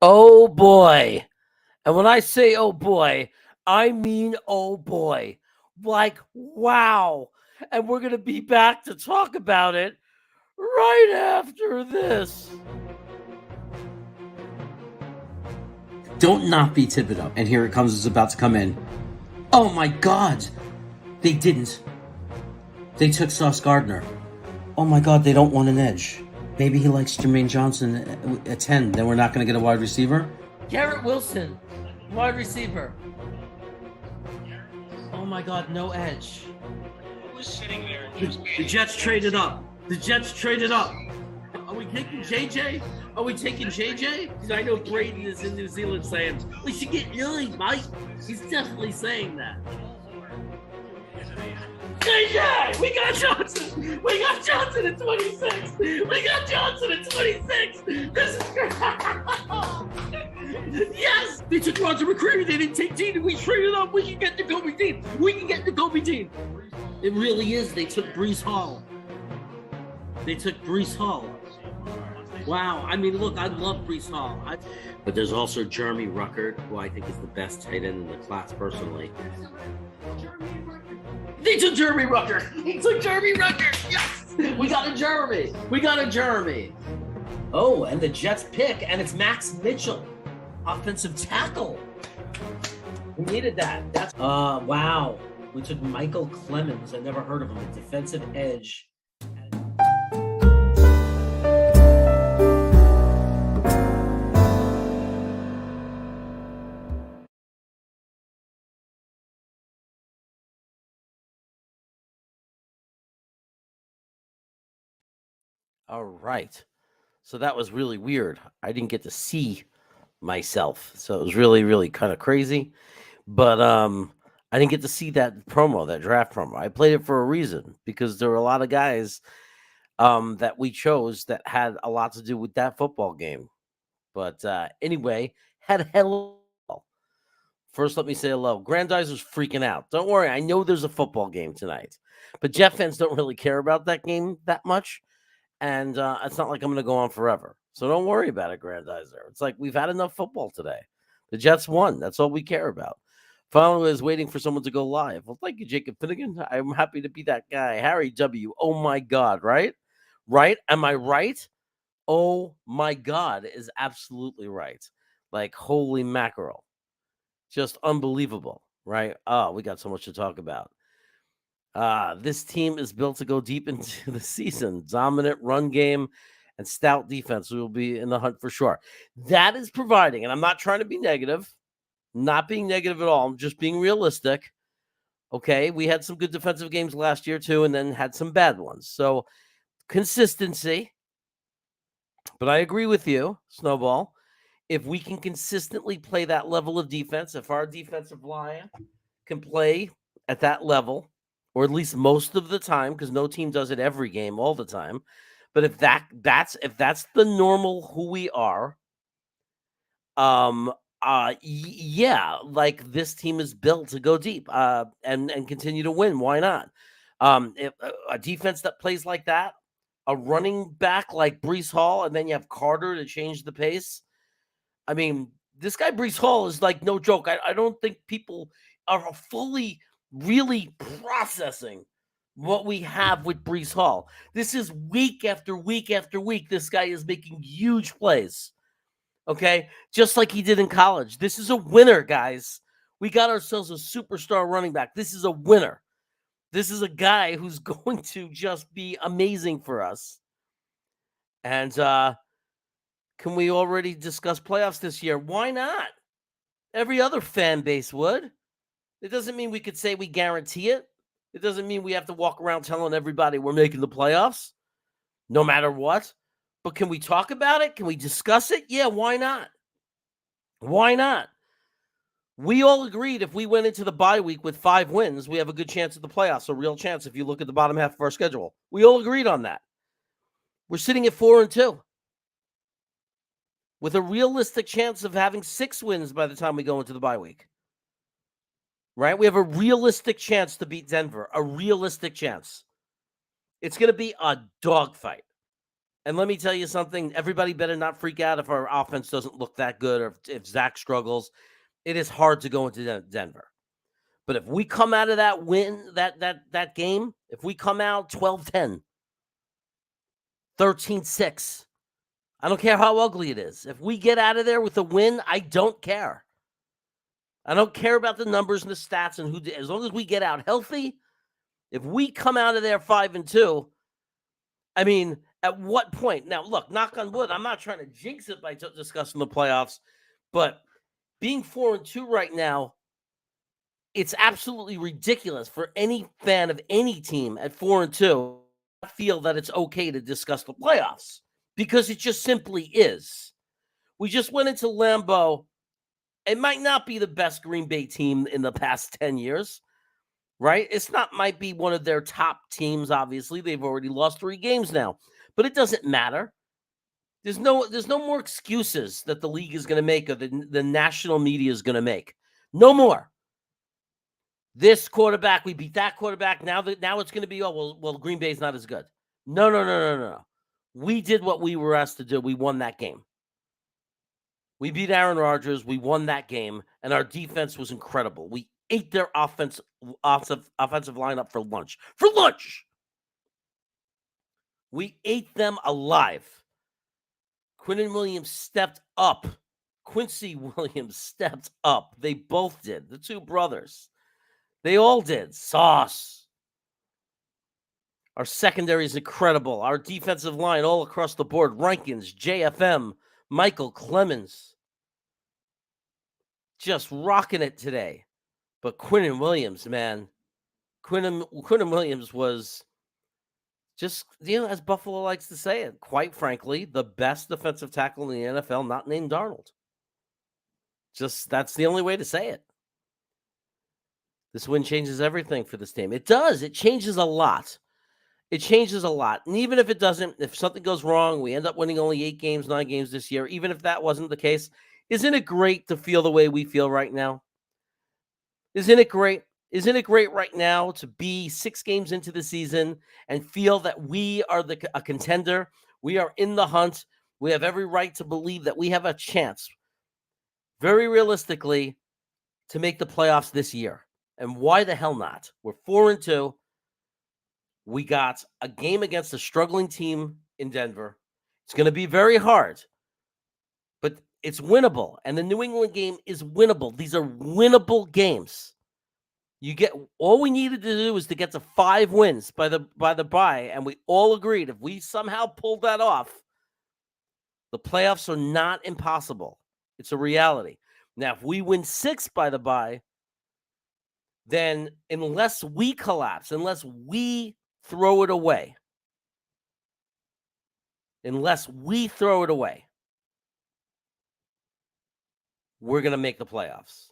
Oh boy. And when I say oh boy, I mean oh boy. Like, wow. And we're going to be back to talk about it right after this. Don't not be Thibodeau. And here it comes, it's about to come in. Oh my God! They didn't. They took Sauce Gardner. Oh my God, they don't want an edge. Maybe he likes Jermaine Johnson at 10. Then we're not going to get a wide receiver? Garrett Wilson, wide receiver. Oh my God, no edge. Who's sitting there? The Jets traded up. The Jets traded up. Are we taking JJ? Are we taking JJ? Because I know Braden is in New Zealand saying, we should get 9, Mike. He's definitely saying that. JJ! We got Johnson! We got Johnson at 26! We got Johnson at 26! This is great! Yes! They took Roger McCreary. They didn't take Dean. We traded up. We can get the Kobe Dean. We can get the Kobe Dean. It really is. They took Breece Hall. They took Breece Hall. Wow. I mean, look, I love Breece Hall. But there's also Jeremy Ruckert, who I think is the best tight end in the class personally. They took Jeremy Ruckert. They took Jeremy Ruckert. Yes! We got a Jeremy. We got a Jeremy. Oh, and the Jets pick, and it's Max Mitchell, offensive tackle. We needed that. That's wow. We took Michael Clemens. I never heard of him. A defensive edge. All right. So that was really weird. I didn't get to see myself. So it was really, really kind of crazy. But I didn't get to see that promo, that draft promo. I played it for a reason because there were a lot of guys that we chose that had a lot to do with that football game. But anyway, had hello. First, let me say hello. Grandizer's freaking out. Don't worry. I know there's a football game tonight. But Jet fans don't really care about that game that much. And it's not like I'm going to go on forever. So don't worry about it, Grandizer. It's like we've had enough football today. The Jets won. That's all we care about. Finally, is waiting for someone to go live. Well, thank you, Jacob Finnegan. I'm happy to be that guy. Harry W. Oh, my God, right? Right? Am I right? Oh, my God is absolutely right. Like, holy mackerel. Just unbelievable, right? Oh, we got so much to talk about. This team is built to go deep into the season. Dominant run game and stout defense. We will be in the hunt for sure. That is providing, and I'm not trying to be negative, not being negative at all. I'm just being realistic. Okay, we had some good defensive games last year too, and then had some bad ones. So consistency. But I agree with you, Snowball. If we can consistently play that level of defense, if our defensive line can play at that level, or at least most of the time, because no team does it every game all the time. But if that's the normal who we are, yeah, like this team is built to go deep, and continue to win. Why not? If a defense that plays like that, a running back like Breece Hall, and then you have Carter to change the pace. I mean, this guy Breece Hall is like no joke. I don't think people are fully really processing what we have with Breece Hall. This is week after week after week. This guy is making huge plays. Okay, just like he did in college. This is a winner, guys. We got ourselves a superstar running back. This is a winner. This is a guy who's going to just be amazing for us. And can we already discuss playoffs this year? Why not? Every other fan base would. It doesn't mean we could say we guarantee it. It doesn't mean we have to walk around telling everybody we're making the playoffs, no matter what. But can we talk about it? Can we discuss it? Yeah, why not? Why not? We all agreed if we went into the bye week with 5 wins, we have a good chance at the playoffs, a real chance if you look at the bottom half of our schedule. We all agreed on that. We're sitting at 4-2 with a realistic chance of having 6 wins by the time we go into the bye week. Right? We have a realistic chance to beat Denver, a realistic chance. It's going to be a dogfight. And let me tell you something. Everybody better not freak out if our offense doesn't look that good or if Zach struggles. It is hard to go into Denver. But if we come out of that win, that game, if we come out 12-10, 13-6, I don't care how ugly it is. If we get out of there with a win, I don't care. I don't care about the numbers and the stats and who. As long as we get out healthy, if we come out of there 5-2, I mean, at what point? Now, look, knock on wood. I'm not trying to jinx it by discussing the playoffs, but being 4-2 right now, it's absolutely ridiculous for any fan of any team at 4-2 to feel that it's okay to discuss the playoffs because it just simply is. We just went into Lambeau. It might not be the best Green Bay team in the past 10 years, right? It's not might be one of their top teams, obviously. They've already lost 3 games now, but it doesn't matter. There's no more excuses that the league is going to make or the national media is going to make. No more. This quarterback, we beat that quarterback. Now it's going to be, well, Green Bay's not as good. No. We did what we were asked to do. We won that game. We beat Aaron Rodgers. We won that game, and our defense was incredible. We ate their offensive lineup for lunch. For lunch! We ate them alive. Quincy Williams stepped up. Quincy Williams stepped up. They both did. The 2 brothers. They all did. Sauce. Our secondary is incredible. Our defensive line all across the board. Rankins, JFM, Michael Clemens. Just rocking it today. But Quincy Williams, man. Quincy Williams was just, as Buffalo likes to say it, quite frankly, the best defensive tackle in the NFL, not named Darnold. Just, that's the only way to say it. This win changes everything for this team. It does. It changes a lot. It changes a lot. And even if it doesn't, if something goes wrong, we end up winning only 8 games, 9 games this year, even if that wasn't the case, isn't it great to feel the way we feel right now? Isn't it great? Isn't it great right now to be 6 games into the season and feel that we are a contender? We are in the hunt. We have every right to believe that we have a chance, very realistically, to make the playoffs this year. And why the hell not? We're 4-2. We got a game against a struggling team in Denver. It's going to be very hard, but it's winnable. And the New England game is winnable. These are winnable games. All we needed to do was to get to 5 wins by the bye, and we all agreed if we somehow pulled that off, the playoffs are not impossible. It's a reality. Now, if we win 6 by the bye, then unless we collapse, unless we throw it away, we're going to make the playoffs.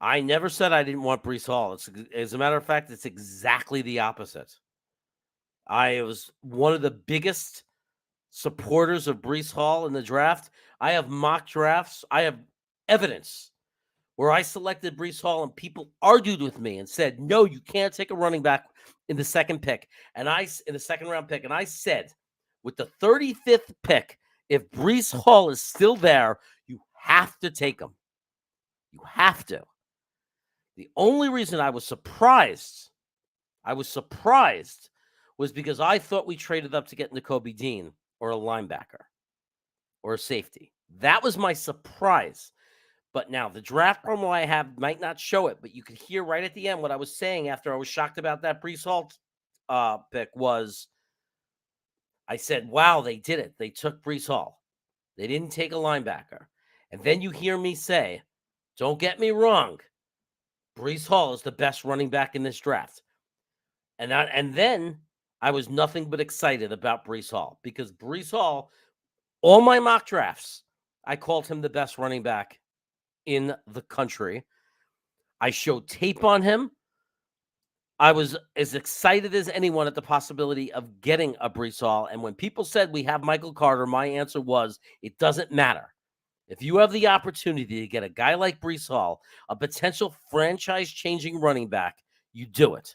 I never said I didn't want Breece Hall. As a matter of fact, it's exactly the opposite. I was one of the biggest supporters of Breece Hall in the draft. I have mock drafts. I have evidence where I selected Breece Hall and people argued with me and said, no, you can't take a running back in the second pick. And in the second round pick. And I said, with the 35th pick, if Breece Hall is still there, you have to take him. You have to. The only reason I was surprised was because I thought we traded up to get Nakobe Dean or a linebacker or a safety. That was my surprise. But now the draft promo I have might not show it, but you could hear right at the end what I was saying after I was shocked about that Breece Hall pick was I said, wow, they did it. They took Breece Hall. They didn't take a linebacker. And then you hear me say, don't get me wrong, Breece Hall is the best running back in this draft. And then I was nothing but excited about Breece Hall because Breece Hall, all my mock drafts, I called him the best running back in the country. I showed tape on him. I was as excited as anyone at the possibility of getting a Breece Hall. And when people said we have Michael Carter, my answer was, it doesn't matter. If you have the opportunity to get a guy like Breece Hall, a potential franchise-changing running back, you do it.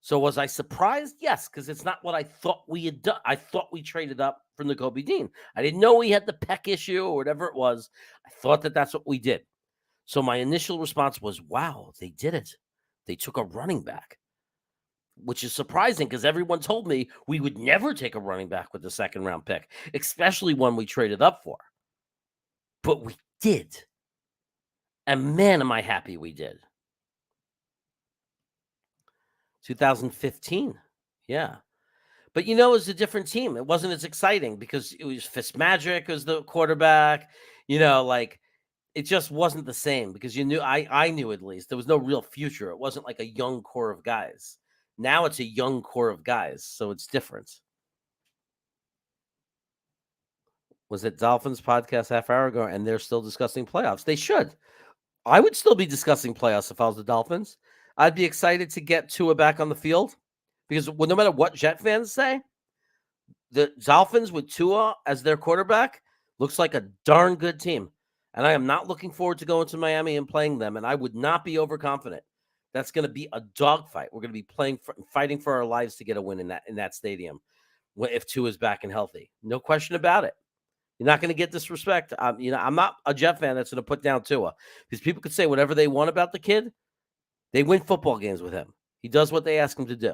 So was I surprised? Yes, because it's not what I thought we had done. I thought we traded up for Nakobe Dean. I didn't know he had the pec issue or whatever it was. I thought that that's what we did. So my initial response was, wow, they did it. They took a running back, which is surprising because everyone told me we would never take a running back with the second round pick, especially one we traded up for. But we did. And man, am I happy we did. 2015. Yeah. But it was a different team. It wasn't as exciting because it was Fitzmagic as the quarterback. It just wasn't the same because you knew I knew at least there was no real future. It wasn't like a young core of guys. Now it's a young core of guys, so it's different. Was it Dolphins podcast half hour ago and they're still discussing playoffs? They should. I would still be discussing playoffs if I was the Dolphins. I'd be excited to get Tua back on the field because no matter what Jet fans say, the Dolphins with Tua as their quarterback looks like a darn good team. And I am not looking forward to going to Miami and playing them. And I would not be overconfident. That's going to be a dogfight. We're going to be fighting for our lives to get a win in that stadium if Tua is back and healthy. No question about it. You're not going to get disrespect. I'm not a Jet fan that's going to put down Tua because people could say whatever they want about the kid. They win football games with him. He does what they ask him to do.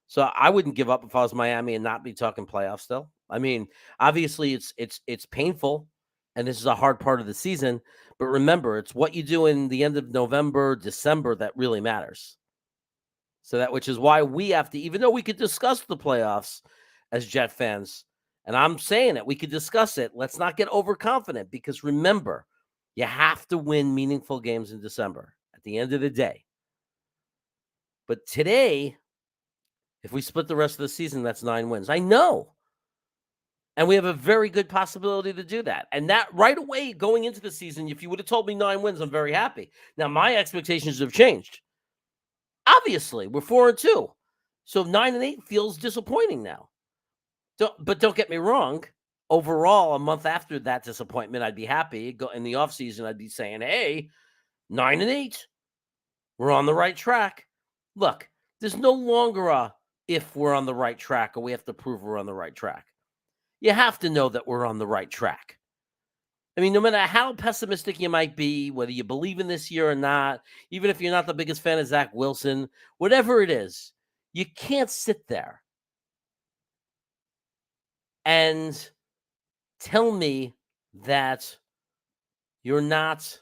So I wouldn't give up if I was Miami and not be talking playoffs still. I mean, obviously it's painful, and this is a hard part of the season. But remember, it's what you do in the end of November, December that really matters. So which is why we have to, even though we could discuss the playoffs as Jet fans, and I'm saying it, we could discuss it. Let's not get overconfident because remember, you have to win meaningful games in December at the end of the day. But today, if we split the rest of the season, that's 9 wins. I know. And we have a very good possibility to do that. And that right away going into the season, if you would have told me 9 wins, I'm very happy. Now, my expectations have changed. Obviously, we're 4-2. So 9-8 feels disappointing now. But don't get me wrong. Overall, a month after that disappointment, I'd be happy. In the offseason, I'd be saying, hey, 9-8. We're on the right track. Look, there's no longer a if we're on the right track or we have to prove we're on the right track. You have to know that we're on the right track. I mean, no matter how pessimistic you might be, whether you believe in this year or not, even if you're not the biggest fan of Zach Wilson, whatever it is, you can't sit there and tell me that you're not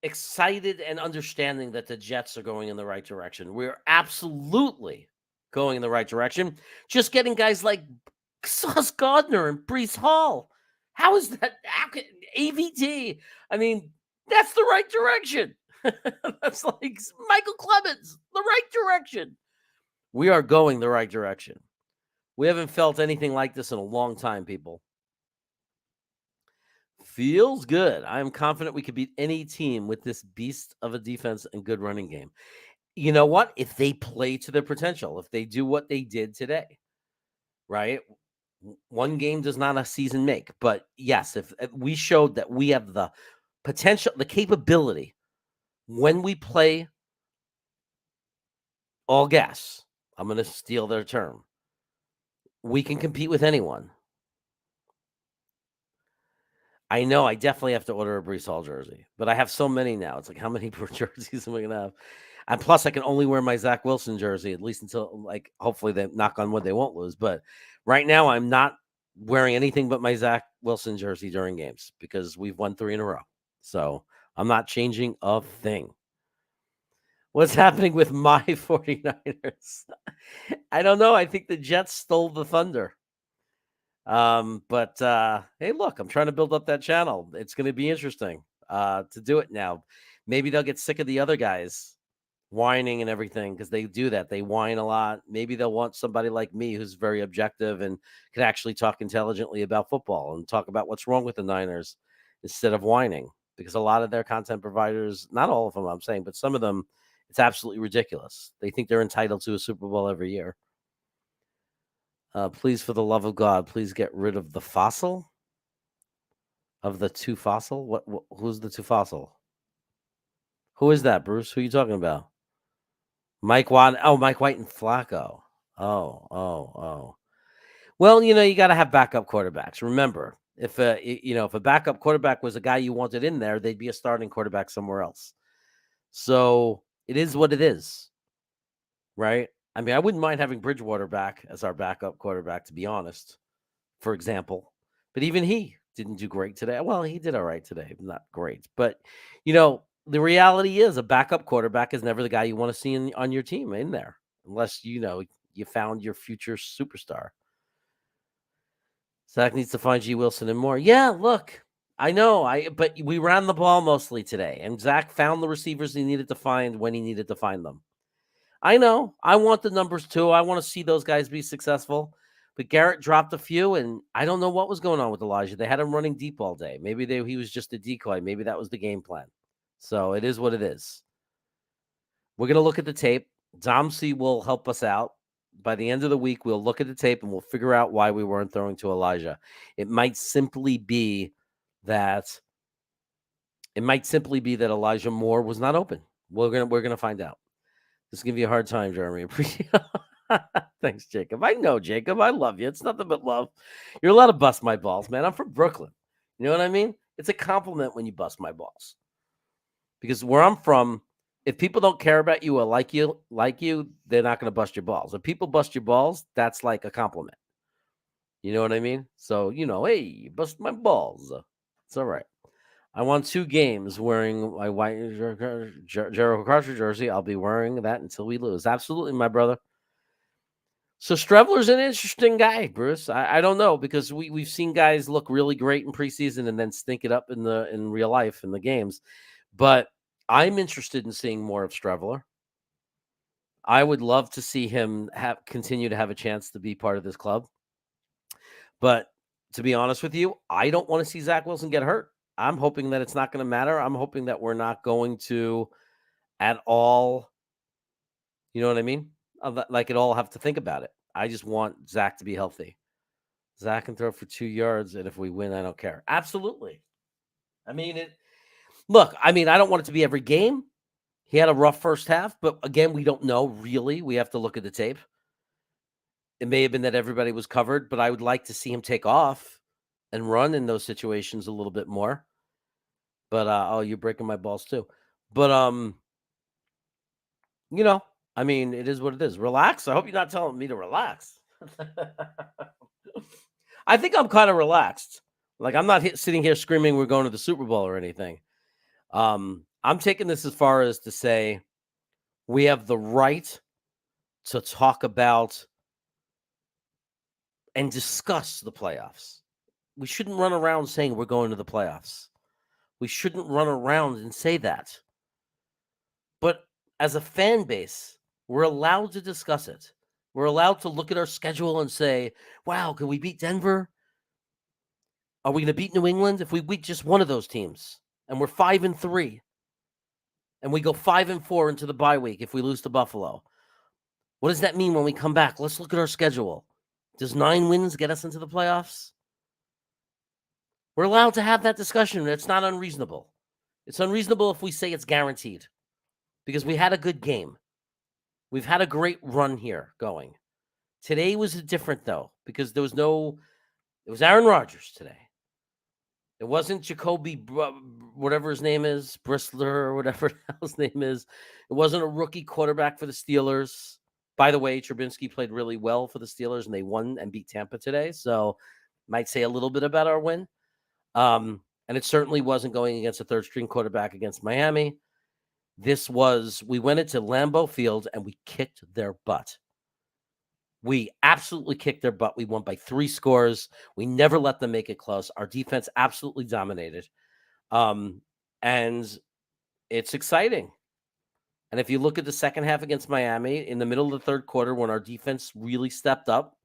excited and understanding that the Jets are going in the right direction. We're absolutely going in the right direction. Just getting guys like Sauce Gardner and Breece Hall. How is that? AVT. I mean, that's the right direction. That's like Michael Clemens, the right direction. We are going the right direction. We haven't felt anything like this in a long time, people. Feels good. I am confident we could beat any team with this beast of a defense and good running game. You know what? If they play to their potential, if they do what they did today, right? One game does not a season make. But yes, if we showed that we have the potential, the capability, when we play all gas, I'm going to steal their term, we can compete with anyone. I know I definitely have to order a Breece Hall jersey, but I have so many now. It's like, how many jerseys am I going to have? And plus, I can only wear my Zach Wilson jersey, at least until, hopefully they knock on wood, they won't lose. But right now, I'm not wearing anything but my Zach Wilson jersey during games because we've won 3 in a row. So I'm not changing a thing. What's happening with my 49ers? I don't know. I think the Jets stole the thunder. But hey, look, I'm trying to build up that channel. It's going to be interesting to do it now. Maybe they'll get sick of the other guys whining and everything because they do that. They whine a lot. Maybe they'll want somebody like me who's very objective and can actually talk intelligently about football and talk about what's wrong with the Niners instead of whining, because a lot of their content providers, not all of them, I'm saying, but some of them, it's absolutely ridiculous. They think they're entitled to a Super Bowl every year. Please, for the love of God, please get rid of the fossil of the two fossil. What who's the two fossil? Who is that, Bruce? Who are you talking about? Mike White. Oh, Mike White and Flacco. Oh. Well, you got to have backup quarterbacks. Remember, if if a backup quarterback was a guy you wanted in there, they'd be a starting quarterback somewhere else. So it is what it is, right? I mean, I wouldn't mind having Bridgewater back as our backup quarterback, to be honest, for example. But even he didn't do great today. Well, he did all right today, not great. But, the reality is a backup quarterback is never the guy you want to see on your team in there, unless, you found your future superstar. Zach needs to find G. Wilson and more. Yeah, look, I know. But we ran the ball mostly today, and Zach found the receivers he needed to find when he needed to find them. I know. I want the numbers too. I want to see those guys be successful. But Garrett dropped a few, and I don't know what was going on with Elijah. They had him running deep all day. Maybe he was just a decoy. Maybe that was the game plan. So it is what it is. We're going to look at the tape. Domsey will help us out. By the end of the week, we'll look at the tape and we'll figure out why we weren't throwing to Elijah. It might simply be that Elijah Moore was not open. We're gonna find out. Just give you a hard time, Jeremy. Appreciate it. Thanks, Jacob. I know, Jacob. I love you. It's nothing but love. You're allowed to bust my balls, man. I'm from Brooklyn. You know what I mean? It's a compliment when you bust my balls. Because where I'm from, if people don't care about you or like you, they're not going to bust your balls. If people bust your balls, that's like a compliment. You know what I mean? So, hey, you bust my balls. It's all right. I won 2 games wearing my white Jericho Carter jersey. I'll be wearing that until we lose. Absolutely, my brother. So Strevler's an interesting guy, Bruce. I don't know, because we've seen guys look really great in preseason and then stink it up in real life in the games. But I'm interested in seeing more of Strevler. I would love to see him continue to have a chance to be part of this club. But to be honest with you, I don't want to see Zach Wilson get hurt. I'm hoping that it's not going to matter. I'm hoping that we're not going to at all, you know what I mean? Like at all have to think about it. I just want Zach to be healthy. Zach can throw for 2 yards, and if we win, I don't care. Absolutely. I mean, I don't want it to be every game. He had a rough first half, but again, we don't know really. We have to look at the tape. It may have been that everybody was covered, but I would like to see him take off and run in those situations a little bit more. But you're breaking my balls too. But it is what it is. Relax. I hope you're not telling me to relax. I think I'm kind of relaxed. Like, I'm not sitting here screaming we're going to the Super Bowl or anything. I'm taking this as far as to say we have the right to talk about and discuss the playoffs. We shouldn't run around saying we're going to the playoffs. We shouldn't run around and say that. But as a fan base, we're allowed to discuss it. We're allowed to look at our schedule and say, wow, can we beat Denver? Are we going to beat New England? If we beat just one of those teams and we're 5-3 and we go 5-4 into the bye week if we lose to Buffalo, what does that mean when we come back? Let's look at our schedule. Does 9 wins get us into the playoffs? We're allowed to have that discussion. It's not unreasonable. It's unreasonable if we say it's guaranteed because we had a good game. We've had a great run here going. Today was different, though, because it was Aaron Rodgers today. It wasn't Jacoby, whatever his name is, Bristler, or whatever his name is. It wasn't a rookie quarterback for the Steelers. By the way, Trubinsky played really well for the Steelers, and they won and beat Tampa today. So might say a little bit about our win. And it certainly wasn't going against a third-string quarterback against Miami. We went into Lambeau Field, and we kicked their butt. We absolutely kicked their butt. We won by 3 scores. We never let them make it close. Our defense absolutely dominated. And it's exciting. And if you look at the second half against Miami, in the middle of the third quarter, when our defense really stepped up,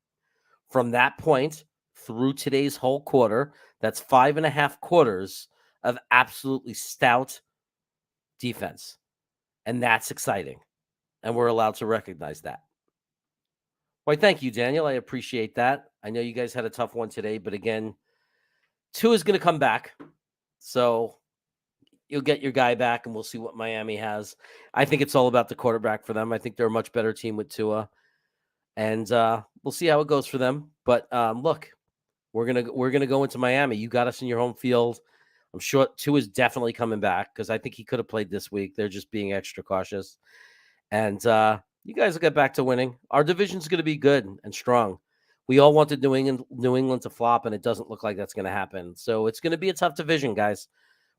from that point through today's whole quarter, that's 5.5 quarters of absolutely stout defense. And that's exciting. And we're allowed to recognize that. Why, thank you, Daniel. I appreciate that. I know you guys had a tough one today, but again, Tua is going to come back. So you'll get your guy back, and we'll see what Miami has. I think it's all about the quarterback for them. I think they're a much better team with Tua. And We'll see how it goes for them. But look, we're gonna go into Miami. You got us in your home field. I'm sure Tua is definitely coming back because I think he could have played this week. They're just being extra cautious. And you guys will get back to winning. Our division's going to be good and strong. We all wanted New England to flop, and it doesn't look like that's going to happen. So it's going to be a tough division, guys.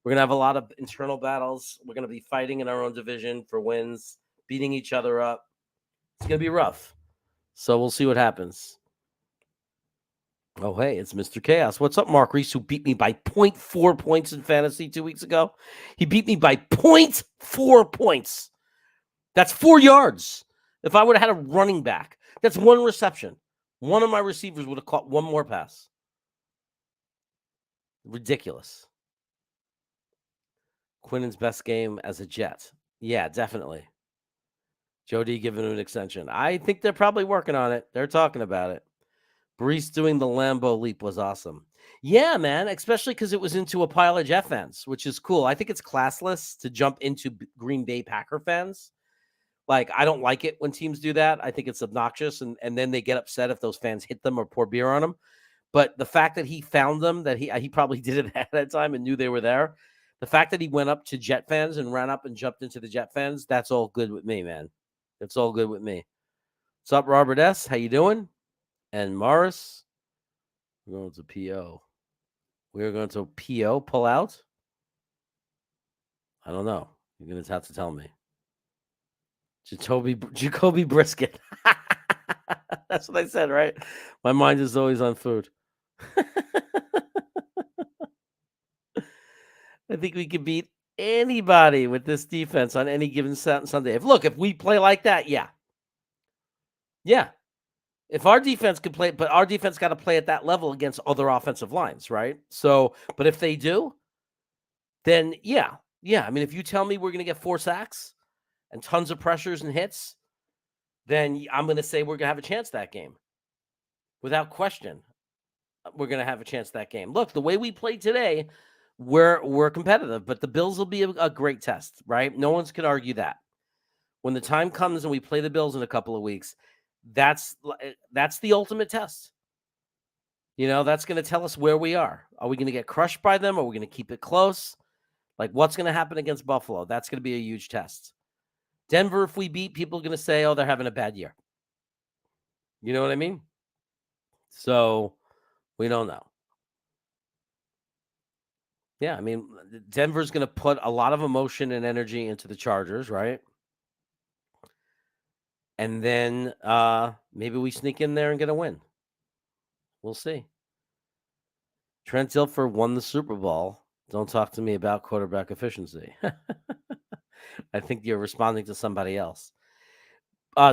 We're going to have a lot of internal battles. We're going to be fighting in our own division for wins, beating each other up. It's going to be rough. So we'll see what happens. Oh, hey, it's Mr. Chaos. What's up, Mark Reese, who beat me by 0.4 points in fantasy 2 weeks ago? He beat me by 0.4 points. That's 4 yards. If I would have had a running back, that's one reception. One of my receivers would have caught one more pass. Ridiculous. Quinnen's best game as a Jet. Yeah, definitely. Jody giving him an extension. I think they're probably working on it. They're talking about it. Brees doing the Lambeau leap was awesome. Yeah, man, especially because it was into a pile of Jet fans, which is cool. I think it's classless to jump into Green Bay Packer fans. Like, I don't like it when teams do that. I think it's obnoxious, and then they get upset if those fans hit them or pour beer on them. But the fact that he found them, that he probably did it ahead of time and knew they were there. The fact that he went up to Jet fans and ran up and jumped into the Jet fans, that's all good with me, man. It's all good with me. What's up, Robert S? How you doing? And Morris, we're going to PO. We're going to PO, pull out? I don't know. You're going to have to tell me. Jacoby Brisket. That's what I said, right? My mind is always on food. I think we could beat anybody with this defense on any given Sunday. If we play like that, yeah. Yeah. If our defense could play, but our defense got to play at that level against other offensive lines, right? So, but if they do, then yeah. Yeah. I mean, if you tell me we're going to get 4 sacks and tons of pressures and hits, then I'm going to say we're going to have a chance that game. Without question, we're going to have a chance that game. Look, the way we played today, we're competitive, but the Bills will be a great test, right? No one's can argue that. When the time comes and we play the Bills in a couple of weeks, that's the ultimate test. You know, that's going to tell us where we are. Are we going to get crushed by them? Are we going to keep it close? Like, what's going to happen against Buffalo? That's going to be a huge test. Denver, if we beat, people are going to say, oh, they're having a bad year. You know what I mean? So we don't know. Yeah, I mean, Denver's going to put a lot of emotion and energy into the Chargers, right? And then maybe we sneak in there and get a win. We'll see. Trent Dilfer won the Super Bowl. Don't talk to me about quarterback efficiency. I think you're responding to somebody else.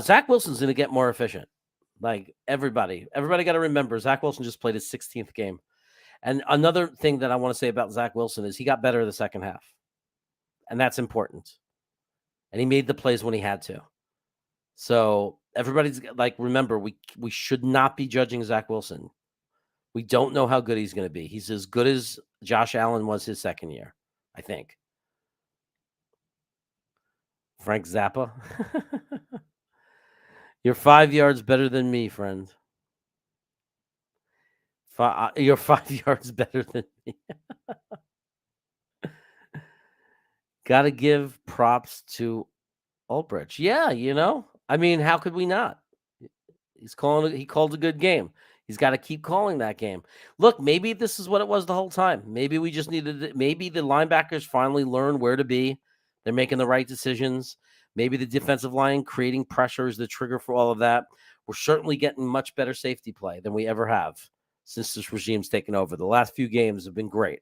Zach Wilson's going to get more efficient. Like everybody got to remember, Zach Wilson just played his 16th game. And another thing that I want to say about Zach Wilson is he got better the second half. And that's important. And he made the plays when he had to. So everybody's like, remember, we should not be judging Zach Wilson. We don't know how good he's going to be. He's as good as Josh Allen was his second year, I think. Frank Zappa. You're 5 yards better than me, friend. You're 5 yards better than me. Got to give props to Ulbrich. Yeah, you know. I mean, how could we not? He called a good game. He's got to keep calling that game. Look, maybe this is what it was the whole time. Maybe we just maybe the linebackers finally learn where to be. They're making the right decisions. Maybe the defensive line creating pressure is the trigger for all of that. We're certainly getting much better safety play than we ever have since this regime's taken over. The last few games have been great.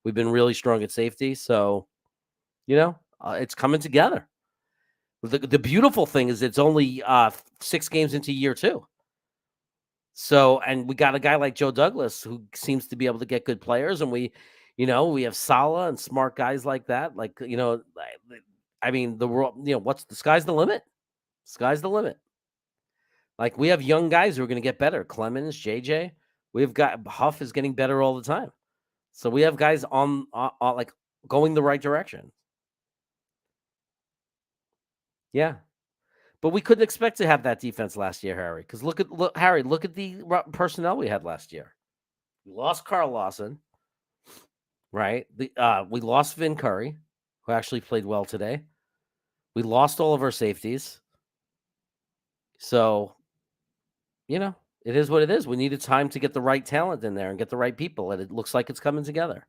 We've been really strong at safety. So, you know, it's coming together. The beautiful thing is it's only 6 games into year 2. So, and we got a guy like Joe Douglas who seems to be able to get good players. And we have Saleh and smart guys like that. Like, I mean, the world, the sky's the limit. Sky's the limit. Like, we have young guys who are going to get better. Clemens, JJ. We've got Huff is getting better all the time. So we have guys on like going the right direction. Yeah. But we couldn't expect to have that defense last year, Harry. Because look at the personnel we had last year. We lost Carl Lawson, right? We lost Vin Curry, who actually played well today. We lost all of our safeties. So, it is what it is. We needed time to get the right talent in there and get the right people, and it looks like it's coming together.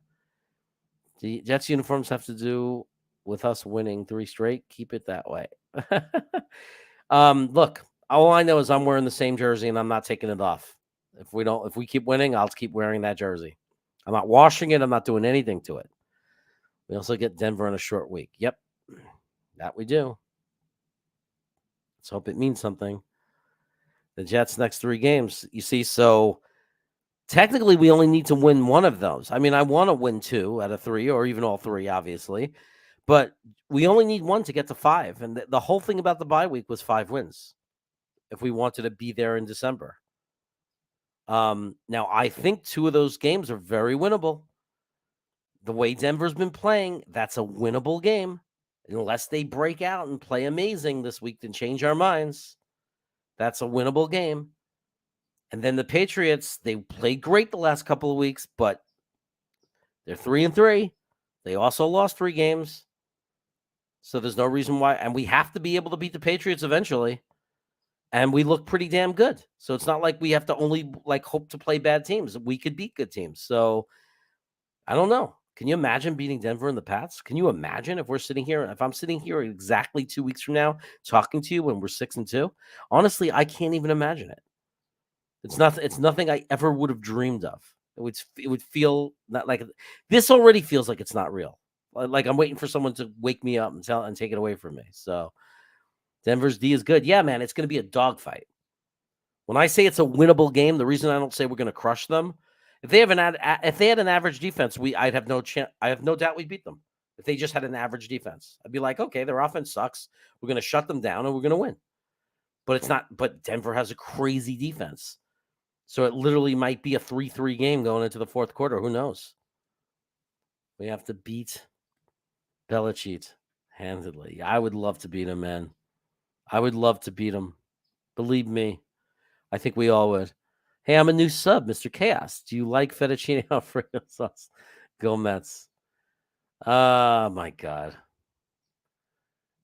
The Jets uniforms have to do with us winning 3 straight. Keep it that way. Look, all I know is I'm wearing the same jersey and I'm not taking it off. If we keep winning, I'll keep wearing that jersey. I'm not washing it. I'm not doing anything to it. We also get Denver in a short week. Yep, that we do. Let's hope it means something. The Jets' next 3 games, you see, so technically we only need to win one of those. I mean, I want to win 2 out of 3 or even all 3, obviously. But we only need 1 to get to 5. And the whole thing about the bye week was 5 wins if we wanted to be there in December. Now, I think 2 of those games are very winnable. The way Denver's been playing, that's a winnable game. Unless they break out and play amazing this week and change our minds, that's a winnable game. And then the Patriots, they played great the last couple of weeks, but they're 3-3. They also lost 3 games. So there's no reason why. And we have to be able to beat the Patriots eventually. And we look pretty damn good. So it's not like we have to only hope to play bad teams. We could beat good teams. So I don't know. Can you imagine beating Denver in the Pats? Can you imagine if I'm sitting here exactly 2 weeks from now talking to you when we're 6-2? Honestly, I can't even imagine it. It's nothing I ever would have dreamed of. It would feel not like this already feels like it's not real. Like I'm waiting for someone to wake me up and take it away from me. So Denver's D is good. Yeah, man, it's going to be a dogfight. When I say it's a winnable game, the reason I don't say we're going to crush them, if they had an average defense, I have no doubt we'd beat them. If they just had an average defense, I'd be like, okay, their offense sucks. We're going to shut them down and we're going to win. But it's not. But Denver has a crazy defense. So it literally might be a 3-3 game going into the 4th quarter. Who knows? We have to beat Belichick handedly. I would love to beat him, man. I would love to beat him. Believe me. I think we all would. Hey, I'm a new sub, Mr. Chaos. Do you like fettuccine Alfredo sauce? Go Mets. Oh, my God.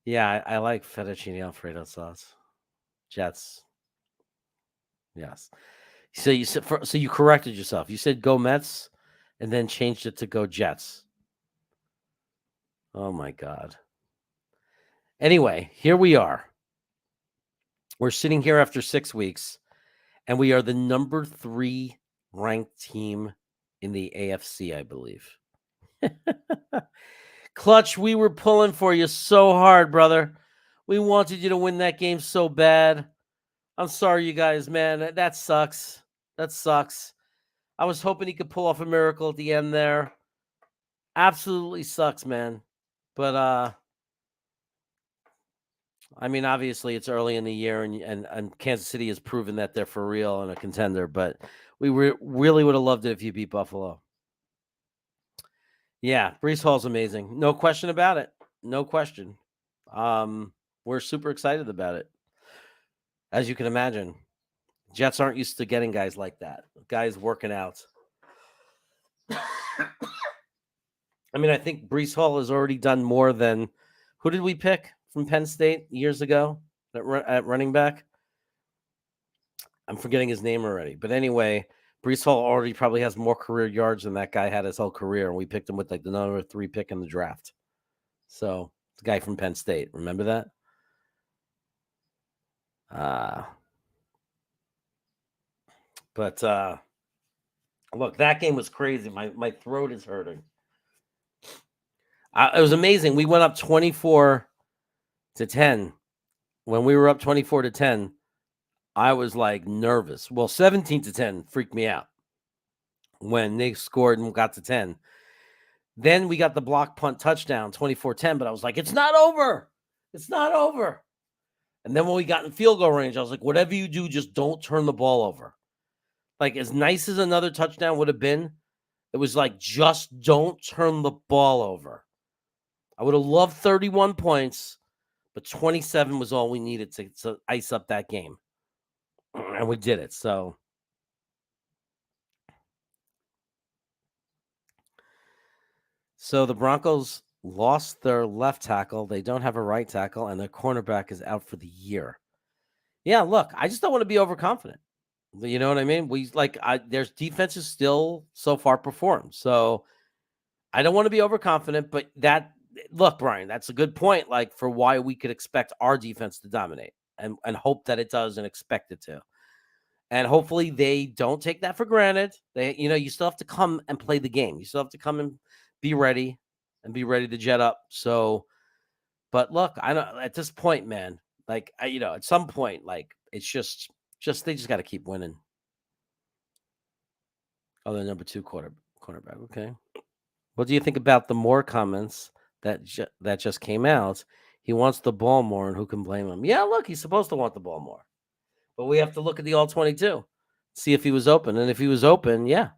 Yeah, I like fettuccine Alfredo sauce. Jets. Yes. So you corrected yourself. You said go Mets and then changed it to go Jets. Oh, my God. Anyway, here we are. We're sitting here after 6 weeks, and we are the number 3 ranked team in the AFC, I believe. Clutch, we were pulling for you so hard, brother. We wanted you to win that game so bad. I'm sorry, you guys, man. That sucks. That sucks. I was hoping he could pull off a miracle at the end there. Absolutely sucks, man. But, I mean, obviously it's early in the year, and Kansas City has proven that they're for real and a contender, but we really would have loved it if you beat Buffalo. Yeah, Breece Hall's amazing. No question about it. No question. We're super excited about it. As you can imagine, Jets aren't used to getting guys like that. Guys working out. I mean, I think Breece Hall has already done more than – who did we pick from Penn State years ago at running back? I'm forgetting his name already. But anyway, Breece Hall already probably has more career yards than that guy had his whole career, and we picked him with the number 3 pick in the draft. So, the guy from Penn State. Remember that? But look, that game was crazy. My throat is hurting. It was amazing. We went up 24-10. When we were up 24-10, I was like nervous. Well, 17-10 freaked me out when they scored and got to 10. Then we got the block punt touchdown, 24-10, but I was like, it's not over. It's not over. And then when we got in field goal range, I was like, whatever you do, just don't turn the ball over. Like, as nice as another touchdown would have been, it was like, just don't turn the ball over. I would have loved 31 points, but 27 was all we needed to ice up that game. And we did it. So the Broncos lost their left tackle. They don't have a right tackle, and their cornerback is out for the year. Yeah, look, I just don't want to be overconfident. You know what I mean? There's defenses still so far performed. So I don't want to be overconfident, but look, Brian, that's a good point. Like for why we could expect our defense to dominate and hope that it does and expect it to. And hopefully they don't take that for granted. You still have to come and play the game. You still have to come and be ready to jet up. So, but look, I don't at this point, man, like at some point, like it's just they just got to keep winning. Oh, the number 2 cornerback. Okay. What do you think about the Moore comments that just came out? He wants the ball more, and who can blame him? Yeah, look, he's supposed to want the ball more. But we have to look at the all-22, see if he was open. And if he was open, yeah.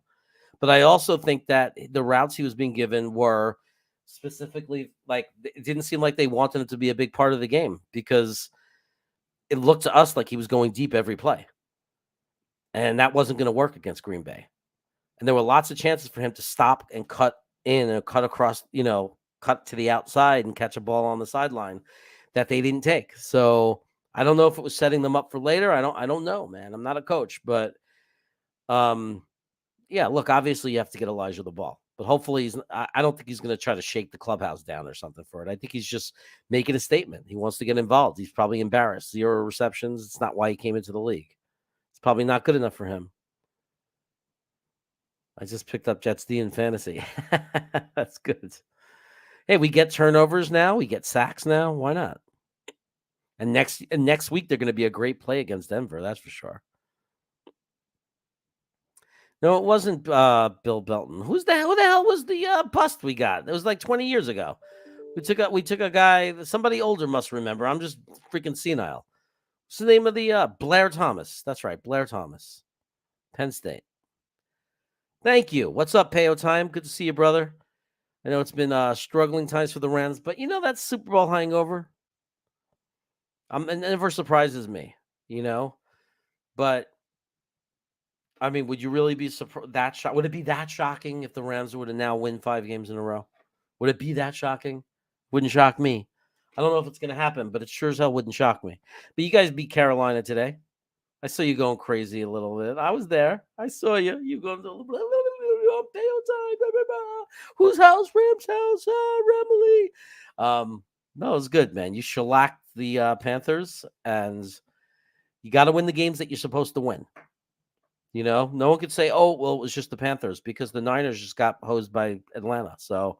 But I also think that the routes he was being given were specifically, like, it didn't seem like they wanted him to be a big part of the game because it looked to us like he was going deep every play. And that wasn't going to work against Green Bay. And there were lots of chances for him to stop and cut in and cut across, cut to the outside and catch a ball on the sideline that they didn't take. So I don't know if it was setting them up for later. I don't know, man. I'm not a coach, but yeah, look, obviously you have to get Elijah the ball, but hopefully I don't think he's going to try to shake the clubhouse down or something for it. I think he's just making a statement. He wants to get involved. He's probably embarrassed. 0 receptions. It's not why he came into the league. It's probably not good enough for him. I just picked up Jets D in fantasy. That's good. Hey, we get turnovers now. We get sacks now. Why not? And next week, they're going to be a great play against Denver. That's for sure. No, it wasn't Bill Belton. Who the hell was the bust we got? It was like 20 years ago. We took a guy, somebody older must remember. I'm just freaking senile. What's the name of the Blair Thomas? That's right, Blair Thomas. Penn State. Thank you. What's up, Payo Time? Good to see you, brother. I know it's been struggling times for the Rams, but that Super Bowl hangover. It never surprises me, But I mean, would you really be that shocked? Would it be that shocking if the Rams would have now win 5 games in a row? Would it be that shocking? Wouldn't shock me. I don't know if it's going to happen, but it sure as hell wouldn't shock me. But you guys beat Carolina today. I saw you going crazy a little bit. I was there. I saw you. You going to whose house? Rams house. Remily. No, it was good, man. You shellacked the Panthers, and you got to win the games that you're supposed to win. No one could say, oh, well, it was just the Panthers because the Niners just got hosed by Atlanta. So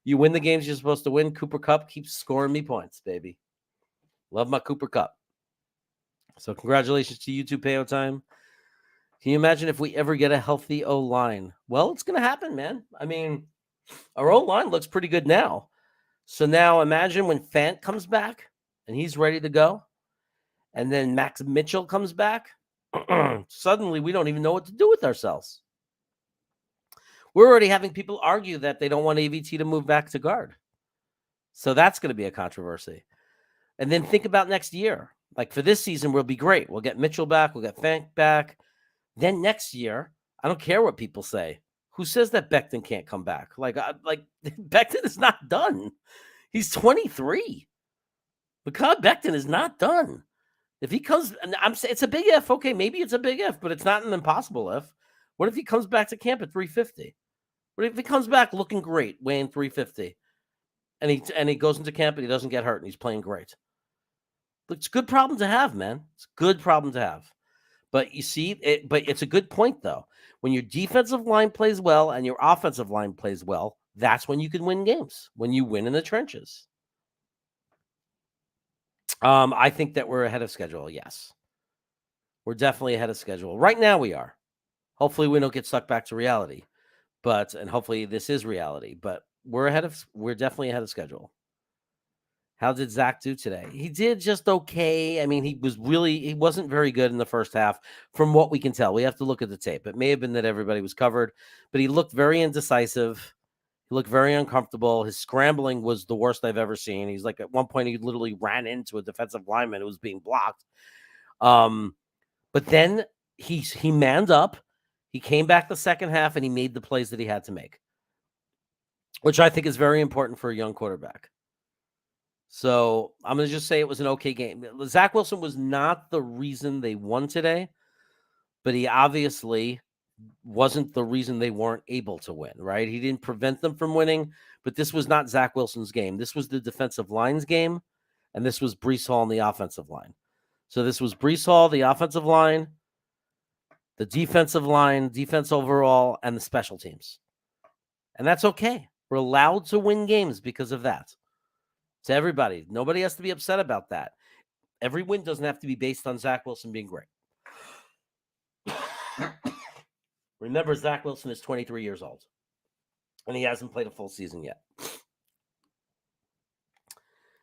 you win the games you're supposed to win. Cooper Kupp keeps scoring me points, baby. Love my Cooper Kupp. So congratulations to you two, Payo Time. Can you imagine if we ever get a healthy O-line? Well, it's going to happen, man. I mean, our O-line looks pretty good now. So now imagine when Fant comes back and he's ready to go. And then Max Mitchell comes back. Suddenly, we don't even know what to do with ourselves. We're already having people argue that they don't want AVT to move back to guard. So that's going to be a controversy. And then think about next year. Like for this season, we'll be great. We'll get Mitchell back. We'll get Fant back. Then next year, I don't care what people say. Who says that Becton can't come back? Like Becton is not done. He's 23. Mekhi Becton is not done. If he comes, I'm saying it's a big if. Okay, maybe it's a big if, but it's not an impossible if. What if he comes back to camp at 350? What if he comes back looking great, weighing 350, and he goes into camp and he doesn't get hurt and he's playing great? It's a good problem to have, man. It's a good problem to have. But you see, but it's a good point though. When your defensive line plays well and your offensive line plays well, that's when you can win games. When you win in the trenches. I think that we're ahead of schedule. Yes, we're definitely ahead of schedule. Right now we are. Hopefully we don't get sucked back to reality, and hopefully this is reality, but we're definitely ahead of schedule. How did Zach do today? He did just okay. I mean, he wasn't very good in the first half from what we can tell. We have to look at the tape. It may have been that everybody was covered, but he looked very indecisive. He looked very uncomfortable. His scrambling was the worst I've ever seen. He's like, at one point, he literally ran into a defensive lineman who was being blocked. But then he manned up. He came back the second half and he made the plays that he had to make, which I think is very important for a young quarterback. So I'm going to just say it was an okay game. Zach Wilson was not the reason they won today, but he obviously wasn't the reason they weren't able to win, right? He didn't prevent them from winning, but this was not Zach Wilson's game. This was the defensive line's game, and this was Breece Hall on the offensive line. So this was Breece Hall, the offensive line, the defensive line, defense overall, and the special teams. And that's okay. We're allowed to win games because of that. To everybody. Nobody has to be upset about that. Every win doesn't have to be based on Zach Wilson being great. Remember, Zach Wilson is 23 years old, and he hasn't played a full season yet.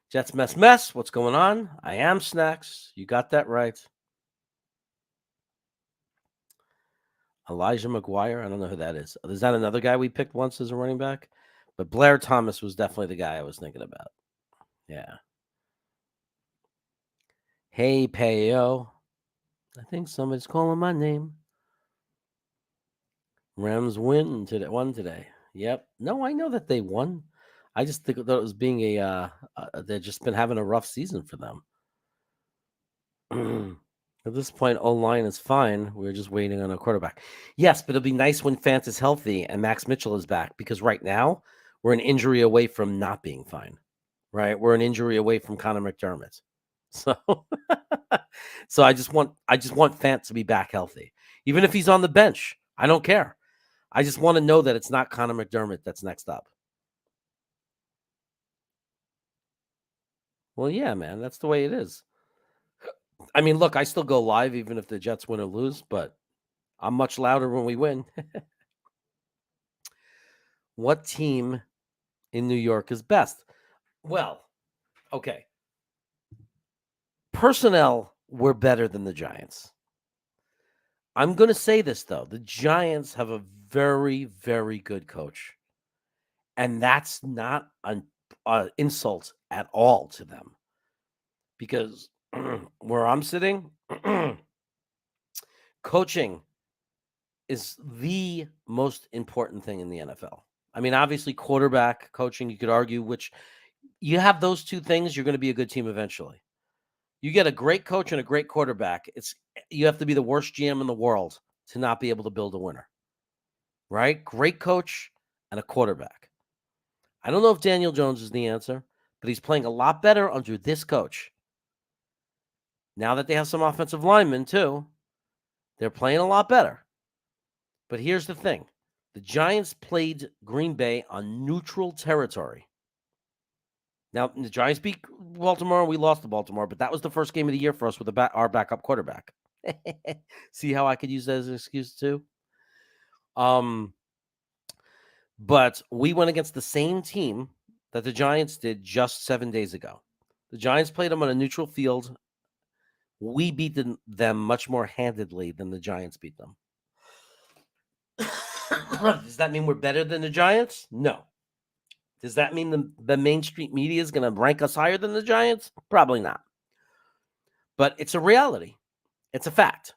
Jets mess. What's going on? I am Snacks. You got that right. Elijah McGuire. I don't know who that is. Is that another guy we picked once as a running back? But Blair Thomas was definitely the guy I was thinking about. Yeah. Hey, Payo. I think somebody's calling my name. Rams won today. Yep. No, I know that they won. I just think that it was being they've just been having a rough season for them. At this point, O-line is fine. We're just waiting on a quarterback. Yes, but it'll be nice when Fant is healthy and Max Mitchell is back, because right now we're an injury away from not being fine. Right? We're an injury away from Connor McDermott. So so I just want Fant to be back healthy. Even if he's on the bench, I don't care. I just want to know that it's not Connor McDermott that's next up. Well, yeah, man, that's the way it is. I mean, look, I still go live even if the Jets win or lose, but I'm much louder when we win. What team in New York is best? Well, okay. Personnel were better than the Giants. I'm going to say this, though. The Giants have a very, very good coach. And that's not an insult at all to them. Because where I'm sitting, coaching is the most important thing in the NFL. I mean, obviously, quarterback coaching, you could argue, which you have those two things, you're going to be a good team eventually. You get a great coach and a great quarterback, you have to be the worst GM in the world to not be able to build a winner. Right? Great coach and a quarterback. I don't know if Daniel Jones is the answer, but he's playing a lot better under this coach. Now that they have some offensive linemen too, they're playing a lot better. But here's the thing. The Giants played Green Bay on neutral territory. Now, the Giants beat Baltimore. We lost to Baltimore, but that was the first game of the year for us with our backup quarterback. See how I could use that as an excuse too? But we went against the same team that the Giants did just 7 days ago. The Giants played them on a neutral field. We beat them much more handedly than the Giants beat them. Does that mean we're better than the Giants? No. Does that mean the mainstream media is going to rank us higher than the Giants? Probably not. But it's a reality. It's a fact.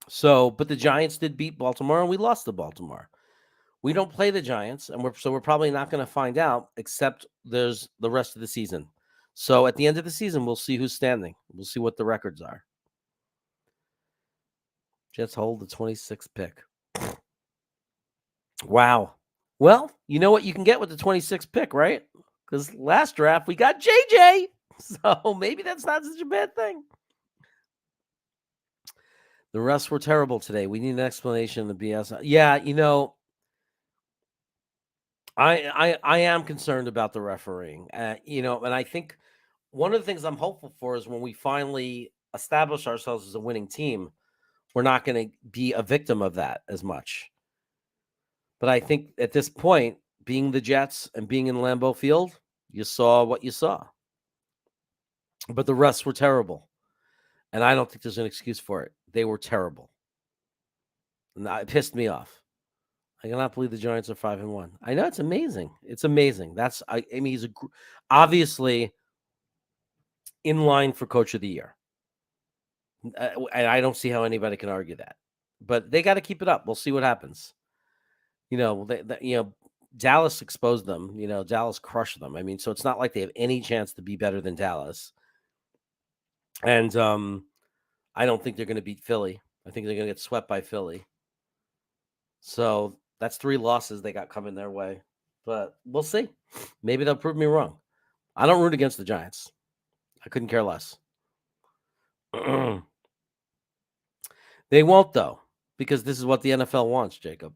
So, but the Giants did beat Baltimore, and we lost to Baltimore. We don't play the Giants, and we're probably not going to find out, except there's the rest of the season. So at the end of the season, we'll see who's standing. We'll see what the records are. Jets hold the 26th pick. Wow. Well, you know what you can get with the 26th pick, right? Because last draft, we got JJ. So maybe that's not such a bad thing. The refs were terrible today. We need an explanation of the BS. Yeah, you know, I am concerned about the refereeing. You know, and I think one of the things I'm hopeful for is when we finally establish ourselves as a winning team, we're not going to be a victim of that as much. But I think at this point, being the Jets and being in Lambeau Field, you saw what you saw. But the refs were terrible. And I don't think there's an excuse for it. They were terrible. And it pissed me off. I cannot believe the Giants are 5-1. I know, it's amazing. It's amazing. I mean, he's obviously in line for Coach of the Year. And I don't see how anybody can argue that. But they got to keep it up. We'll see what happens. Dallas exposed them. Dallas crushed them. I mean, so it's not like they have any chance to be better than Dallas. And I don't think they're going to beat Philly. I think they're going to get swept by Philly. So that's 3 losses they got coming their way. But we'll see. Maybe they'll prove me wrong. I don't root against the Giants. I couldn't care less. They won't, though, because this is what the NFL wants, Jacob.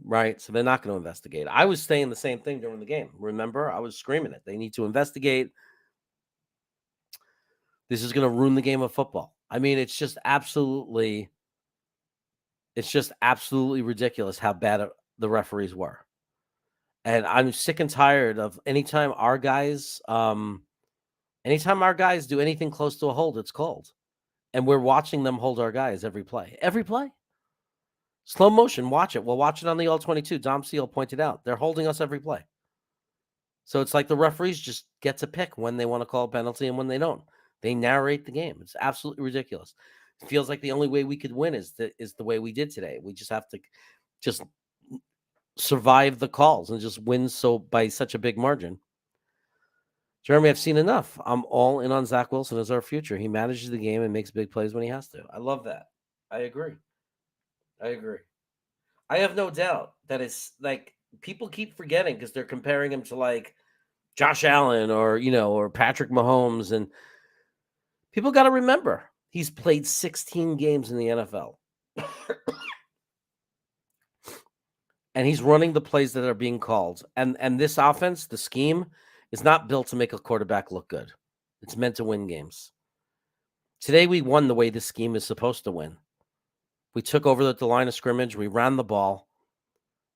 Right? So they're not going to investigate. I was saying the same thing during the game. Remember? I was screaming it. They need to investigate. This is going to ruin the game of football. I mean, it's just absolutely ridiculous how bad the referees were. And I'm sick and tired of anytime our guys do anything close to a hold, it's called. And we're watching them hold our guys every play. Every play. Slow motion, watch it. We'll watch it on the All-22. Dom Seal pointed out. They're holding us every play. So it's like the referees just get to pick when they want to call a penalty and when they don't. They narrate the game. It's absolutely ridiculous. It feels like the only way we could win is the way we did today. We just have to just survive the calls and just win by such a big margin. Jeremy, I've seen enough. I'm all in on Zach Wilson as our future. He manages the game and makes big plays when he has to. I love that. I agree. I have no doubt that it's like people keep forgetting because they're comparing him to like Josh Allen or Patrick Mahomes. And people got to remember he's played 16 games in the NFL. And he's running the plays that are being called. And this offense, the scheme, is not built to make a quarterback look good. It's meant to win games. Today, we won the way the scheme is supposed to win. We took over at the line of scrimmage. We ran the ball.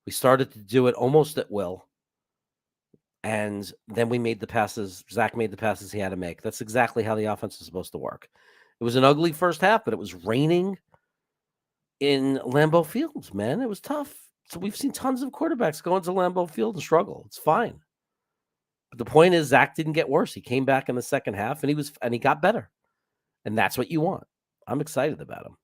We started to do it almost at will. And then we made the passes. Zach made the passes he had to make. That's exactly how the offense is supposed to work. It was an ugly first half, but it was raining in Lambeau Field, man. It was tough. So we've seen tons of quarterbacks go into Lambeau Field and struggle. It's fine. But the point is, Zach didn't get worse. He came back in the second half, and he got better. And that's what you want. I'm excited about him.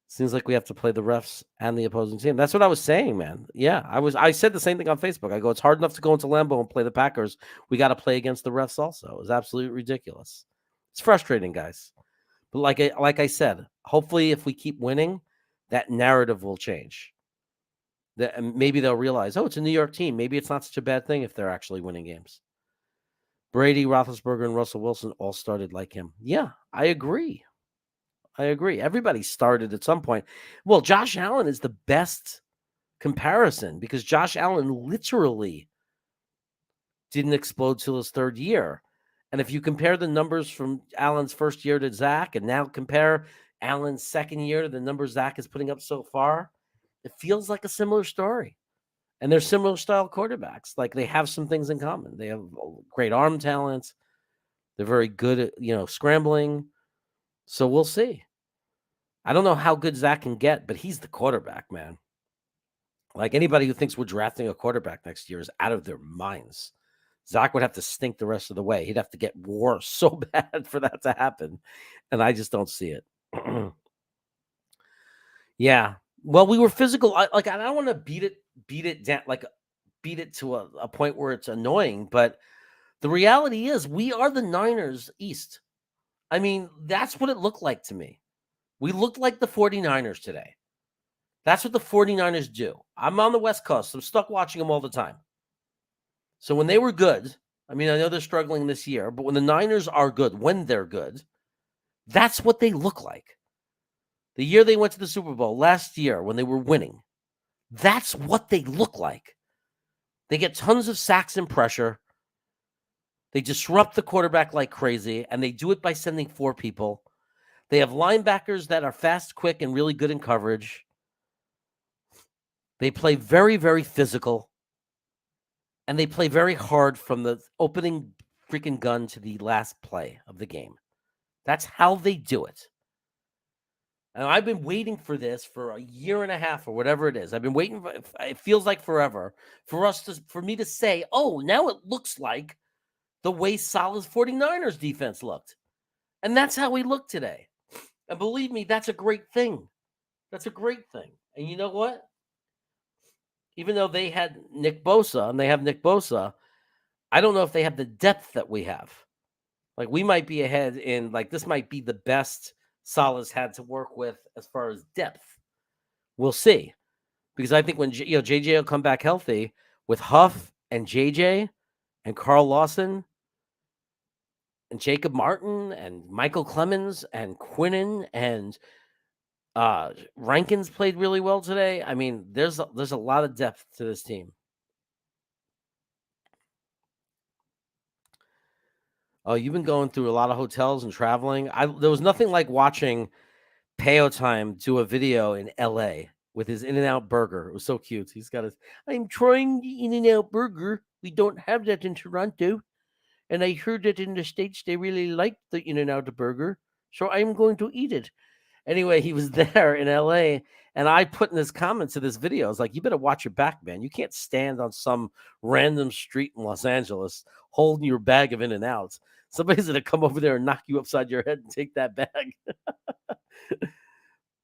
Seems like we have to play the refs and the opposing team. That's what I was saying, man. Yeah, I said the same thing on Facebook. I go, it's hard enough to go into Lambeau and play the Packers. We got to play against the refs also. It was absolutely ridiculous. It's frustrating, guys. But like I said, hopefully if we keep winning, that narrative will change. Maybe they'll realize, it's a New York team. Maybe it's not such a bad thing if they're actually winning games. Brady, Roethlisberger, and Russell Wilson all started like him. Yeah, I agree. Everybody started at some point. Well, Josh Allen is the best comparison because Josh Allen literally didn't explode till his third year. And if you compare the numbers from Allen's first year to Zach and now compare Allen's second year to the numbers Zach is putting up so far, it feels like a similar story. And they're similar style quarterbacks. Like they have some things in common. They have great arm talent. They're very good at, scrambling. So we'll see. I don't know how good Zach can get, but he's the quarterback, man. Like anybody who thinks we're drafting a quarterback next year is out of their minds. Zach would have to stink the rest of the way. He'd have to get worse so bad for that to happen. And I just don't see it. Yeah. Well, we were physical. I don't want to beat it down, beat it to a point where it's annoying. But the reality is we are the Niners East. I mean, that's what it looked like to me. We looked like the 49ers today. That's what the 49ers do. I'm on the West Coast. I'm stuck watching them all the time. So when they were good, I mean, I know they're struggling this year, but when the Niners are good, when they're good, that's what they look like. The year they went to the Super Bowl, last year when they were winning, that's what they look like. They get tons of sacks and pressure. They disrupt the quarterback like crazy, and they do it by sending 4 people. They have linebackers that are fast, quick, and really good in coverage. They play very, very physical. And they play very hard from the opening freaking gun to the last play of the game. That's how they do it. And I've been waiting for this for a year and a half or whatever it is. I've been waiting for, it feels like forever for me to say, oh, now it looks like the way solid 49ers defense looked. And that's how we look today. And believe me, that's a great thing. That's a great thing. And you know what? Even though they had Nick Bosa and they have Nick Bosa, I don't know if they have the depth that we have. Like we might be ahead in like this might be the best Salah's had to work with as far as depth. We'll see. Because I think when JJ will come back healthy with Huff and JJ and Carl Lawson and Jacob Martin and Michael Clemens and Quinnen and Rankins played really well today. I mean, there's a lot of depth to this team. Oh, you've been going through a lot of hotels and traveling. There was nothing like watching Peo Time do a video in LA with his In-N-Out burger. It was so cute. He's got his I'm trying the In-N-Out burger. We don't have that in Toronto. And I heard that in the States they really like the In-N-Out burger. So I'm going to eat it. Anyway, he was there in LA, and I put in his comments to this video, I was like, you better watch your back, man. You can't stand on some random street in Los Angeles holding your bag of In-N-Outs. Somebody's going to come over there and knock you upside your head and take that bag.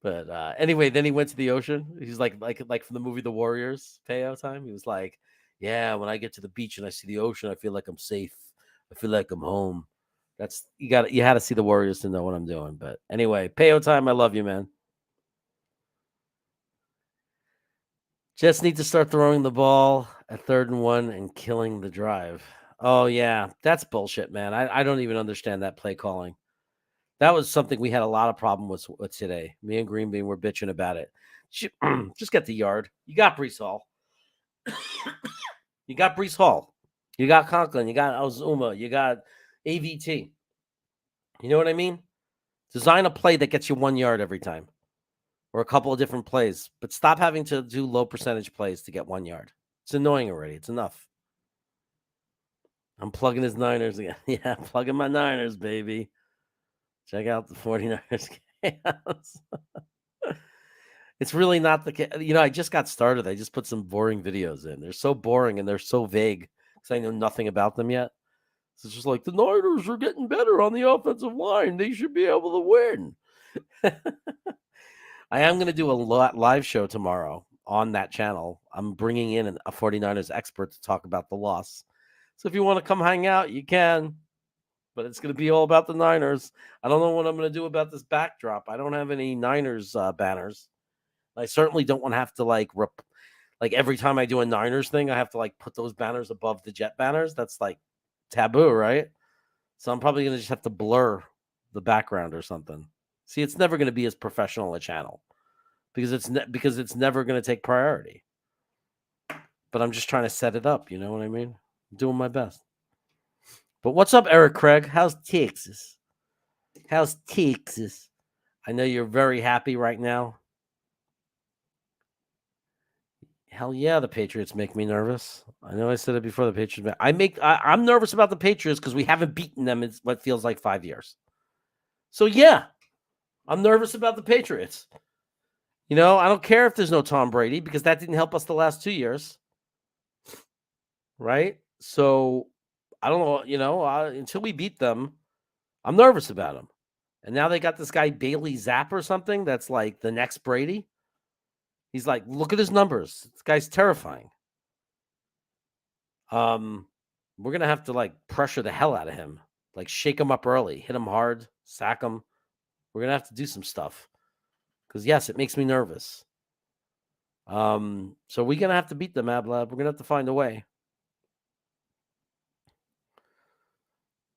But anyway, then he went to the ocean. He's like from the movie The Warriors, Peo Time. He was like, yeah, when I get to the beach and I see the ocean, I feel like I'm safe. I feel like I'm home. That's you had to see the Warriors to know what I'm doing. But anyway, Peo Time, I love you, man. Just need to start throwing the ball at 3rd and 1 and killing the drive. Oh yeah, that's bullshit, man. I don't even understand that play calling. That was something we had a lot of problem with today. Me and Green Bean were bitching about it. Just get the yard. You got Brees Hall. You got Brees Hall. You got Conklin. You got Ozuma. You got AVT. You know what I mean? Design a play that gets you 1 yard every time or a couple of different plays, but stop having to do low percentage plays to get 1 yard. It's annoying already. It's enough. I'm plugging his Niners again. Yeah, plugging my Niners, baby. Check out the 49ers chaos. It's really not the case. I just got started. I just put some boring videos in. They're so boring and they're so vague because I know nothing about them yet. So it's just like the Niners are getting better on the offensive line. They should be able to win. I am going to do a live show tomorrow on that channel. I'm bringing in a 49ers expert to talk about the loss. So if you want to come hang out, you can. But it's going to be all about the Niners. I don't know what I'm going to do about this backdrop. I don't have any Niners banners. I certainly don't want to have to like every time I do a Niners thing, I have to like put those banners above the Jet banners. That's like taboo, right? So I'm probably going to just have to blur the background or something. See, it's never going to be as professional a channel because it's never going to take priority. But I'm just trying to set it up. You know what I mean? I'm doing my best. But what's up, Eric Craig? How's Texas? How's Texas? I know you're very happy right now. Hell yeah, the Patriots make me nervous. I know I said it before. The Patriots. I'm nervous about the Patriots because we haven't beaten them in what feels like 5 years. So yeah, I'm nervous about the Patriots. I don't care if there's no Tom Brady because that didn't help us the last 2 years, right? So I don't know. Until we beat them, I'm nervous about them. And now they got this guy Bailey Zapp or something that's like the next Brady. He's like, look at his numbers. This guy's terrifying. We're gonna have to like pressure the hell out of him, like shake him up early, hit him hard, sack him. We're gonna have to do some stuff because yes, it makes me nervous. So we're gonna have to beat them, Ablab. We're gonna have to find a way.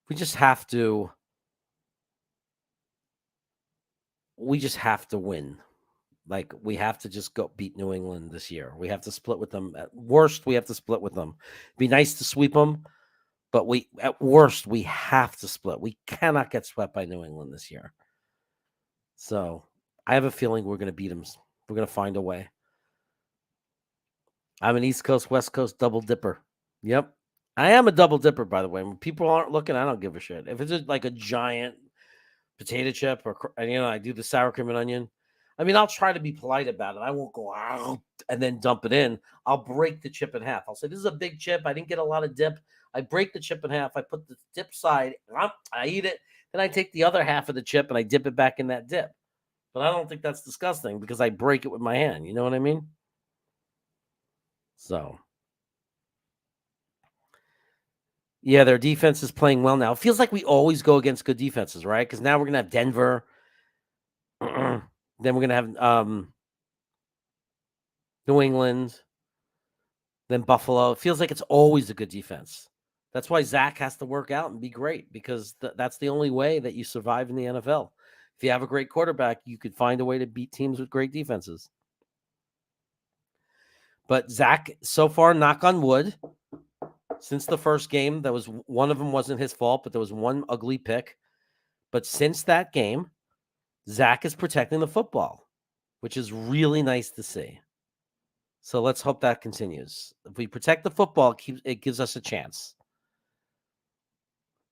We just have to win. Like, we have to just go beat New England this year. We have to split with them. At worst, we have to split with them. It'd be nice to sweep them, but at worst, we have to split. We cannot get swept by New England this year. So I have a feeling we're going to beat them. We're going to find a way. I'm an East Coast, West Coast double dipper. Yep. I am a double dipper, by the way. When people aren't looking, I don't give a shit. If it's like a giant potato chip or, I do the sour cream and onion. I mean, I'll try to be polite about it. I won't go "Ow," and then dump it in. I'll break the chip in half. I'll say, this is a big chip. I didn't get a lot of dip. I break the chip in half. I put the dip side. I eat it. Then I take the other half of the chip and I dip it back in that dip. But I don't think that's disgusting because I break it with my hand. You know what I mean? So, yeah, their defense is playing well now. It feels like we always go against good defenses, right? Because now we're going to have Denver. Then we're going to have New England. Then Buffalo. It feels like it's always a good defense. That's why Zach has to work out and be great because that's the only way that you survive in the NFL. If you have a great quarterback, you could find a way to beat teams with great defenses. But Zach, so far, knock on wood, since the first game, that was one of them wasn't his fault, but there was one ugly pick. But since that game, Zach is protecting the football, which is really nice to see. So let's hope that continues. If we protect the football, it gives us a chance.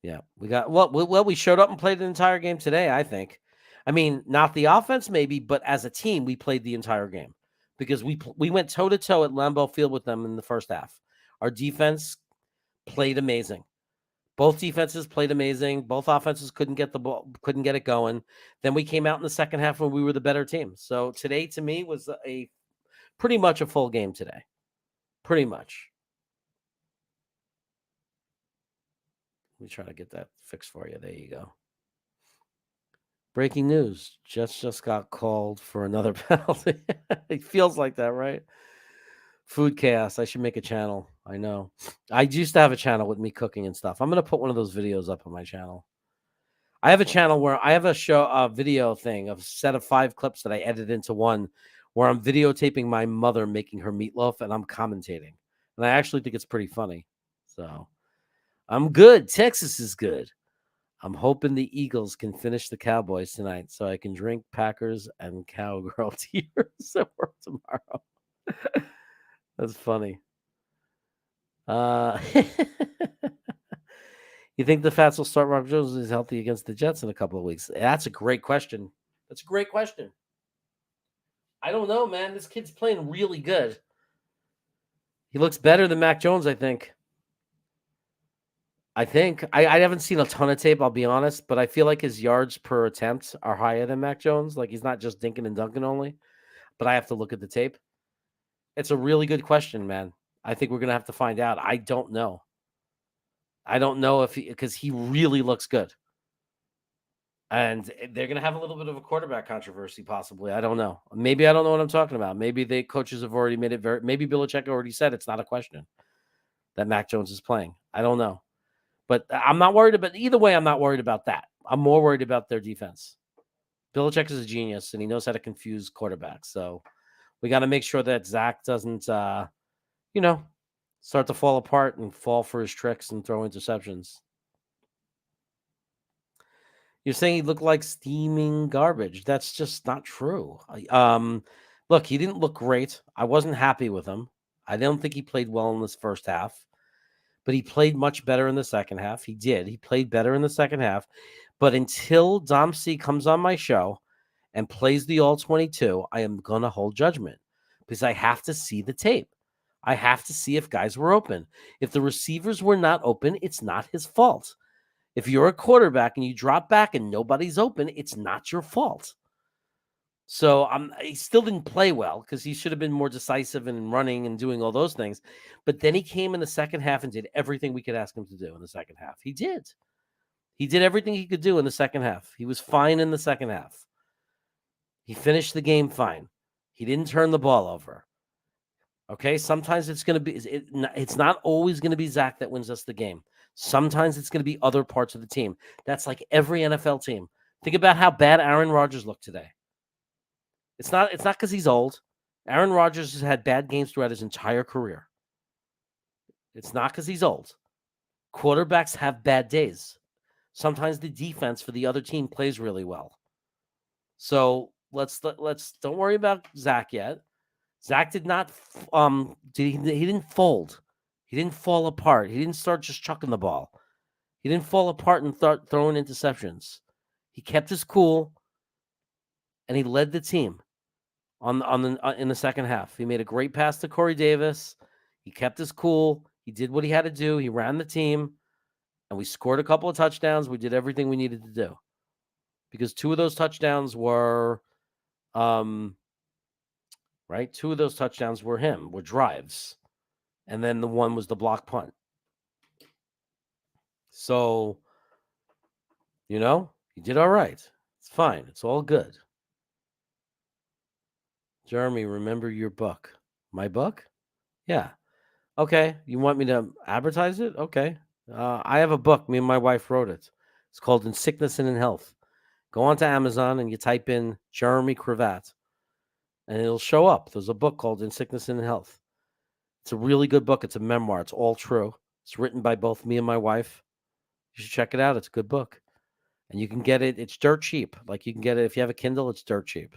Yeah, we got we showed up and played the entire game today, I think. I mean, not the offense maybe, but as a team, we played the entire game because we went toe-to-toe at Lambeau Field with them in the first half. Our defense played amazing. Both defenses played amazing. Both offenses couldn't get the ball, couldn't get it going. Then we came out in the second half when we were the better team. So today, to me, was a pretty much a full game today. Pretty much. Let me try to get that fixed for you. There you go. Breaking news. Jets just got called for another penalty. It feels like that, right? Food chaos. I should make a channel. I know. I used to have a channel with me cooking and stuff. I'm going to put one of those videos up on my channel. I have a channel where I have a video thing, a set of 5 clips that I edit into one where I'm videotaping my mother making her meatloaf and I'm commentating. And I actually think it's pretty funny. So I'm good. Texas is good. I'm hoping the Eagles can finish the Cowboys tonight so I can drink Packers and Cowgirl tears at work tomorrow. That's funny. You think the Fats will start Rob Jones is healthy against the Jets in a couple of weeks? That's a great question. That's a great question. I don't know, man. This kid's playing really good. He looks better than Mac Jones, I think. I haven't seen a ton of tape, I'll be honest, but I feel like his yards per attempt are higher than Mac Jones. Like he's not just dinking and dunking only, but I have to look at the tape. It's a really good question, man. I think we're going to have to find out. I don't know. I don't know because he really looks good. And they're going to have a little bit of a quarterback controversy, possibly. I don't know. Maybe I don't know what I'm talking about. Maybe the coaches have already made it maybe Belichick already said it's not a question that Mac Jones is playing. I don't know. But I'm not worried about either way. I'm not worried about that. I'm more worried about their defense. Belichick is a genius and he knows how to confuse quarterbacks. So we got to make sure that Zach doesn't, start to fall apart and fall for his tricks and throw interceptions. You're saying he looked like steaming garbage. That's just not true. Look, he didn't look great. I wasn't happy with him. I don't think he played well in this first half, but he played much better in the second half. He did. He played better in the second half. But until Dom C comes on my show and plays the all-22, I am going to hold judgment because I have to see the tape. I have to see if guys were open. If the receivers were not open, it's not his fault. If you're a quarterback and you drop back and nobody's open, it's not your fault. So he still didn't play well because he should have been more decisive and running and doing all those things. But then he came in the second half and did everything we could ask him to do in the second half. He did. He did everything he could do in the second half. He was fine in the second half. He finished the game fine. He didn't turn the ball over. Okay, sometimes it's going to be, it's not always going to be Zach that wins us the game. Sometimes it's going to be other parts of the team. That's like every NFL team. Think about how bad Aaron Rodgers looked today. It's not because he's old. Aaron Rodgers has had bad games throughout his entire career. It's not because he's old. Quarterbacks have bad days. Sometimes the defense for the other team plays really well. So let's don't worry about Zach yet. Zach did not he didn't fold. He didn't fall apart. He didn't start just chucking the ball. He didn't fall apart and start throwing interceptions. He kept his cool and he led the team. in the second half. He made a great pass to Corey Davis. He kept his cool. He did what he had to do. He ran the team, and we scored a couple of touchdowns. We did everything we needed to do because 2 of those touchdowns were, right. 2 of those touchdowns were drives, and then the one was the block punt. So, you did all right. It's fine. It's all good. Jeremy, remember your book. My book? Yeah. Okay. You want me to advertise it? Okay. I have a book. Me and my wife wrote it. It's called In Sickness and in Health. Go onto Amazon and you type in Jeremy Cravat and it'll show up. There's a book called In Sickness and in Health. It's a really good book. It's a memoir. It's all true. It's written by both me and my wife. You should check it out. It's a good book. And you can get it. It's dirt cheap. Like you can get it. If you have a Kindle, it's dirt cheap.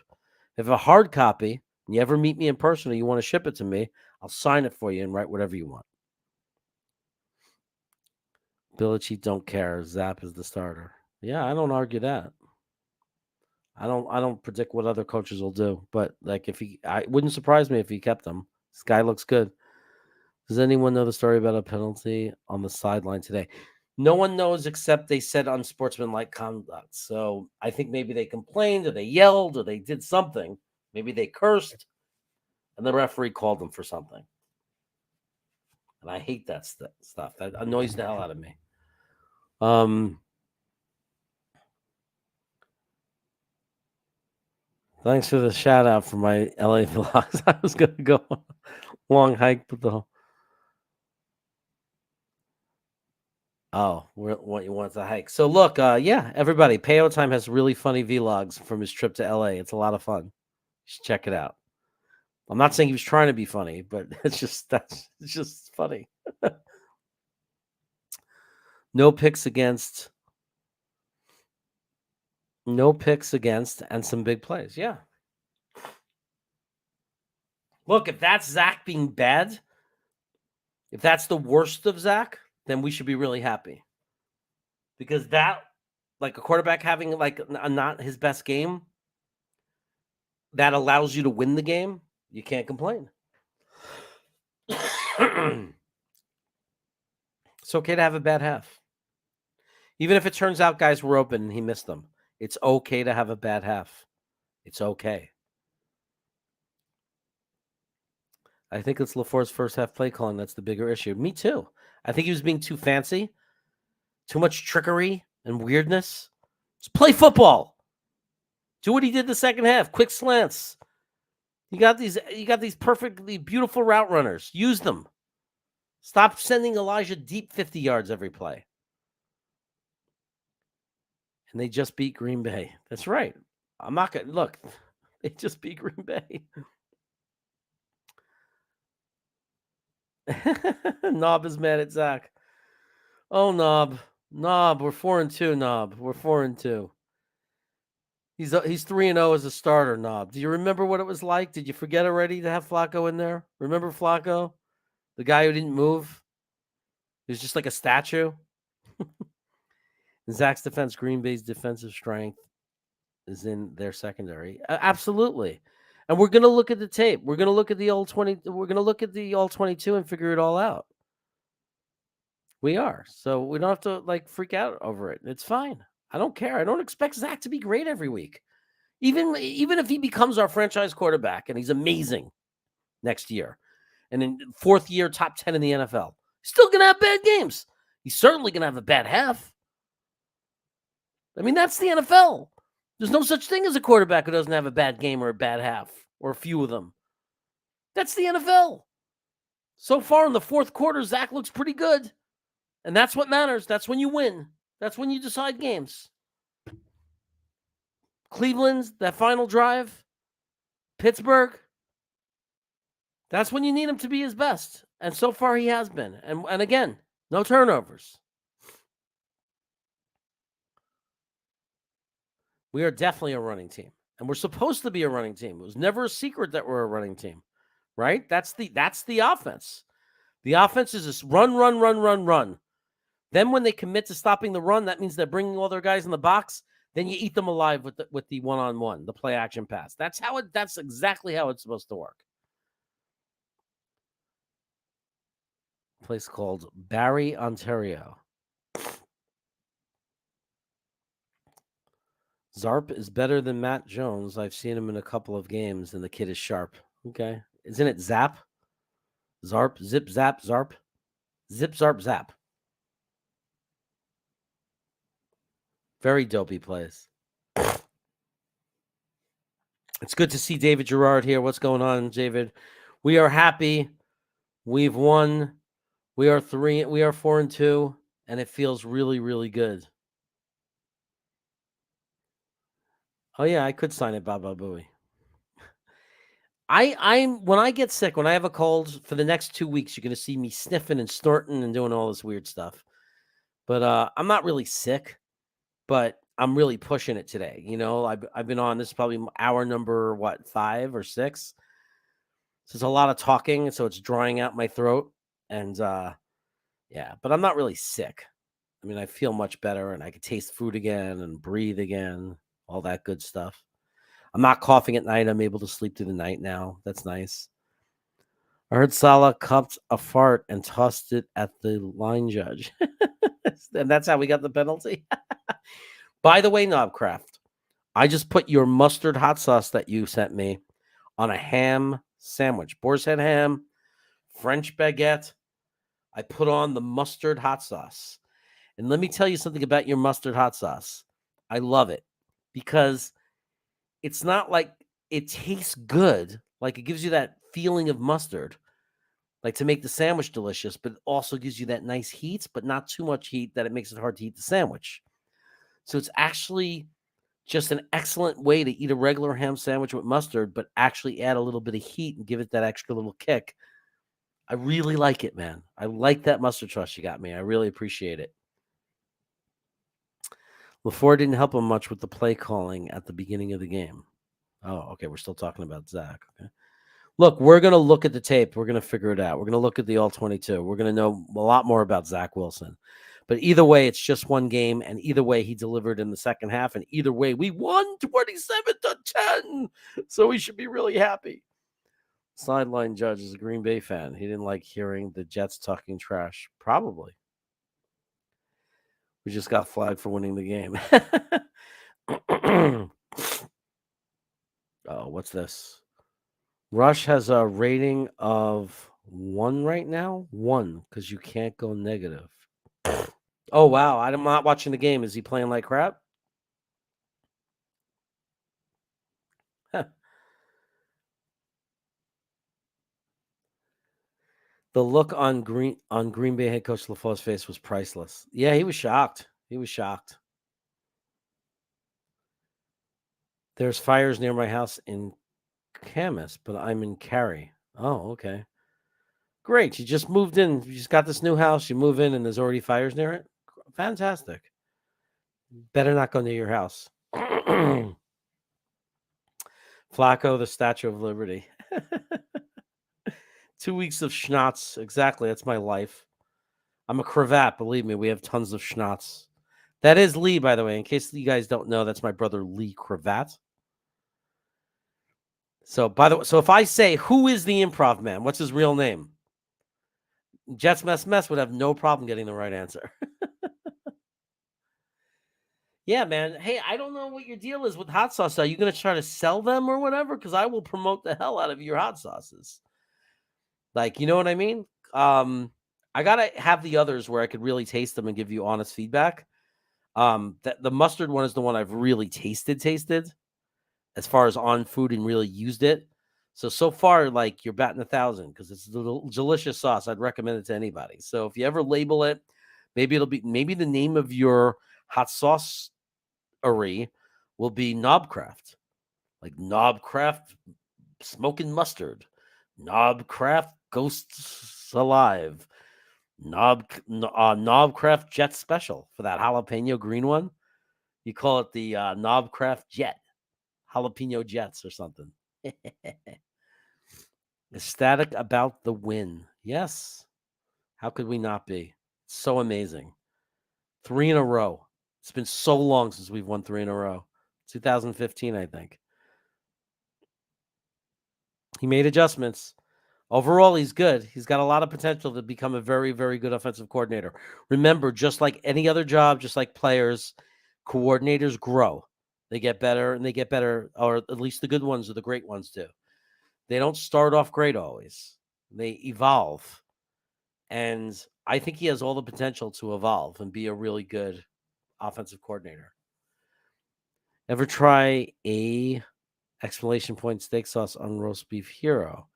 If you have a hard copy and you ever meet me in person or you want to ship it to me, I'll sign it for you and write whatever you want. Belichick don't care. Zapp is the starter. Yeah, I don't argue that. I don't predict what other coaches will do, but like it wouldn't surprise me if he kept him. This guy looks good. Does anyone know the story about a penalty on the sideline today? No one knows except they said unsportsmanlike conduct. So I think maybe they complained or they yelled or they did something. Maybe they cursed and the referee called them for something. And I hate that stuff. That annoys the hell out of me. Thanks for the shout out for my LA vlogs. I was going to go on a long hike with the what you want to hike. So look, yeah, everybody, Peo Time has really funny vlogs from his trip to LA. It's a lot of fun. You should check it out. I'm not saying he was trying to be funny, but it's just funny. No picks against, and some big plays. Yeah. Look, if that's Zach being bad, if that's the worst of Zach, then we should be really happy. Because that, like a quarterback having like not his best game, that allows you to win the game, you can't complain. It's okay to have a bad half. Even if it turns out guys were open and he missed them, it's okay to have a bad half. It's okay. I think it's LaFleur's first half play calling that's the bigger issue. Me too. I think he was being too fancy, too much trickery and weirdness. Just play football. Do what he did the second half. Quick slants. You got these perfectly beautiful route runners. Use them. Stop sending Elijah deep 50 yards every play. And they just beat Green Bay. That's right. I'm not going to look. They just beat Green Bay. Knob is mad at Zach. Oh, Knob, we're 4-2. Knob, we're 4-2. He's 3-0 as a starter. Knob, do you remember what it was like? Did you forget already to have Flacco in there? Remember Flacco, the guy who didn't move? He was just like a statue. In Zach's defense, Green Bay's defensive strength is in their secondary. Absolutely. And we're going to look at the tape. We're going to look at the all 20. We're going to look at the all 22 and figure it all out. We are. So we don't have to like freak out over it. It's fine. I don't care. I don't expect Zach to be great every week. Even if he becomes our franchise quarterback and he's amazing next year and in 4th year, top 10 in the NFL, he's still going to have bad games. He's certainly going to have a bad half. I mean, that's the NFL. There's no such thing as a quarterback who doesn't have a bad game or a bad half or a few of them. That's the NFL. So far in the 4th quarter, Zach looks pretty good. And that's what matters. That's when you win. That's when you decide games. Cleveland, that final drive. Pittsburgh. That's when you need him to be his best. And so far he has been. And again, no turnovers. We are definitely a running team. And we're supposed to be a running team. It was never a secret that we're a running team. Right? That's the offense. The offense is this run. Then when they commit to stopping the run, that means they're bringing all their guys in the box. then you eat them alive with the one-on-one, the play action pass. That's exactly how it's supposed to work. Place called Barrie, Ontario. Zarp is better than Matt Jones. I've seen him in a couple of games, and the kid is sharp. Okay. Isn't it Zap? Zarp, zip, zap, Zarp. Zip, zarp, zap. Very dopey plays. It's good to see David Gerard here. What's going on, David? We are happy. We've won. We are 4-2, and it feels really, really good. Oh yeah, I could sign it, Baba Booey. I'm when I get sick, when I have a cold for the next 2 weeks, you're gonna see me sniffing and snorting and doing all this weird stuff. But I'm not really sick, but I'm really pushing it today. I've been on this is probably hour number 5 or 6. So it's a lot of talking, so it's drying out my throat. And yeah, but I'm not really sick. I mean, I feel much better and I can taste food again and breathe again, all that good stuff. I'm not coughing at night. I'm able to sleep through the night now. That's nice. I heard Salah cupped a fart and tossed it at the line judge. And that's how we got the penalty. By the way, Knobcraft, I just put your mustard hot sauce that you sent me on a ham sandwich. Boar's head ham, French baguette. I put on the mustard hot sauce. And let me tell you something about your mustard hot sauce. I love it because it's not like it tastes good. Like it gives you that feeling of mustard, like to make the sandwich delicious, but it also gives you that nice heat, but not too much heat that it makes it hard to eat the sandwich. So it's actually just an excellent way to eat a regular ham sandwich with mustard, but actually add a little bit of heat and give it that extra little kick. I really like it, man. I like that mustard sauce you got me. I really appreciate it. LaFleur didn't help him much with the play calling at the beginning of the game. Oh, okay. We're still talking about Zach. Okay. Look, we're going to look at the tape. We're going to figure it out. We're going to look at the all-22. We're going to know a lot more about Zach Wilson. But either way, it's just one game, and either way, he delivered in the second half, and either way, we won 27-10. So we should be really happy. Sideline judge is a Green Bay fan. He didn't like hearing the Jets talking trash. Probably. We just got flagged for winning the game. Oh, what's this? Rush has a rating of 1 right now. 1, because you can't go negative. Oh, wow. I'm not watching the game. Is he playing like crap? The look on Green Bay head coach LaFleur's face was priceless. Yeah, he was shocked. He was shocked. There's fires near my house in Camas, but I'm in Cary. Oh, okay. Great. You just moved in. You just got this new house. You move in and there's already fires near it. Fantastic. Better not go near your house. Flacco, the Statue of Liberty. 2 weeks of schnapps. Exactly. That's my life. I'm a cravat. Believe me, we have tons of schnapps. That is Lee, by the way. In case you guys don't know, that's my brother Lee Cravat. So, by the way, so if I say, who is the improv man? What's his real name? Jets Mess would have no problem getting the right answer. Yeah, man. Hey, I don't know what your deal is with hot sauce. Are you going to try to sell them or whatever? Because I will promote the hell out of your hot sauces. Like, you know what I mean? I got to have the others where I could really taste them and give you honest feedback. The mustard one is the one I've really tasted as far as on food and really used it. So far, like you're batting 1,000 because it's a delicious sauce. I'd recommend it to anybody. So if you ever label it, maybe the name of your hot sauce will be Knobcraft, like Knobcraft smoking mustard, Knobcraft ghosts alive, Knobcraft Jet Special for that jalapeno green one. You call it the Knobcraft Jet, jalapeno Jets or something. Ecstatic about the win. Yes. How could we not be? So amazing. 3 in a row. It's been so long since we've won 3 in a row. 2015, I think. He made adjustments. Overall, he's good. He's got a lot of potential to become a very, very good offensive coordinator. Remember, just like any other job, just like players, coordinators grow. They get better and they get better, or at least the good ones or the great ones do. They don't start off great always. They evolve. And I think he has all the potential to evolve and be a really good offensive coordinator. Ever try a exclamation point steak sauce on roast beef hero?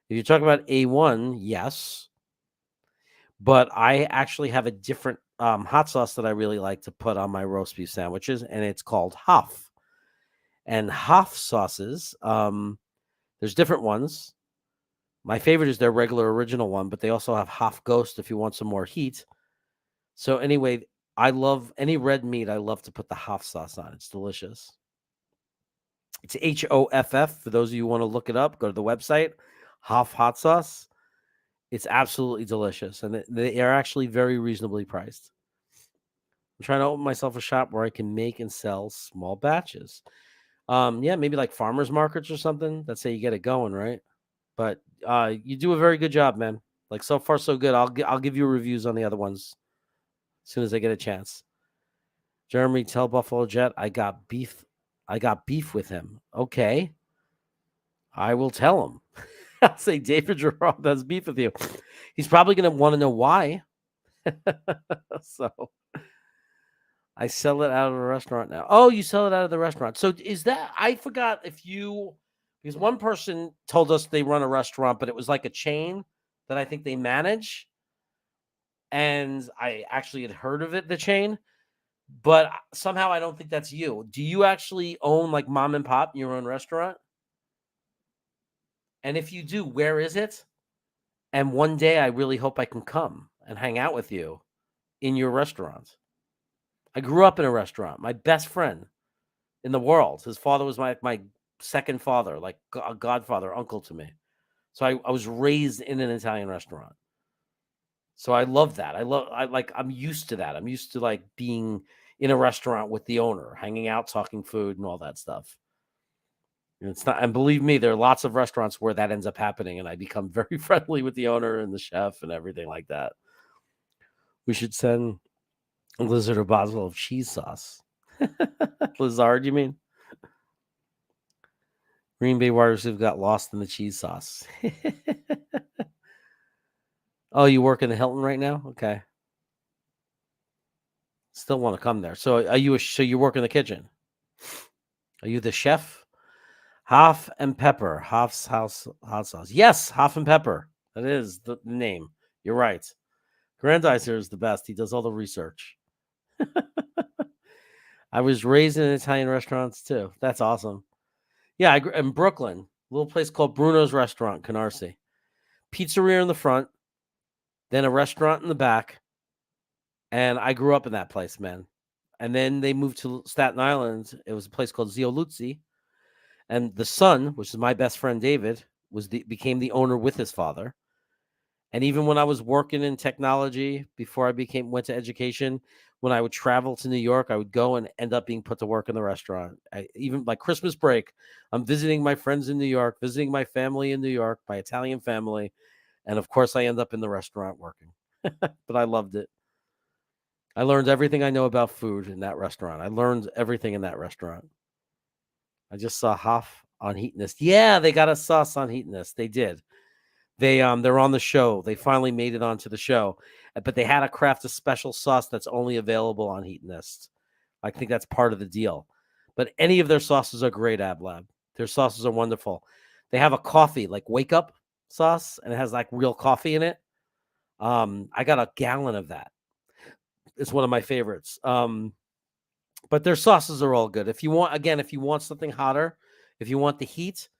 If you're talking about A1, yes. But I actually have a different hot sauce that I really like to put on my roast beef sandwiches, and it's called Hoff. And Hoff sauces, there's different ones. My favorite is their regular original one, but they also have Hoff Ghost if you want some more heat. So anyway, I love any red meat. I love to put the Hoff sauce on. It's delicious. It's Hoff. For those of you who want to look it up, go to the website, Hoff Hot Sauce. It's absolutely delicious, and they are actually very reasonably priced. I'm trying to open myself a shop where I can make and sell small batches. Yeah, maybe like farmers markets or something. That's how you get it going, right? But you do a very good job, man. Like so far, so good. I'll give you reviews on the other ones as soon as I get a chance. Jeremy, tell Buffalo Jet I got beef. I got beef with him. Okay, I will tell him. I'll say David Gerard has beef with you. He's probably going to want to know why. So I sell it out of the restaurant now. Oh, you sell it out of the restaurant. So is that, I forgot because one person told us they run a restaurant, but it was like a chain that I think they manage. And I actually had heard of it, the chain, but somehow I don't think that's you. Do you actually own like mom and pop, your own restaurant? And if you do, where is it? And one day I really hope I can come and hang out with you in your restaurant. I grew up in a restaurant. My best friend in the world, his father was my second father, like a godfather, uncle to me. So I was raised in an Italian restaurant. So I love that. I'm used to that. I'm used to like being in a restaurant with the owner, hanging out, talking food and all that stuff. And it's not, and believe me, there are lots of restaurants where that ends up happening, and I become very friendly with the owner and the chef and everything like that. We should send Lizard a bottle of cheese sauce. Lizard, you mean? Green Bay wide receiver got lost in the cheese sauce. Oh, you work in the Hilton right now? Okay. Still want to come there. So so you work in the kitchen? Are you the chef? Hoff and Pepper. Hoff's House Hot Sauce. Yes, Hoff and Pepper. That is the name. You're right. Grandizer is the best. He does all the research. I was raised in Italian restaurants too. That's awesome. Yeah, in Brooklyn, a little place called Bruno's Restaurant, Canarsie. Pizzeria in the front, then a restaurant in the back. And I grew up in that place, man. And then they moved to Staten Island. It was a place called Zio Luzzi. And the son, which is my best friend David, became the owner with his father. And even when I was working in technology before I went to education, when I would travel to New York, I would go and end up being put to work in the restaurant. Even like Christmas break, I'm visiting my friends in New York, visiting my family in New York, my Italian family. And of course, I end up in the restaurant working. But I loved it. I learned everything I know about food in that restaurant. I learned everything in that restaurant. I just saw Hoff on Heatonist. Yeah, they got a sauce on Heatonist. They did. They're on the show. They finally made it onto the show, but they had to craft a special sauce that's only available on Heatonist. I think that's part of the deal. But any of their sauces are great, AbLab. Their sauces are wonderful. They have a coffee, like Wake Up sauce, and it has like real coffee in it. I got a gallon of that. It's one of my favorites. But their sauces are all good. If you want something hotter, if you want the heat,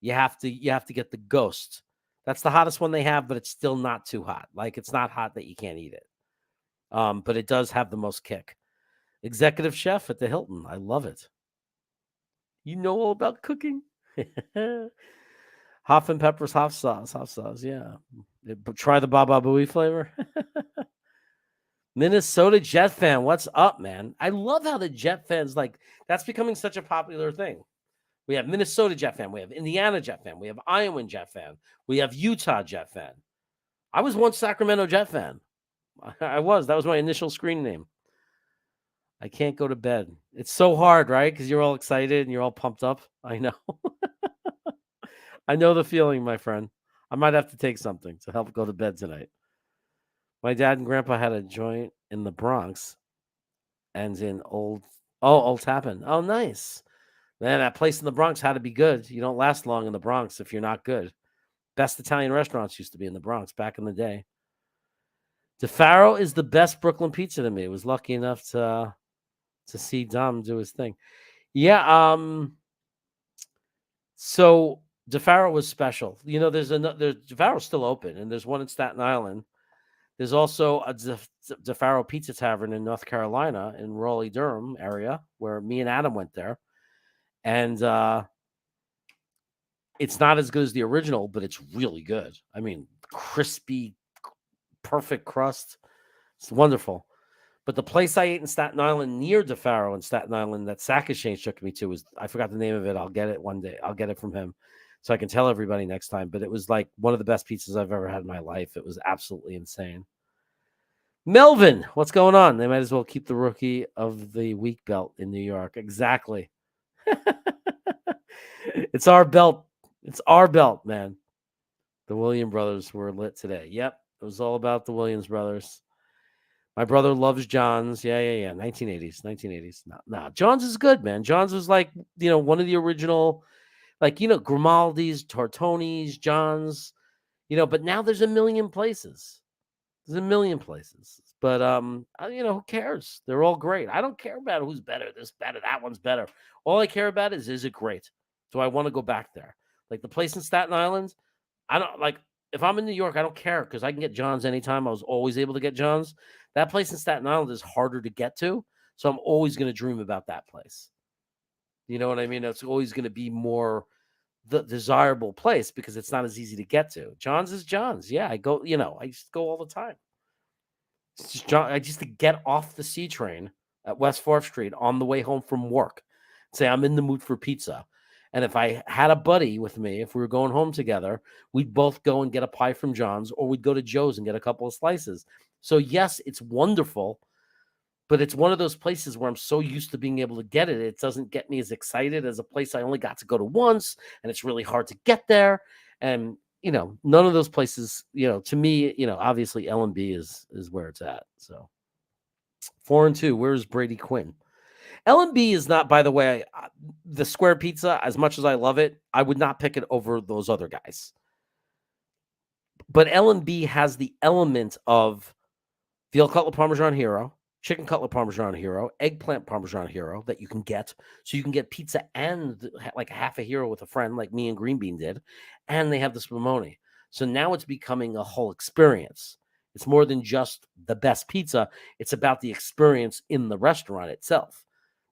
you have to get the Ghost. That's the hottest one they have, but it's still not too hot. Like it's not hot that you can't eat it. But it does have the most kick. Executive chef at the Hilton. I love it. You know all about cooking. Hoff and Pepper's hot sauce. Yeah. Try the Baba Booey flavor. Minnesota Jet fan, what's up, man? I love how the Jet fans, like, that's becoming such a popular thing. We have Minnesota Jet fan, we have Indiana Jet fan, we have Iowa Jet fan, we have Utah Jet fan. I was once Sacramento Jet fan. I was. That was my initial screen name. I can't go to bed. It's so hard, right? Because you're all excited and you're all pumped up. I know. I know the feeling, my friend. I might have to take something to help go to bed tonight. My dad and grandpa had a joint in the Bronx and in Old Tappan. Oh, nice. Man, that place in the Bronx had to be good. You don't last long in the Bronx if you're not good. Best Italian restaurants used to be in the Bronx back in the day. DeFaro is the best Brooklyn pizza to me. Was lucky enough to see Dom do his thing. Yeah, so DeFaro was special. You know, there's DeFaro's still open, and there's one in Staten Island. There's also a DeFaro Pizza Tavern in North Carolina in Raleigh, Durham area, where me and Adam went there. And it's not as good as the original, but it's really good. I mean, crispy, perfect crust. It's wonderful. But the place I ate in Staten Island near DeFaro in Staten Island that Sack Exchange took me to was, I forgot the name of it. I'll get it one day. I'll get it from him so I can tell everybody next time. But it was like one of the best pizzas I've ever had in my life. It was absolutely insane. Melvin, what's going on? They might as well keep the Rookie of the Week belt in New York. Exactly. It's our belt. It's our belt, man. The Williams brothers were lit today. Yep. It was all about the Williams brothers. My brother loves John's. Yeah. 1980s. No. John's is good, man. John's was like, one of the original, like, Grimaldi's, Tortoni's, John's, but now there's a million places. But, who cares? They're all great. I don't care about who's better, this better, that one's better. All I care about is it great? Do I want to go back there? Like the place in Staten Island, I don't like, if I'm in New York, I don't care because I can get John's anytime. I was always able to get John's. That place in Staten Island is harder to get to. So I'm always going to dream about that place. You know what I mean? It's always going to be more the desirable place because it's not as easy to get to. John's is John's. Yeah, I go, I used to go all the time. It's just I used to get off the C train at West 4th Street on the way home from work. Say, I'm in the mood for pizza. And if I had a buddy with me, if we were going home together, we'd both go and get a pie from John's, or we'd go to Joe's and get a couple of slices. So yes, it's wonderful, but it's one of those places where I'm so used to being able to get it. It doesn't get me as excited as a place I only got to go to once, and it's really hard to get there. And, none of those places, to me, obviously L&B is where it's at. So 4-2, where's Brady Quinn? L&B is not, by the way, the square pizza, as much as I love it, I would not pick it over those other guys. But L&B has the element of veal cutlet Parmesan Hero, chicken cutlet Parmesan Hero, eggplant Parmesan Hero that you can get. So you can get pizza and like half a hero with a friend like me and Green Bean did. And they have the spumoni. So now it's becoming a whole experience. It's more than just the best pizza. It's about the experience in the restaurant itself.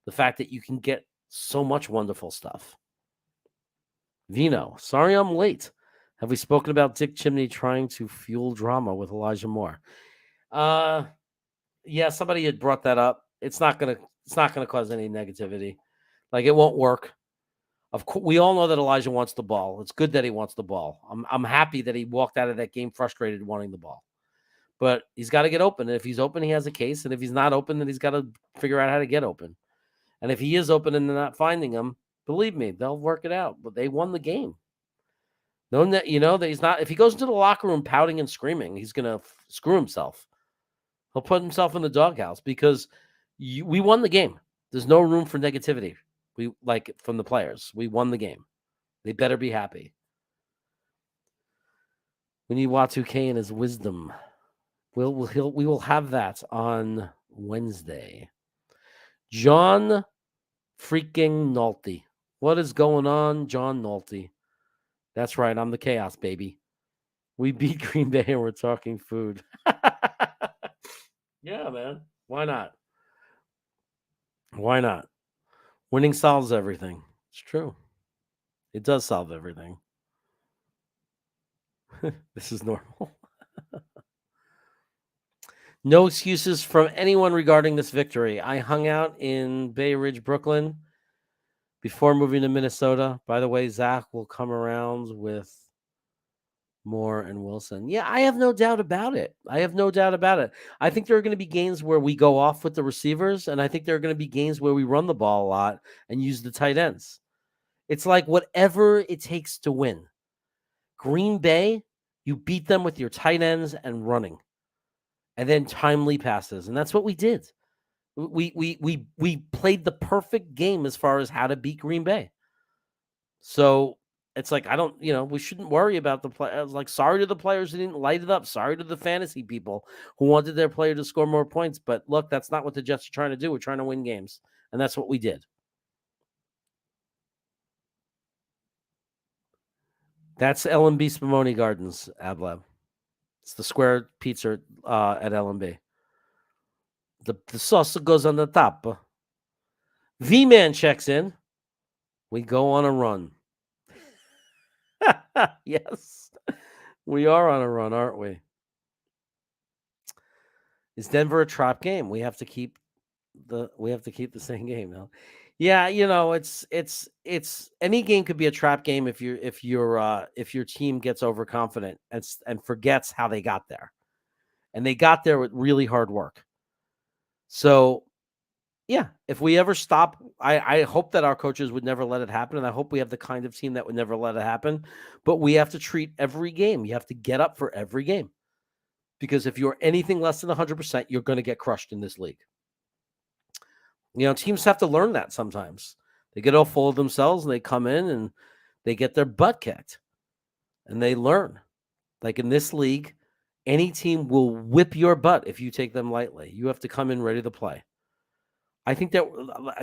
The fact that you can get so much wonderful stuff. Vino, sorry I'm late. Have we spoken about Dick Chimney trying to fuel drama with Elijah Moore? Yeah, somebody had brought that up. It's not gonna cause any negativity. Like, it won't work. Of course, we all know that Elijah wants the ball. It's good that he wants the ball. I'm happy that he walked out of that game frustrated wanting the ball. But he's got to get open. And if he's open, he has a case. And if he's not open, then he's got to figure out how to get open. And if he is open and they're not finding him, believe me, they'll work it out. But they won the game. Knowing that, that he's not, if he goes into the locker room pouting and screaming, he's going to screw himself. He'll put himself in the doghouse because we won the game. There's no room for negativity. We like from the players. We won the game. They better be happy. We need Watu-K and his wisdom. We will have that on Wednesday. John freaking Nolte. What is going on, John Nolte? That's right. I'm the chaos, baby. We beat Green Bay and we're talking food. Yeah, man. Why not? Why not? Winning solves everything. It's true. It does solve everything. This is normal. No excuses from anyone regarding this victory. I hung out in Bay Ridge, Brooklyn before moving to Minnesota. By the way, Zach will come around with Moore and Wilson. Yeah, I have no doubt about it. I have no doubt about it. I think there are going to be games where we go off with the receivers, and I think there are going to be games where we run the ball a lot and use the tight ends. It's like whatever it takes to win. Green Bay, you beat them with your tight ends and running, and then timely passes, and that's what we did. We played the perfect game as far as how to beat Green Bay. So it's like I don't, we shouldn't worry about the play. I was like, sorry to the players who didn't light it up. Sorry to the fantasy people who wanted their player to score more points. But look, that's not what the Jets are trying to do. We're trying to win games, and that's what we did. That's LMB Spumoni Gardens, Ablab. It's the square pizza at LMB. The sauce goes on the top. V-Man checks in. We go on a run. Yes, we are on a run, aren't we? Is Denver a trap game? We have to keep the same game now. Yeah, it's any game could be a trap game if your team gets overconfident and forgets how they got there. And they got there with really hard work. So yeah, if we ever stop, I hope that our coaches would never let it happen. And I hope we have the kind of team that would never let it happen. But we have to treat every game. You have to get up for every game. Because if you're anything less than 100%, you're going to get crushed in this league. Teams have to learn that sometimes. They get all full of themselves and they come in and they get their butt kicked. And they learn. Like in this league, any team will whip your butt if you take them lightly. You have to come in ready to play. I think that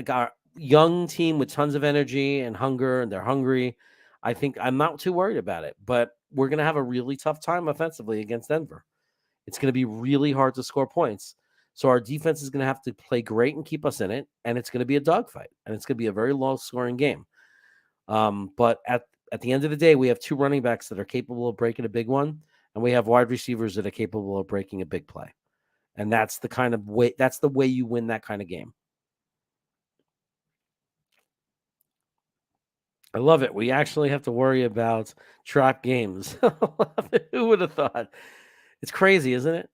a young team with tons of energy and hunger, and they're hungry. I think I'm not too worried about it, but we're going to have a really tough time offensively against Denver. It's going to be really hard to score points. So our defense is going to have to play great and keep us in it, and it's going to be a dogfight, and it's going to be a very low-scoring game. But at the end of the day, we have two running backs that are capable of breaking a big one, and we have wide receivers that are capable of breaking a big play. And that's the way you win that kind of game. I love it. We actually have to worry about trap games. Who would have thought? It's crazy, isn't it?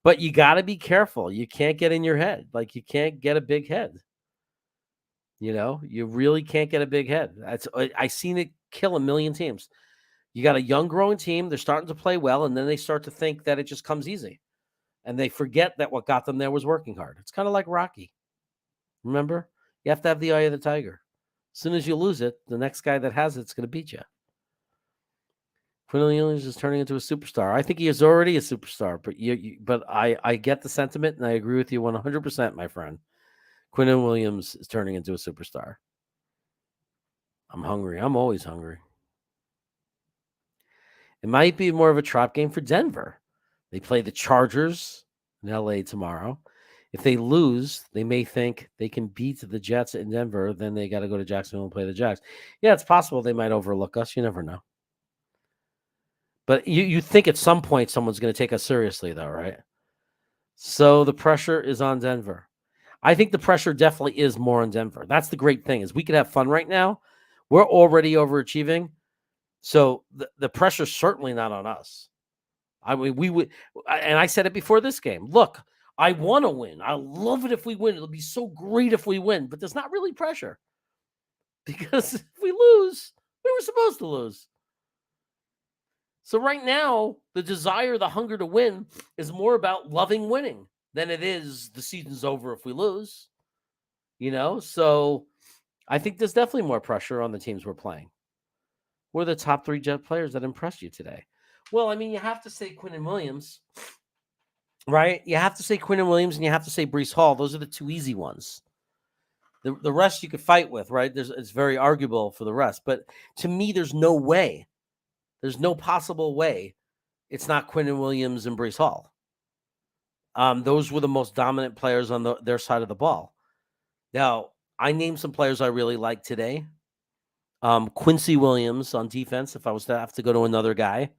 But you got to be careful. You can't get in your head. Like you can't get a big head. You really can't get a big head. I seen it kill a million teams. You got a young growing team. They're starting to play well, and then they start to think that it just comes easy. And they forget that what got them there was working hard. It's kind of like Rocky. Remember? You have to have the eye of the tiger. As soon as you lose it, the next guy that has it's going to beat you. Quincy Williams is turning into a superstar. I think he is already a superstar, but I get the sentiment, and I agree with you 100%, my friend. Quincy Williams is turning into a superstar. I'm hungry. I'm always hungry. It might be more of a trap game for Denver. They play the Chargers in LA tomorrow. If they lose, they may think they can beat the Jets in Denver. Then they got to go to Jacksonville and play the Jags. Yeah, it's possible they might overlook us. You never know. But you think at some point someone's going to take us seriously, though, right? So the pressure is on Denver. I think the pressure definitely is more on Denver. That's the great thing is we could have fun right now. We're already overachieving. So the pressure's certainly not on us. I mean, we would, and I said it before this game. Look, I want to win. I love it if we win. It'll be so great if we win, but there's not really pressure because if we lose, we were supposed to lose. So right now, the desire, the hunger to win is more about loving winning than it is the season's over if we lose. So I think there's definitely more pressure on the teams we're playing. We're the top 3 Jet players that impressed you today. Well, I mean, you have to say Quincy Williams, right? You have to say Quincy Williams and you have to say Breece Hall. Those are the 2 easy ones. The rest you could fight with, right? It's very arguable for the rest. But to me, there's no way. There's no possible way it's not Quincy Williams and Breece Hall. Those were the most dominant players on their side of the ball. Now, I named some players I really liked today. Quincy Williams on defense, if I was to have to go to another guy,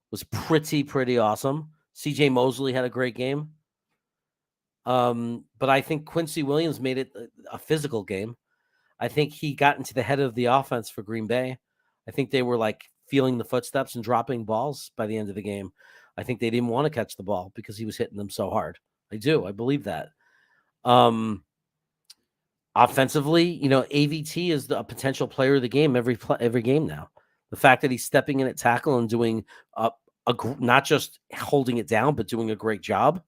was pretty awesome. CJ Mosley had a great game. But I think Quincy Williams made it a physical game. I think he got into the head of the offense for Green Bay. I think they were like feeling the footsteps and dropping balls by the end of the game. I think they didn't want to catch the ball because he was hitting them so hard. I do. I believe that. Offensively, AVT is a potential player of the game every game now. The fact that he's stepping in at tackle and doing not just holding it down, but doing a great job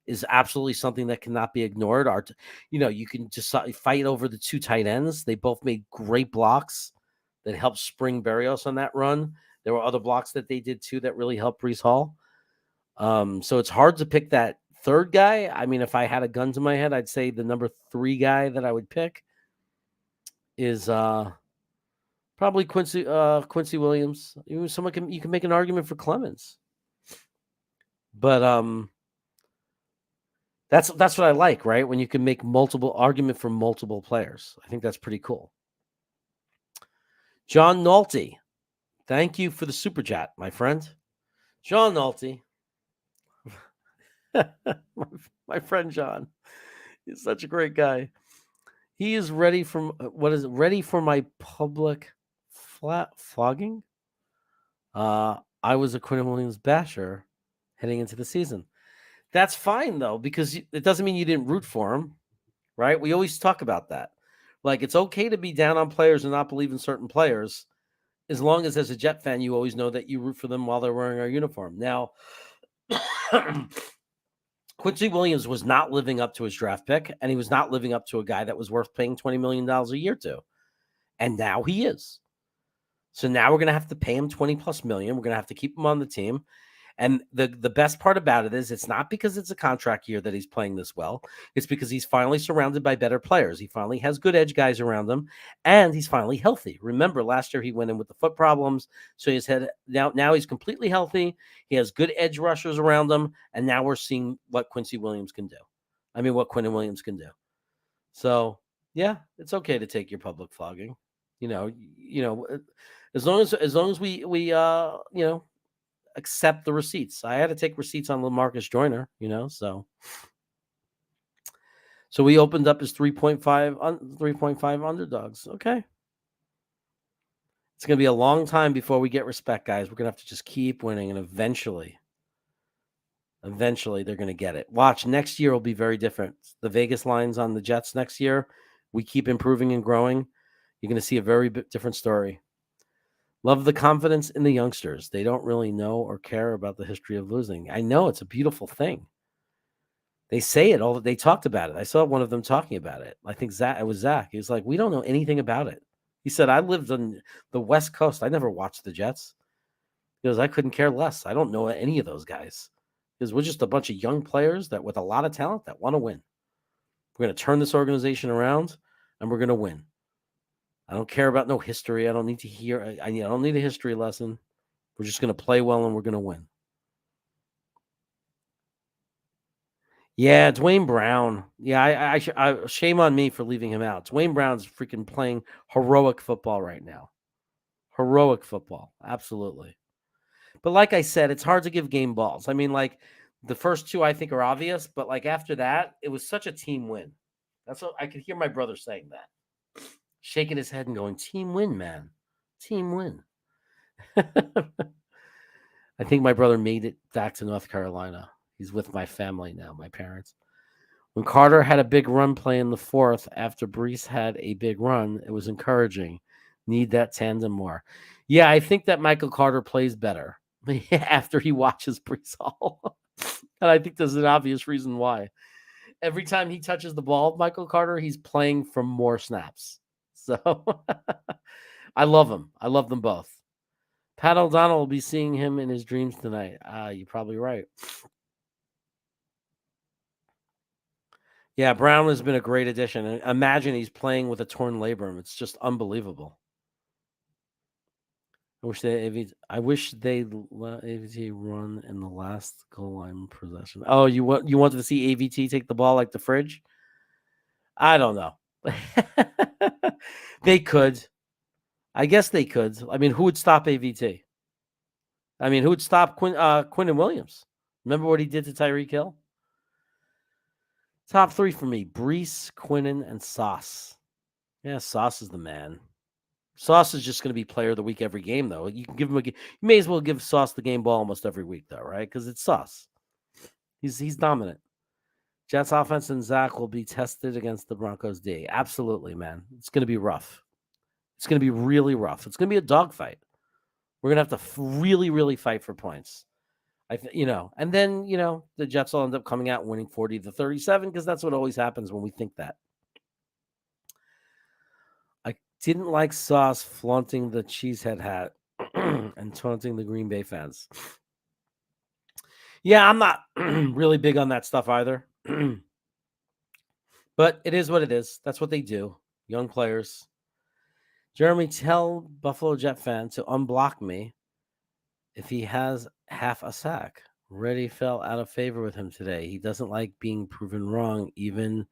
is absolutely something that cannot be ignored. You can just fight over the two tight ends. They both made great blocks that helped spring Berrios on that run. There were other blocks that they did too that really helped Breece Hall. So it's hard to pick that third guy. I mean, if I had a gun to my head, I'd say the number 3 guy that I would pick is probably Quincy Williams. You can make an argument for Clemens, but that's what I like, right? When you can make multiple argument for multiple players, I think that's pretty cool. John Nolte, thank you for the super chat, my friend. John Nolte, my friend John, he's such a great guy. He is ready for my public flogging. I was a Quincy Williams basher heading into the season. That's fine though, because it doesn't mean you didn't root for him, right? We always talk about that. Like, it's okay to be down on players and not believe in certain players, as long as a Jet fan, you always know that you root for them while they're wearing our uniform. Now, Quincy Williams was not living up to his draft pick, and he was not living up to a guy that was worth paying $20 million a year to. And now he is. So now we're going to have to pay him $20+ million. We're going to have to keep him on the team. And the best part about it is it's not because it's a contract year that he's playing this well. It's because he's finally surrounded by better players. He finally has good edge guys around him, and he's finally healthy. Remember, last year he went in with the foot problems, so his head now he's completely healthy. He has good edge rushers around him, and now we're seeing what Quincy Williams can do. What Quinton Williams can do. So yeah, it's okay to take your public flogging. As long as we accept the receipts. I had to take receipts on LaMarcus Joyner, so we opened up as 3.5 underdogs. Okay. It's going to be a long time before we get respect, guys. We're going to have to just keep winning, and eventually they're going to get it. Watch, next year will be very different. The Vegas lines on the Jets next year, we keep improving and growing. You're going to see a very different story. Love the confidence in the youngsters. They don't really know or care about the history of losing. I know, it's a beautiful thing. They say it all. They talked about it. I saw one of them talking about it. I think it was Zach. He was like, we don't know anything about it. He said, I lived on the West Coast. I never watched the Jets. He goes, I couldn't care less. I don't know any of those guys. Because we're just a bunch of young players that with a lot of talent that want to win. We're going to turn this organization around, and we're going to win. I don't care about no history. I don't need to hear. I don't need a history lesson. We're just going to play well, and we're going to win. Yeah, Dwayne Brown. Yeah, I shame on me for leaving him out. Dwayne Brown's freaking playing heroic football right now. Heroic football, absolutely. But like I said, it's hard to give game balls. Like the first two, I think, are obvious. But like after that, it was such a team win. That's what I could hear my brother saying that. Shaking his head and going, team win, man. Team win. I think my brother made it back to North Carolina. He's with my family now, my parents. When Carter had a big run play in the fourth after Breece had a big run, it was encouraging. Need that tandem more. Yeah, I think that Michael Carter plays better after he watches Breece Hall. And I think there's an obvious reason why. Every time he touches the ball, Michael Carter, he's playing for more snaps. So I love him. I love them both. Pat O'Donnell will be seeing him in his dreams tonight. You're probably right. Yeah, Brown has been a great addition. And imagine he's playing with a torn labrum. It's just unbelievable. I wish they let AVT run in the last goal line possession. Oh, you wanted to see AVT take the ball like the fridge? I don't know. They could. I guess they could. Who would stop AVT? Who would stop Quinton Williams? Remember what he did to Tyreek Hill? Top 3 for me: Brees, Quinnen, and Sauce. Yeah, Sauce is the man. Sauce is just going to be player of the week every game, though. You can give him you may as well give Sauce the game ball almost every week, though, right? Because it's Sauce. He's dominant. Jets offense and Zach will be tested against the Broncos D. Absolutely, man. It's going to be rough. It's going to be really rough. It's going to be a dogfight. We're going to have to really, really fight for points. And then, the Jets will end up coming out and winning 40-37 because that's what always happens when we think that. I didn't like Sauce flaunting the cheesehead hat and taunting the Green Bay fans. Yeah, I'm not really big on that stuff either. But it is what it is. That's what they do. Young players. Jeremy, tell Buffalo Jet fan to unblock me if he has half a sack. Reddy fell out of favor with him today. He doesn't like being proven wrong, even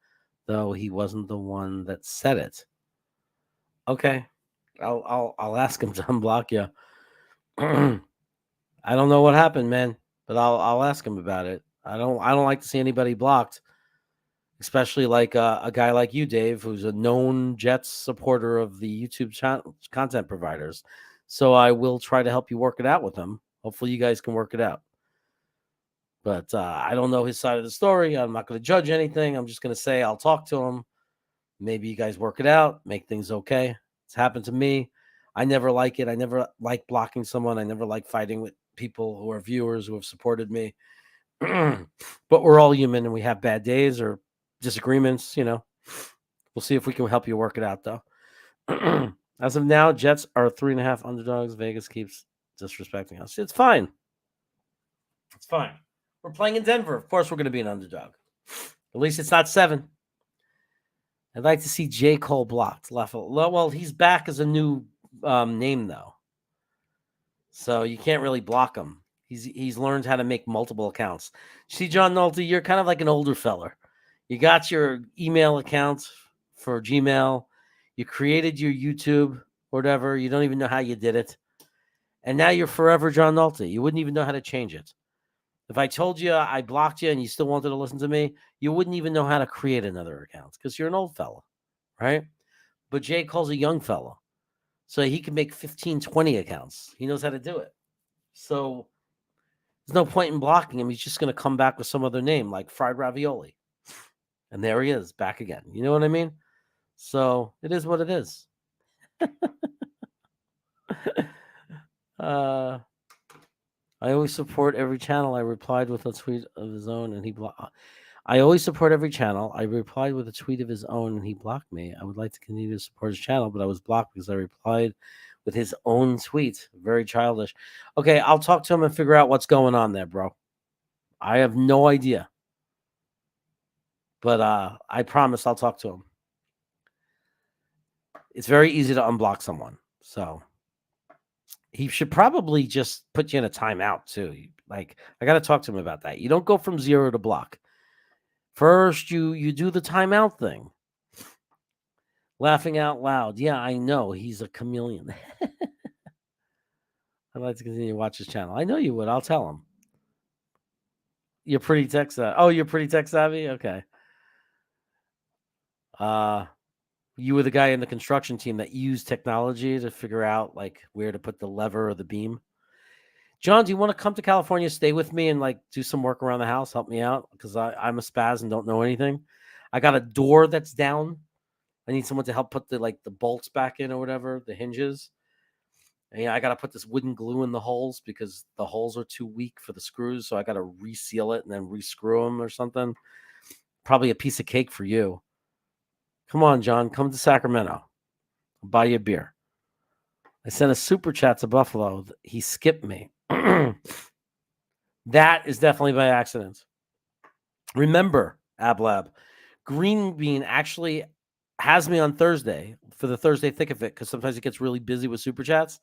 though he wasn't the one that said it. Okay, I'll ask him to unblock you. I don't know what happened, man, but I'll ask him about it. I don't like to see anybody blocked, especially like a guy like you, Dave, who's a known Jets supporter of the YouTube content providers. So I will try to help you work it out with him. Hopefully, you guys can work it out. But I don't know his side of the story. I'm not going to judge anything. I'm just going to say I'll talk to him. Maybe you guys work it out, make things okay. It's happened to me. I never like it. I never like blocking someone. I never like fighting with people who are viewers who have supported me. But we're all human and we have bad days or disagreements, We'll see if we can help you work it out, though. As of now, Jets are 3.5 underdogs. Vegas keeps disrespecting us. It's fine. It's fine. We're playing in Denver. Of course we're going to be an underdog. At least it's not 7. I'd like to see J. Cole blocked. Well, he's back as a new name, though. So you can't really block him. He's learned how to make multiple accounts. See, John Nolte, you're kind of like an older fella. You got your email account for Gmail. You created your YouTube or whatever. You don't even know how you did it. And now you're forever John Nolte. You wouldn't even know how to change it. If I told you I blocked you and you still wanted to listen to me, you wouldn't even know how to create another account because you're an old fella, right? But Jay Cole's a young fella. So he can make 15, 20 accounts. He knows how to do it. So there's no point in blocking him. He's just going to come back with some other name like Fried Ravioli. And there he is, back again. You know what I mean? So it is what it is. I always support every channel. I replied with a tweet of his own, and he blocked. I always support every channel. I replied with a tweet of his own, and he blocked me. I would like to continue to support his channel, but I was blocked because I replied with his own tweet. Very childish. Okay, I'll talk to him and figure out what's going on there, bro. I have no idea. But I promise I'll talk to him. It's very easy to unblock someone. So he should probably just put you in a timeout too. Like, I got to talk to him about that. You don't go from 0 to block. First, you do the timeout thing. Laughing out loud. Yeah, I know. He's a chameleon. I'd like to continue to watch his channel. I know you would. I'll tell him. You're pretty tech savvy. Oh, you're pretty tech savvy? Okay. You were the guy in the construction team that used technology to figure out like where to put the lever or the beam. John, do you want to come to California, stay with me, and like do some work around the house, help me out? Because I'm a spaz and don't know anything. I got a door that's down. I need someone to help put the bolts back in or whatever, the hinges. And I got to put this wooden glue in the holes because the holes are too weak for the screws. So I got to reseal it and then rescrew them or something. Probably a piece of cake for you. Come on, John. Come to Sacramento. I'll buy you a beer. I sent a super chat to Buffalo. He skipped me. That is definitely by accident. Remember, AbLab, Green Bean actually has me on Thursday for the Thursday Thick of It because sometimes it gets really busy with super chats.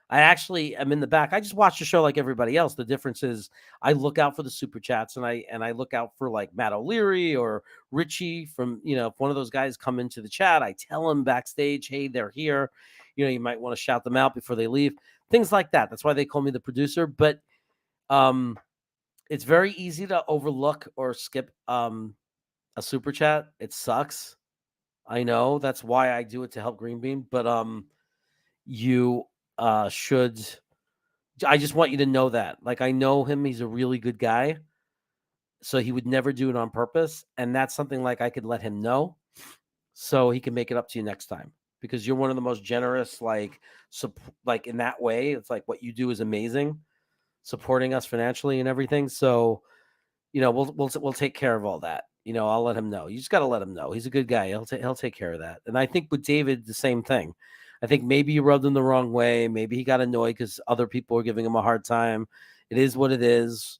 I actually am in the back. I just watch the show like everybody else. The difference is I look out for the super chats and I look out for like Matt O'Leary or Richie from, if one of those guys come into the chat, I tell them backstage, hey, they're here. You might want to shout them out before they leave. Things like that. That's why they call me the producer. But it's very easy to overlook or skip a super chat. It sucks. I know that's why I do it to help Green Bean, but you should. I just want you to know that. Like I know him; he's a really good guy, so he would never do it on purpose, and that's something like I could let him know, so he can make it up to you next time. Because you're one of the most generous, like in that way. It's like what you do is amazing, supporting us financially and everything. So we'll take care of all that. I'll let him know. You just got to let him know. He's a good guy. He'll take care of that. And I think with David, the same thing. I think maybe you rubbed him the wrong way. Maybe he got annoyed because other people were giving him a hard time. It is what it is.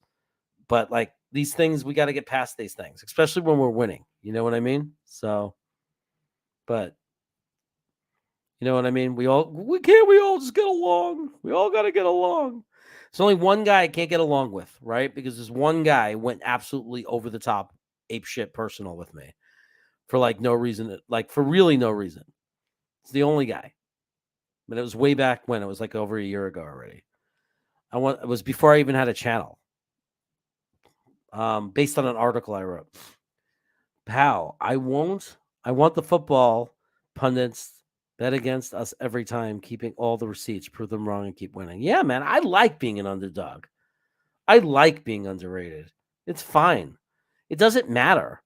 But like these things, we got to get past these things, especially when we're winning. You know what I mean? So, but you know what I mean? We all just get along. We all got to get along. There's only one guy I can't get along with, right? Because this one guy went absolutely over the top, ape shit personal with me for like no reason, like for really no reason. It's the only guy. But it was way back when. It was like over a year ago already. It was before I even had a channel. Based on an article I wrote. Pal, I want the football pundits bet against us every time, keeping all the receipts, prove them wrong, and keep winning. Yeah, man, I like being an underdog. I like being underrated. It's fine. It doesn't matter.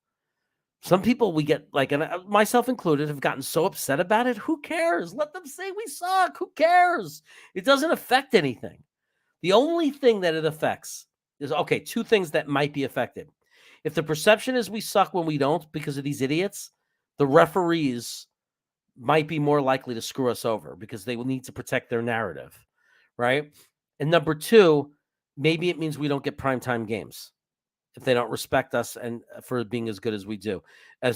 Some people we get like, and myself included, have gotten so upset about it. Who cares? Let them say we suck. Who cares? It doesn't affect anything. The only thing that it affects is, okay, two things that might be affected. If the perception is we suck when we don't because of these idiots, the referees might be more likely to screw us over because they will need to protect their narrative, right? And number two, maybe it means we don't get primetime games if they don't respect us and for being as good as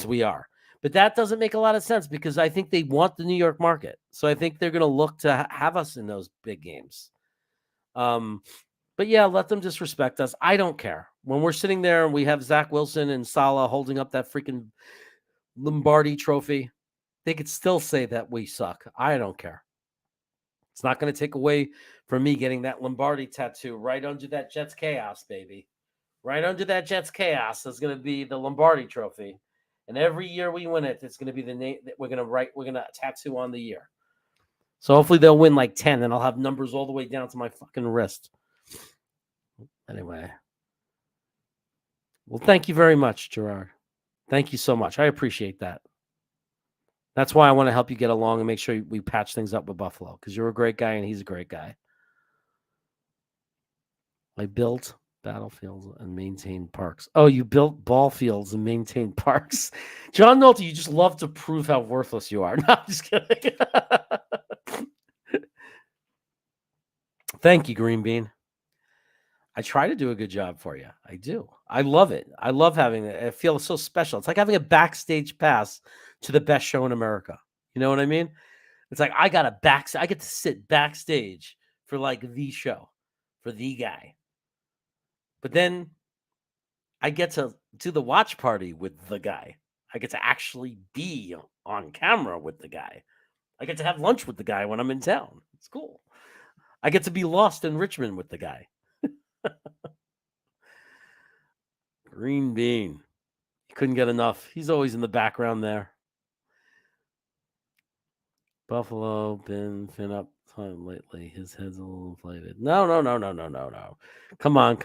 we are. But that doesn't make a lot of sense because I think they want the New York market. So I think they're going to look to have us in those big games. But yeah, let them disrespect us. I don't care. When we're sitting there and we have Zach Wilson and Salah holding up that freaking Lombardi trophy, they could still say that we suck. I don't care. It's not going to take away from me getting that Lombardi tattoo right under that Jets chaos, baby. Right under that Jets chaos is going to be the Lombardi trophy. And every year we win it, it's going to be the name that we're going to tattoo on the year. So hopefully they'll win like 10 and I'll have numbers all the way down to my fucking wrist. Anyway. Well, thank you very much, Gerard. Thank you so much. I appreciate that. That's why I want to help you get along and make sure we patch things up with Buffalo because you're a great guy and he's a great guy. I built battlefields and maintained parks. Oh, you built ball fields and maintained parks. John Nolte, you just love to prove how worthless you are. No, I'm just kidding. Thank you, Green Bean. I try to do a good job for you. I do. I love it. I love having it. I feel so special. It's like having a backstage pass to the best show in America. You know what I mean? It's like I get to sit backstage for like the show, for the guy. But then I get to do the watch party with the guy. I get to actually be on camera with the guy. I get to have lunch with the guy when I'm in town. It's cool. I get to be lost in Richmond with the guy. Green Bean. He couldn't get enough. He's always in the background there. Buffalo been fin up time lately. His head's a little inflated. No. Come on.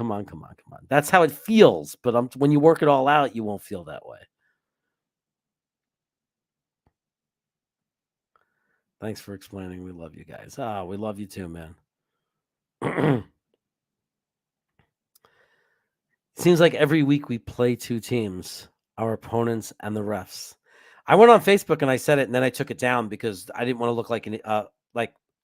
That's how it feels. But when you work it all out, you won't feel that way. Thanks for explaining. We love you guys. We love you too, man. Seems like every week we play two teams, our opponents and the refs. I went on Facebook and I said it, and then I took it down because I didn't want to look like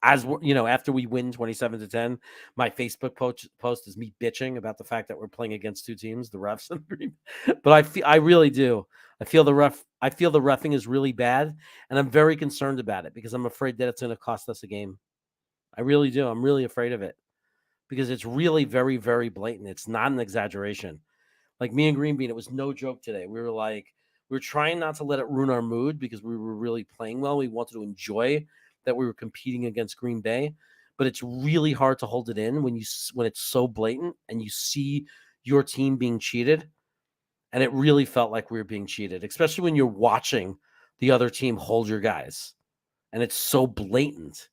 after we win 27-10, my Facebook post is me bitching about the fact that we're playing against two teams, the refs and Green. But I really do. I feel the reffing is really bad, and I'm very concerned about it because I'm afraid that it's going to cost us a game. I really do. I'm really afraid of it. Because it's really very, very blatant. It's not an exaggeration. Like me and Green Bean, it was no joke today. We were trying not to let it ruin our mood because we were really playing well. We wanted to enjoy that we were competing against Green Bay, but it's really hard to hold it in when it's so blatant and you see your team being cheated. And it really felt like we were being cheated, especially when you're watching the other team hold your guys. And it's so blatant.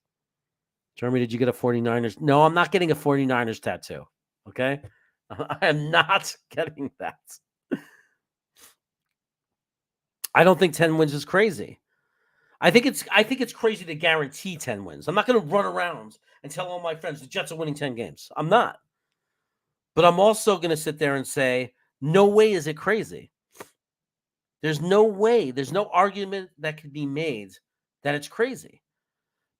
Jeremy, did you get a 49ers? No, I'm not getting a 49ers tattoo. Okay? I am not getting that. I don't think 10 wins is crazy. I think it's crazy to guarantee 10 wins. I'm not going to run around and tell all my friends the Jets are winning 10 games. I'm not. But I'm also going to sit there and say, no way is it crazy. There's no way, there's no argument that could be made that it's crazy.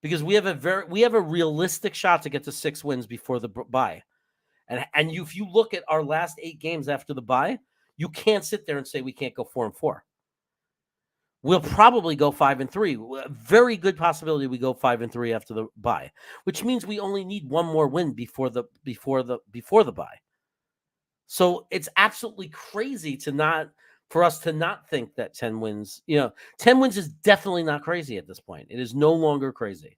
Because we have a realistic shot to get to 6 wins before the bye. And if you look at our last 8 games after the bye, you can't sit there and say we can't go 4-4. We'll probably go 5-3. A very good possibility we go 5-3 after the bye, which means we only need one more win before the bye. So it's absolutely crazy for us to not think that 10 wins, 10 wins is definitely not crazy at this point. It is no longer crazy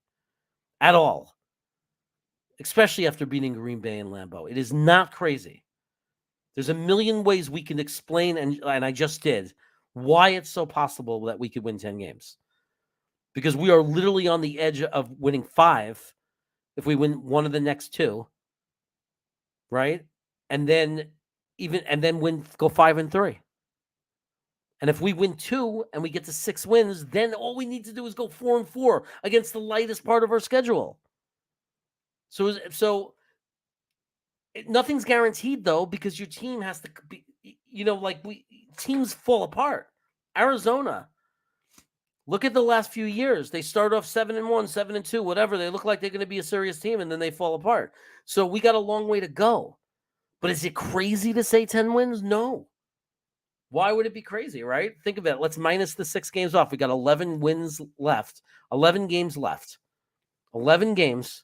at all, especially after beating Green Bay and Lambeau. It is not crazy. There's a million ways we can explain, and I just did, why it's so possible that we could win 10 games. Because we are literally on the edge of winning 5 if we win one of the next 2, right? And then go 5-3. And if we win 2 and we get to 6 wins, then all we need to do is go 4-4 against the lightest part of our schedule. So nothing's guaranteed, though, because your team has to be, teams fall apart. Arizona, look at the last few years. They start off 7-1, 7-2, whatever. They look like they're going to be a serious team, and then they fall apart. So we got a long way to go. But is it crazy to say 10 wins? No. Why would it be crazy, right? Think of it. Let's minus the 6 games off. We got 11 wins left, 11 games left, 11 games,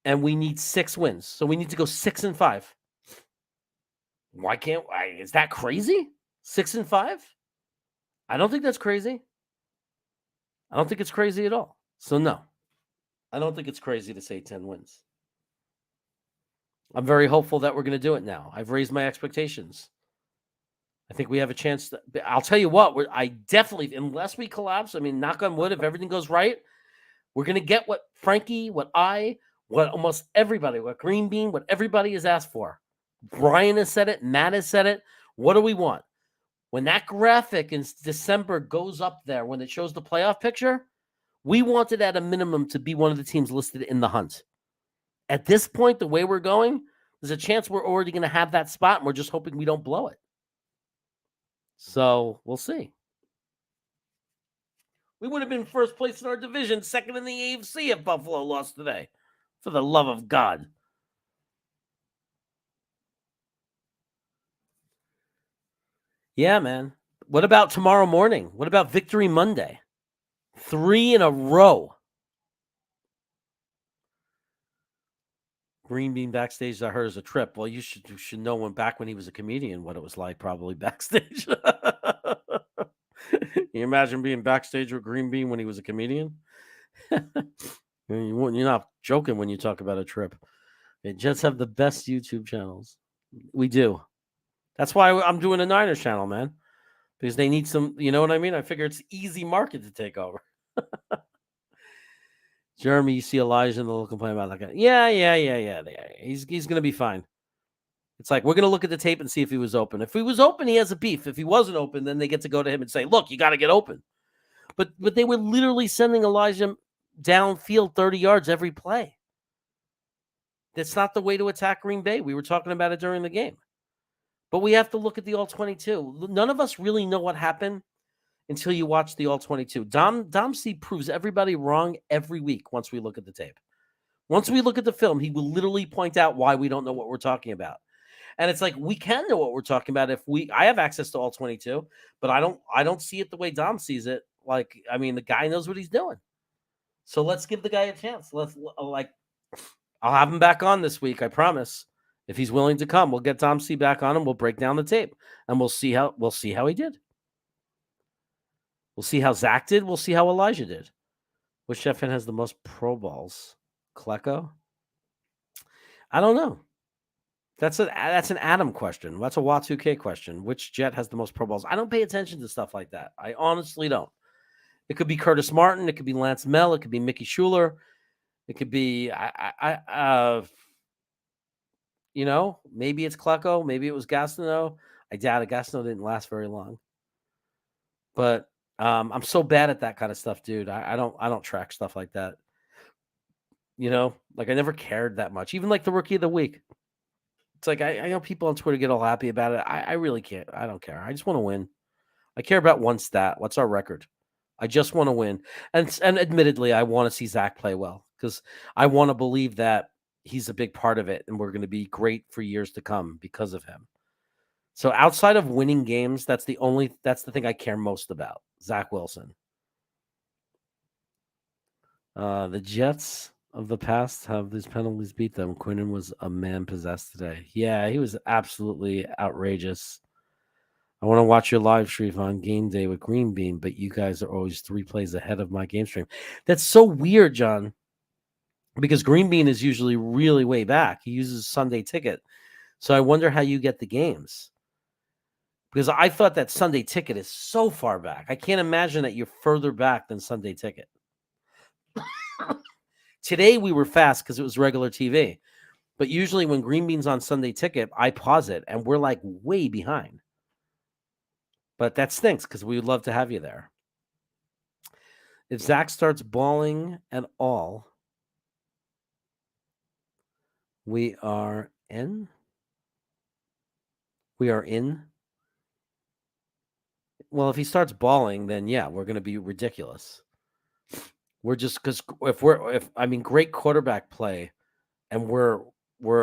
and we need 6 wins. So we need to go 6-5. Why can't I? Is that crazy? 6-5? I don't think that's crazy. I don't think it's crazy at all. So no, I don't think it's crazy to say 10 wins. I'm very hopeful that we're going to do it now. I've raised my expectations. I think we have a chance. I'll tell you what, I definitely, unless we collapse, I mean, knock on wood, if everything goes right, we're going to get what Frankie, what almost everybody, what Green Bean, what everybody has asked for. Brian has said it. Matt has said it. What do we want? When that graphic in December goes up there, when it shows the playoff picture, we want it at a minimum to be one of the teams listed in the hunt. At this point, the way we're going, there's a chance we're already going to have that spot, and we're just hoping we don't blow it. So we'll see. We would have been first place in our division, second in the AFC if Buffalo lost today. For the love of God. Yeah, man. What about tomorrow morning? What about Victory Monday? 3 in a row. Green Bean backstage, I heard, is a trip. Well, you should know back when he was a comedian what it was like probably backstage. Can you imagine being backstage with Green Bean when he was a comedian? You're not joking when you talk about a trip. They just have the best YouTube channels. We do. That's why I'm doing a Niners channel, man. Because they need some, you know what I mean? I figure it's easy market to take over. Jeremy, you see Elijah and they'll complain about that guy. Yeah. He's going to be fine. It's like, we're going to look at the tape and see if he was open. If he was open, he has a beef. If he wasn't open, then they get to go to him and say, look, you got to get open. But they were literally sending Elijah downfield 30 yards every play. That's not the way to attack Green Bay. We were talking about it during the game. But we have to look at the All-22. None of us really know what happened until you watch the All-22. Dom C proves everybody wrong every week once we look at the tape. Once we look at the film, he will literally point out why we don't know what we're talking about. And it's like, we can know what we're talking about I have access to All-22, but I don't see it the way Dom sees it. Like, I mean, the guy knows what he's doing. So let's give the guy a chance. I'll have him back on this week, I promise. If he's willing to come, we'll get Dom C back on and we'll break down the tape. And we'll see how he did. We'll see how Zach did. We'll see how Elijah did. Which Chef fan has the most Pro Bowls? Klecko? I don't know. That's an Adam question. That's a Y2K question. Which Jet has the most Pro Bowls? I don't pay attention to stuff like that. I honestly don't. It could be Curtis Martin. It could be Lance Mel. It could be Mickey Schuler. It could be maybe it's Klecko. Maybe it was Gastineau. I doubt it. Gastineau didn't last very long. But I'm so bad at that kind of stuff, dude. I don't track stuff like that. Like I never cared that much. Even like the Rookie of the Week. It's like I know people on Twitter get all happy about it. I really can't. I don't care. I just want to win. I care about one stat. What's our record? I just want to win. And admittedly, I want to see Zach play well because I want to believe that he's a big part of it and we're going to be great for years to come because of him. So outside of winning games, that's the thing I care most about. Zach Wilson. The Jets of the past have these penalties beat them. Quinnen was a man possessed today. Yeah, he was absolutely outrageous. I want to watch your live stream on game day with Green Bean, but you guys are always 3 plays ahead of my game stream. That's so weird, John, because Green Bean is usually really way back. He uses Sunday Ticket. So I wonder how you get the games. Because I thought that Sunday Ticket is so far back. I can't imagine that you're further back than Sunday Ticket. Today we were fast because it was regular TV. But usually when Green Bean's on Sunday Ticket, I pause it and we're like way behind. But that stinks because we would love to have you there. If Zach starts balling at all, we are in. Well, if he starts balling, then yeah, we're going to be ridiculous. We're just because great quarterback play, and we're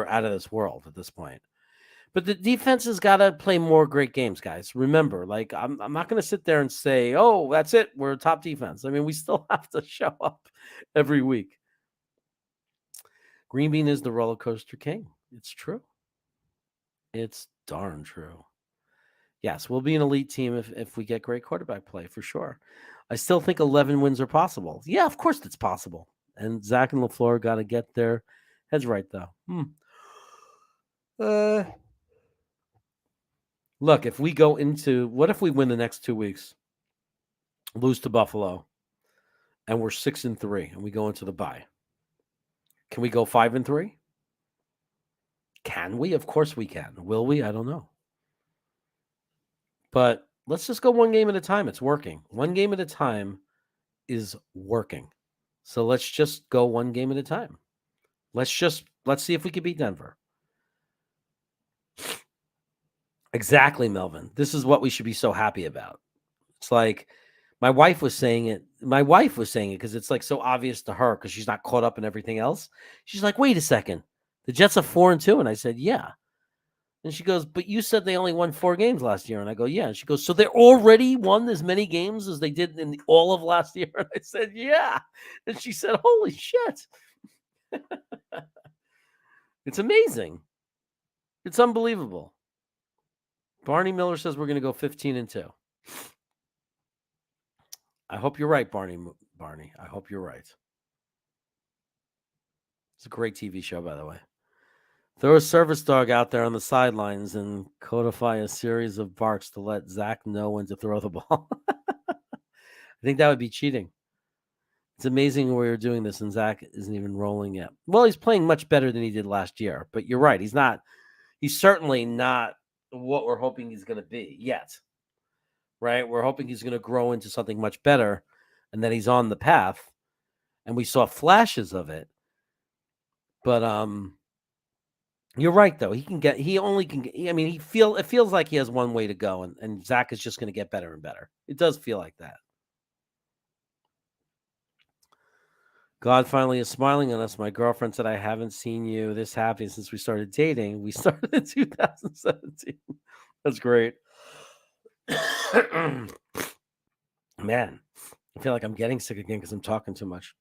out of this world at this point. But the defense has got to play more great games, guys. Remember, like I'm not going to sit there and say, "Oh, that's it, we're a top defense." I mean, we still have to show up every week. Green Bean is the roller coaster king. It's true. It's darn true. Yes, we'll be an elite team if we get great quarterback play for sure. I still think 11 wins are possible. Yeah, of course it's possible. And Zach and LaFleur got to get their heads right, though. Look, if we go into what if we win the next 2 weeks, lose to Buffalo, and we're 6-3, and we go into the bye? Can we go 5-3? Can we? Of course we can. Will we? I don't know. But let's just go one game at a time. It's working. One game at a time is working. So let's just go one game at a time. Let's see if we can beat Denver. Exactly, Melvin. This is what we should be so happy about. It's like my wife was saying it. My wife was saying it because it's like so obvious to her because she's not caught up in everything else. She's like, wait a second. The Jets are 4-2. And I said, yeah. And she goes, but you said they only won 4 games last year. And I go, yeah. And she goes, so they already won as many games as they did in all of last year? And I said, yeah. And she said, holy shit. It's amazing. It's unbelievable. Barney Miller says we're going to go 15-2. I hope you're right, Barney. I hope you're right. It's a great TV show, by the way. Throw a service dog out there on the sidelines and codify a series of barks to let Zach know when to throw the ball. I think that would be cheating. It's amazing we're doing this and Zach isn't even rolling yet. Well, he's playing much better than he did last year, but you're right. He's certainly not what we're hoping he's going to be yet, right? We're hoping he's going to grow into something much better and that he's on the path. And we saw flashes of it. But, you're right, though. It feels like he has one way to go, and Zach is just going to get better and better. It does feel like that. God finally is smiling on us. My girlfriend said, I haven't seen you this happy since we started dating. We started in 2017. That's great. Man, I feel like I'm getting sick again because I'm talking too much.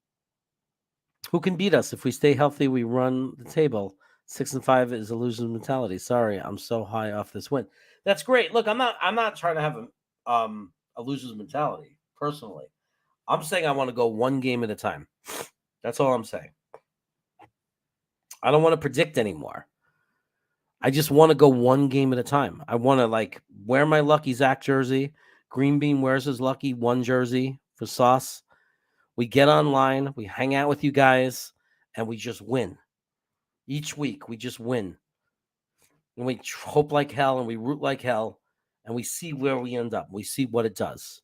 Who can beat us? If we stay healthy, we run the table. 6-5 is a loser's mentality. Sorry, I'm so high off this win. That's great. Look, I'm not trying to have a loser's mentality personally. I'm saying I want to go one game at a time. That's all I'm saying. I don't want to predict anymore. I just want to go one game at a time. I want to like wear my Lucky Zach jersey. Green Bean wears his Lucky One jersey for Sauce. We get online, we hang out with you guys, and we just win. Each week, we just win. And we hope like hell and we root like hell, and we see where we end up. We see what it does.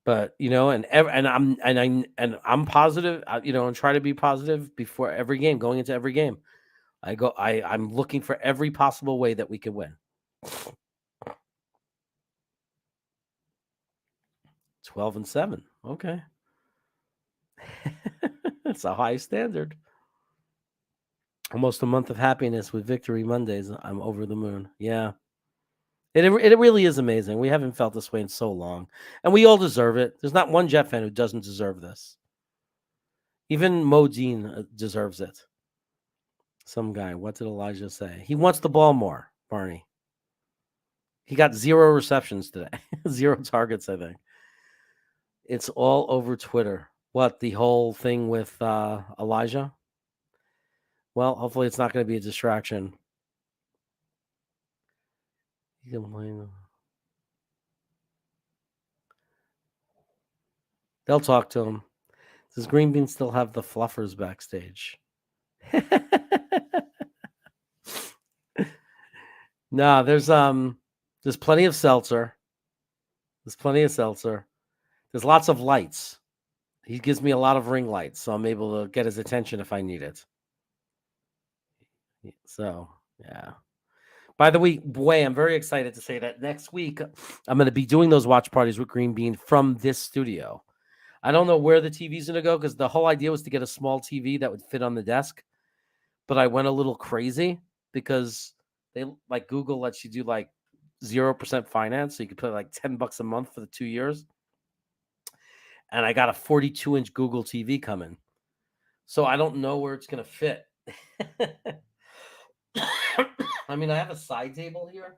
But I'm positive, and try to be positive before every game, going into every game. I'm looking for every possible way that we can win. 12-7. Okay. It's a high standard. Almost a month of happiness with Victory Mondays. I'm over the moon. Yeah. It really is amazing. We haven't felt this way in so long. And we all deserve it. There's not one Jet fan who doesn't deserve this. Even Modine deserves it. Some guy. What did Elijah say? He wants the ball more, Barney. He got 0 receptions today. 0 targets, I think. It's all over Twitter. What, the whole thing with Elijah? Well, hopefully it's not going to be a distraction. You can blame. They'll talk to him. Does Green Bean still have the fluffers backstage? No, there's plenty of seltzer. There's lots of lights. He gives me a lot of ring lights, so I'm able to get his attention if I need it. So, yeah. By the way, I'm very excited to say that next week I'm going to be doing those watch parties with Green Bean from this studio. I don't know where the TV's going to go because the whole idea was to get a small TV that would fit on the desk. But I went a little crazy because they like Google lets you do like 0% finance. So you can pay like $10 a month for the 2 years. And I got a 42-inch Google TV coming. So I don't know where it's going to fit. I mean, I have a side table here.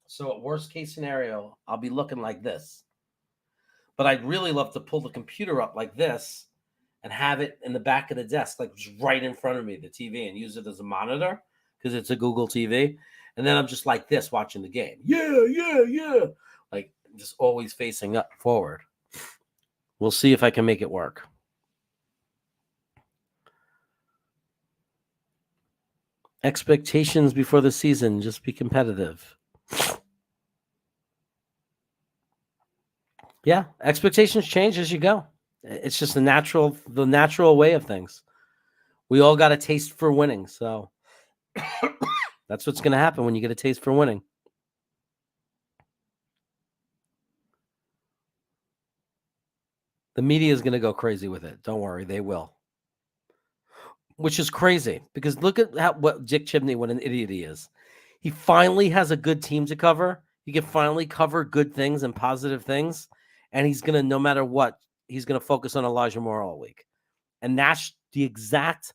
So at worst case scenario, I'll be looking like this. But I'd really love to pull the computer up like this and have it in the back of the desk, like just right in front of me, the TV, and use it as a monitor because it's a Google TV. And then I'm just like this watching the game. Yeah. Like just always facing up forward. We'll see if I can make it work. Expectations before the season, just be competitive. Yeah, expectations change as you go. It's just the natural way of things. We all got a taste for winning, so that's what's going to happen when you get a taste for winning. The media is going to go crazy with it. Don't worry, they will. Which is crazy because look at what Dick Chibney, what an idiot he is. He finally has a good team to cover. He can finally cover good things and positive things, and he's going to, no matter what, he's going to focus on Elijah Moore all week. And that's the exact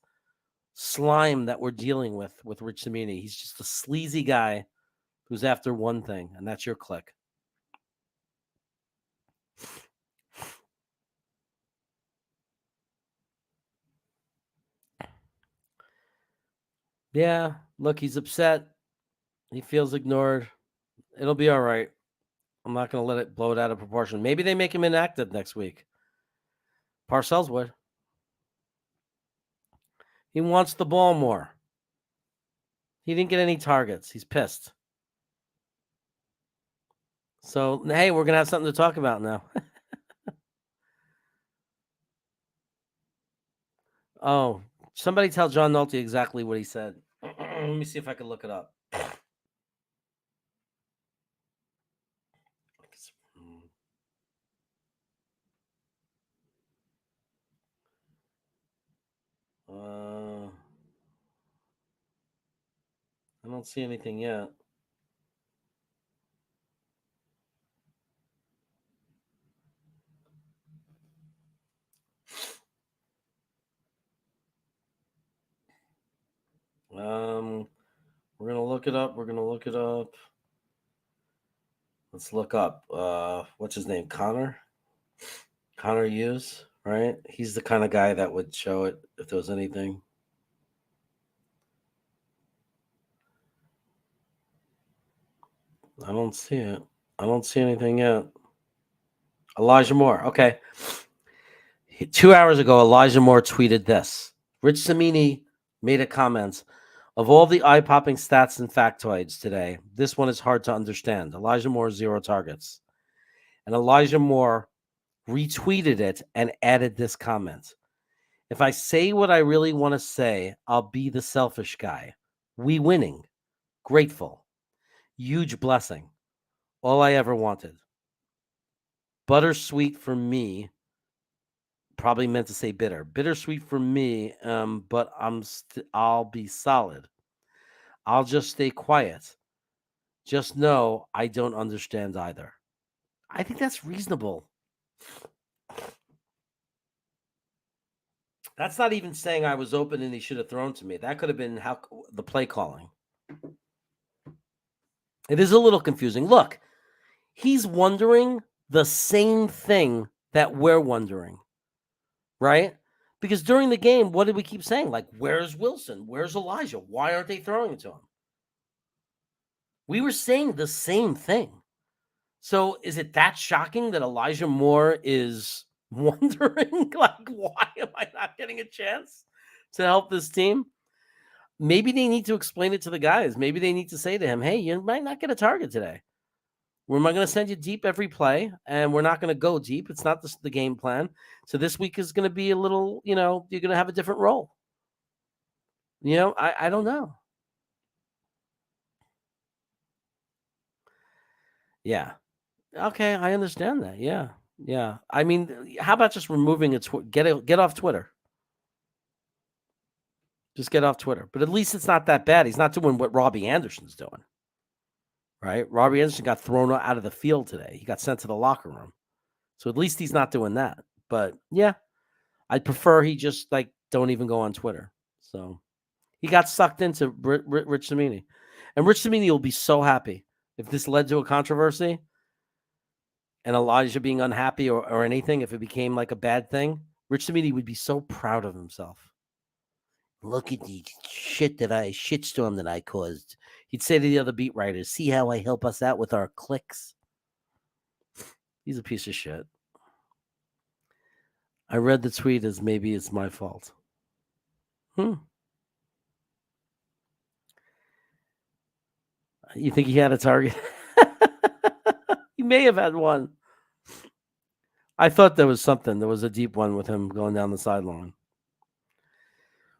slime that we're dealing with Rich Cimini. He's just a sleazy guy who's after one thing, and that's your click. Yeah, look, he's upset. He feels ignored. It'll be all right. I'm not going to let it blow it out of proportion. Maybe they make him inactive next week. Parcells would. He wants the ball more. He didn't get any targets. He's pissed. So, hey, we're going to have something to talk about now. Oh, somebody tell John Nolte exactly what he said. Let me see if I can look it up. I don't see anything yet. We're gonna look it up. Let's look up. What's his name? Connor Hughes, right? He's the kind of guy that would show it if there was anything. I don't see it. I don't see anything yet. Elijah Moore. Okay. 2 hours ago, Elijah Moore tweeted this. Rich Samini made a comment. Of all the eye-popping stats and factoids today, this one is hard to understand. Elijah Moore, 0 targets. And Elijah Moore retweeted it and added this comment. If I say what I really want to say, I'll be the selfish guy. We winning. Grateful. Huge blessing. All I ever wanted. Buttersweet for me. Probably meant to say bitter. Bittersweet for me, but I'll be solid. I'll just stay quiet. Just know I don't understand either. I think that's reasonable. That's not even saying I was open and he should have thrown to me. That could have been how the play calling. It is a little confusing. Look, he's wondering the same thing that we're wondering, right? Because during the game, what did we keep saying? Like, where's Wilson? Where's Elijah? Why aren't they throwing it to him? We were saying the same thing. So is it that shocking that Elijah Moore is wondering, like, why am I not getting a chance to help this team? Maybe they need to explain it to the guys. Maybe they need to say to him, hey, you might not get a target today. We're going to send you deep every play, and we're not going to go deep. It's not the game plan. So this week is going to be a little, you're going to have a different role. I don't know. Yeah. Okay, I understand that. Yeah. Yeah. I mean, how about just removing it? Get off Twitter. Just get off Twitter. But at least it's not that bad. He's not doing what Robbie Anderson's doing. Right? Robbie Anderson got thrown out of the field today. He got sent to the locker room. So at least he's not doing that. But yeah, I'd prefer he just don't even go on Twitter. So he got sucked into Rich Samini. And Rich Samini will be so happy if this led to a controversy and Elijah being unhappy or anything, if it became like a bad thing. Rich Samini would be so proud of himself. Look at the shitstorm that I caused. He'd say to the other beat writers, see how I help us out with our clicks? He's a piece of shit. I read the tweet as maybe it's my fault. You think he had a target? He may have had one. I thought there was something. There was a deep one with him going down the sideline.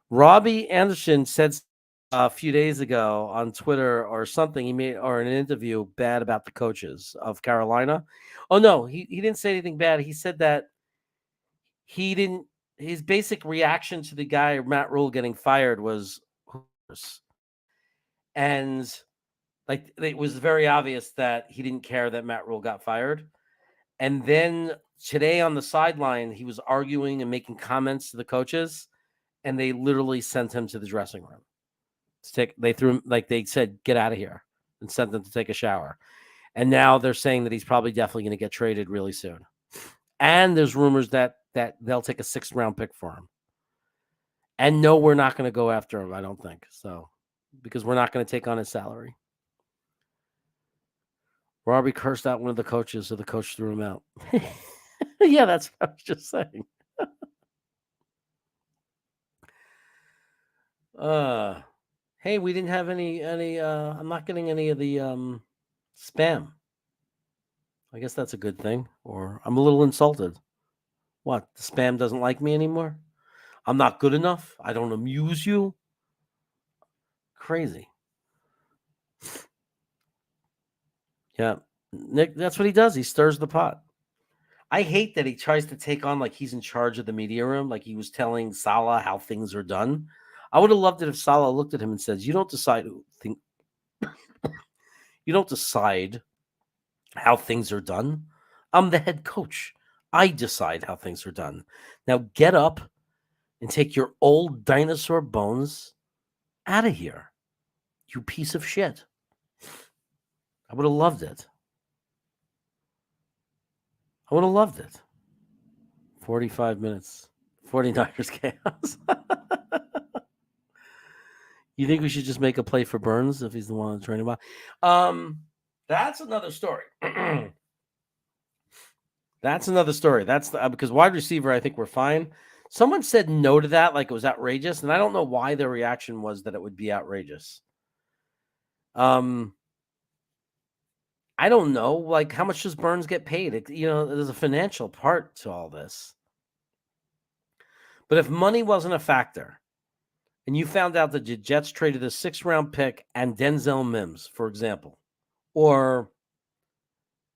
Robbie Anderson said a few days ago on Twitter or something in an interview bad about the coaches of Carolina. Oh no, he didn't say anything bad. He said that his basic reaction to the guy Matt Rule getting fired was, and it was very obvious that he didn't care that Matt Rule got fired. And then today on the sideline, he was arguing and making comments to the coaches, and they literally sent him to the dressing room. They threw him, they said, get out of here, and sent him to take a shower. And now they're saying that he's probably definitely going to get traded really soon. And there's rumors that they'll take a 6th round pick for him. And no, we're not going to go after him, I don't think. So, because we're not going to take on his salary. Robbie cursed out one of the coaches, so the coach threw him out. Yeah, that's what I was just saying. Hey, we didn't have any I'm not getting any of the spam. I guess that's a good thing. Or I'm a little insulted. What? The spam doesn't like me anymore? I'm not good enough? I don't amuse you? Crazy. Yeah. Nick, that's what he does. He stirs the pot. I hate that he tries to take on like he's in charge of the media room, like he was telling Salah how things are done. I would have loved it if Salah looked at him and says, you don't decide how things are done. I'm the head coach. I decide how things are done. Now get up and take your old dinosaur bones out of here, you piece of shit. I would have loved it. 45 minutes. 49ers chaos. You think we should just make a play for Burns if he's the one training about? That's another story. That's another story. That's because wide receiver, I think we're fine. Someone said no to that, like it was outrageous, and I don't know why their reaction was that it would be outrageous. I don't know, like how much does Burns get paid? There's a financial part to all this. But if money wasn't a factor, and you found out that the Jets traded a 6th-round pick and Denzel Mims, for example, or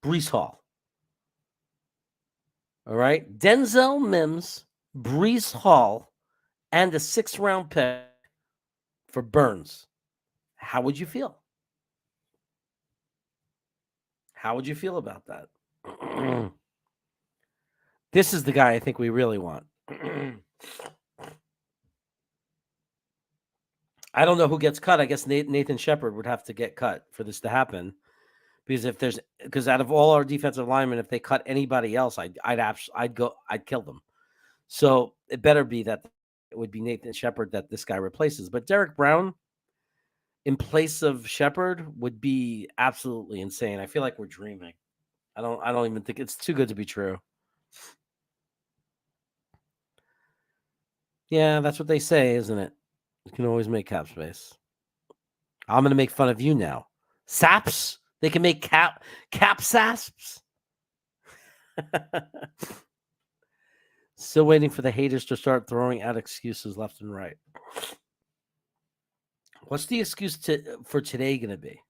Brees Hall. All right. Denzel Mims, Brees Hall, and a 6th-round pick for Burns. How would you feel? How would you feel about that? This is the guy I think we really want. I don't know who gets cut. I guess Nathan Shepard would have to get cut for this to happen. Because out of all our defensive linemen, if they cut anybody else, I'd kill them. So it better be that it would be Nathan Shepard that this guy replaces. But Derek Brown in place of Shepard would be absolutely insane. I feel like we're dreaming. I don't even think it's too good to be true. Yeah, that's what they say, isn't it? You can always make cap space. I'm going to make fun of you now. Saps? They can make cap sasps? Still waiting for the haters to start throwing out excuses left and right. What's the excuse for today going to be?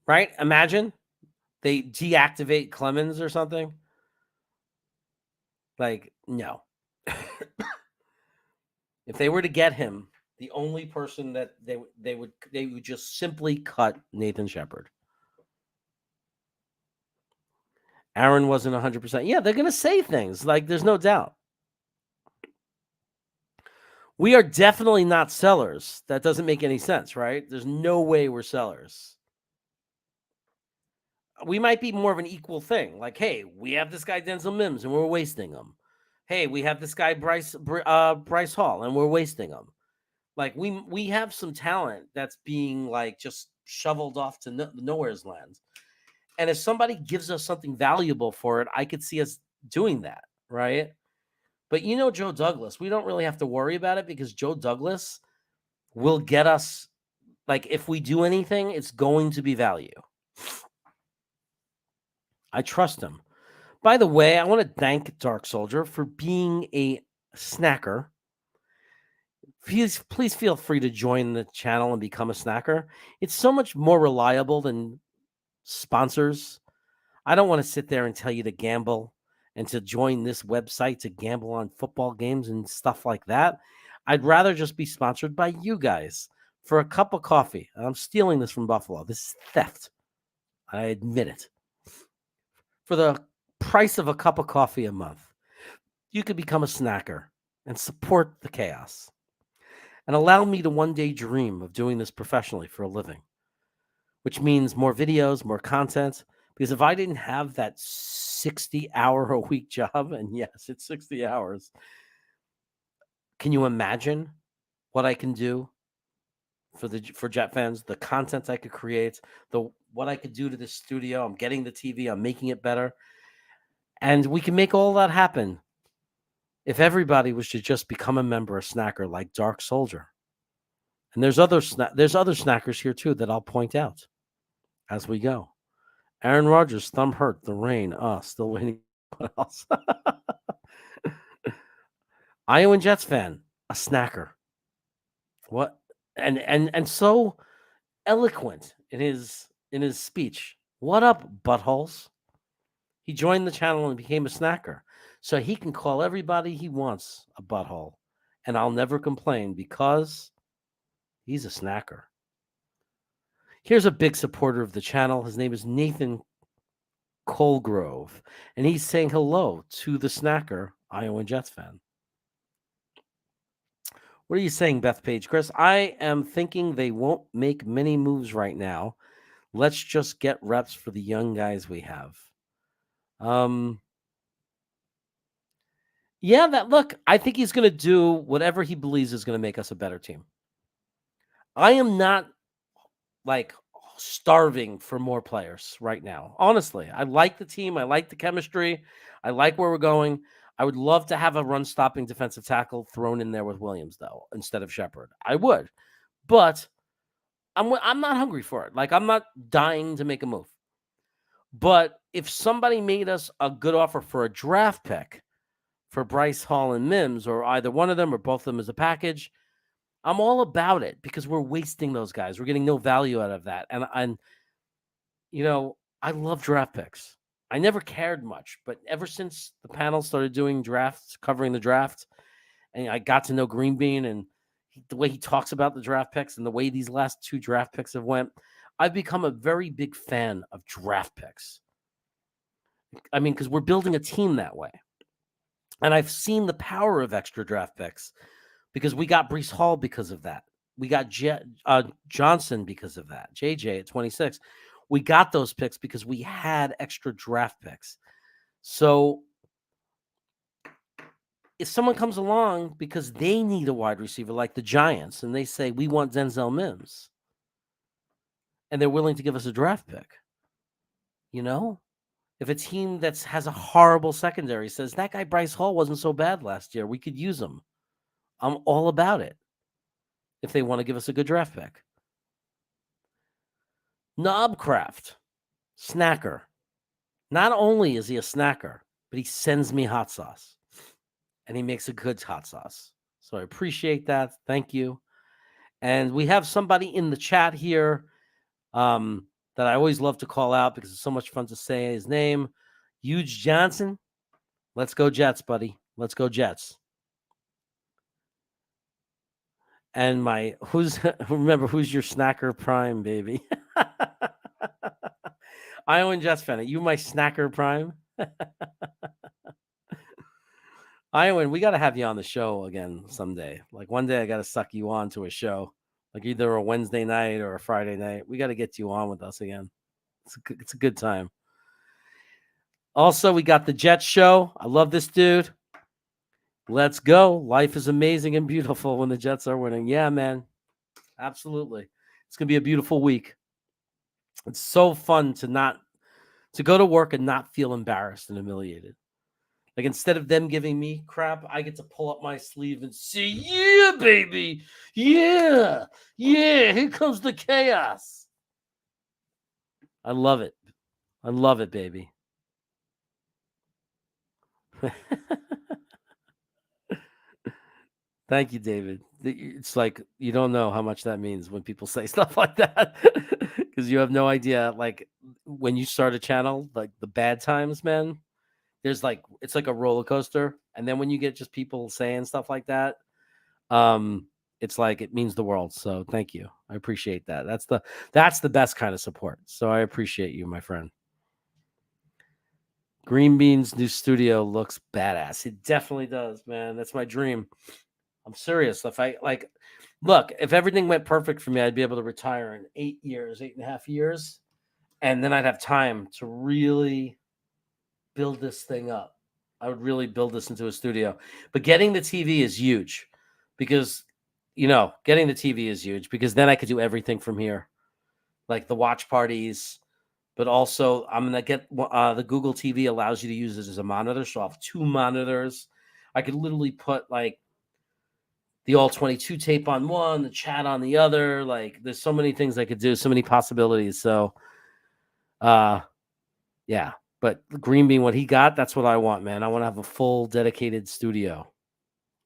Right? Imagine they deactivate Clemens or something. Like, no. If they were to get him, the only person that they would just simply cut Nathan Shepard. Aaron wasn't 100%. Yeah, they're going to say things. Like, there's no doubt. We are definitely not sellers. That doesn't make any sense, right? There's no way we're sellers. We might be more of an equal thing. Like, hey, we have this guy Denzel Mims, and we're wasting him. Hey, we have this guy Bryce Hall, and we're wasting him. Like, we have some talent that's being like just shoveled off to nowhere's land. And if somebody gives us something valuable for it, I could see us doing that, right? But Joe Douglas, we don't really have to worry about it because Joe Douglas will get us, like, if we do anything, it's going to be value. I trust him. By the way, I want to thank Dark Soldier for being a snacker. Please feel free to join the channel and become a snacker. It's so much more reliable than sponsors. I don't want to sit there and tell you to gamble and to join this website to gamble on football games and stuff like that. I'd rather just be sponsored by you guys for a cup of coffee. I'm stealing this from Buffalo. This is theft. I admit it. For the price of a cup of coffee a month, you could become a snacker and support the chaos and allow me to one day dream of doing this professionally for a living, which means more videos, more content. Because if I didn't have that 60-hour-a-week job, and yes, it's 60 hours, can you imagine what I can do for Jet fans? The content I could create, what I could do to this studio. I'm getting the TV, I'm making it better. And we can make all that happen if everybody was to just become a member, a snacker like Dark Soldier. And there's other snackers here too that I'll point out as we go. Aaron Rodgers, thumb hurt, the rain. Still waiting. What else? Iowa Jets fan, a snacker. What? And so eloquent in his speech. What up, buttholes? He joined the channel and became a snacker. So he can call everybody he wants a butthole. And I'll never complain because he's a snacker. Here's a big supporter of the channel. His name is Nathan Colgrove. And he's saying hello to the snacker, Iowa Jets fan. What are you saying, Beth Page? Chris, I am thinking they won't make many moves right now. Let's just get reps for the young guys we have. Yeah, look, I think he's going to do whatever he believes is going to make us a better team. I am not like starving for more players right now. Honestly, I like the team. I like the chemistry. I like where we're going. I would love to have a run stopping defensive tackle thrown in there with Williams, though, instead of Shepard. I would. But I'm not hungry for it. Like, I'm not dying to make a move. But if somebody made us a good offer for a draft pick for Bryce Hall and Mims, or either one of them or both of them as a package, I'm all about it because we're wasting those guys. We're getting no value out of that. And I love draft picks. I never cared much, but ever since the panel started doing drafts, covering the draft, and I got to know Green Bean and the way he talks about the draft picks and the way these last 2 draft picks have went, I've become a very big fan of draft picks. I mean, because we're building a team that way. And I've seen the power of extra draft picks because we got Breece Hall because of that. We got Johnson because of that. JJ at 26. We got those picks because we had extra draft picks. So if someone comes along because they need a wide receiver like the Giants and they say, we want Denzel Mims, and they're willing to give us a draft pick, if a team that has a horrible secondary says, that guy Bryce Hall wasn't so bad last year, we could use him, I'm all about it if they want to give us a good draft pick. Knobcraft, snacker. Not only is he a snacker, but he sends me hot sauce. And he makes a good hot sauce. So I appreciate that. Thank you. And we have somebody in the chat here that I always love to call out because it's so much fun to say his name. Huge Johnson. Let's go Jets, buddy. Let's go Jets. And who's your snacker prime, baby? Iowa Jets fan. Are you my snacker prime? Iowa, we got to have you on the show again someday. Like one day I got to suck you on to a show, like either a Wednesday night or a Friday night. We got to get you on with us again. It's a good time. Also, we got the Jets show. I love this dude. Let's go. Life is amazing and beautiful when the Jets are winning. Yeah, man. Absolutely. It's going to be a beautiful week. It's so fun to go to work and not feel embarrassed and humiliated. Like, instead of them giving me crap, I get to pull up my sleeve and say, yeah, baby. Yeah. Yeah. Here comes the chaos. I love it. I love it, baby. Thank you, David. It's like you don't know how much that means when people say stuff like that because you have no idea. Like, when you start a channel, like the bad times, man, it's like a roller coaster. And then when you get just people saying stuff like that, it's like it means the world. So thank you. I appreciate that. That's the best kind of support. So I appreciate you, my friend. Green Bean's new studio looks badass. It definitely does, man. That's my dream. I'm serious. If everything went perfect for me, I'd be able to retire in 8.5 years. And then I'd have time to really build this thing up. I would really build this into a studio. But getting the TV is huge because, then I could do everything from here, like the watch parties. But also, I'm going to get the Google TV allows you to use it as a monitor. So I'll have 2 monitors. I could literally put like the all 22 tape on one, the chat on the other. Like, there's so many things I could do, so many possibilities. So, yeah. But Green Bean, what he got, that's what I want, man. I want to have a full dedicated studio,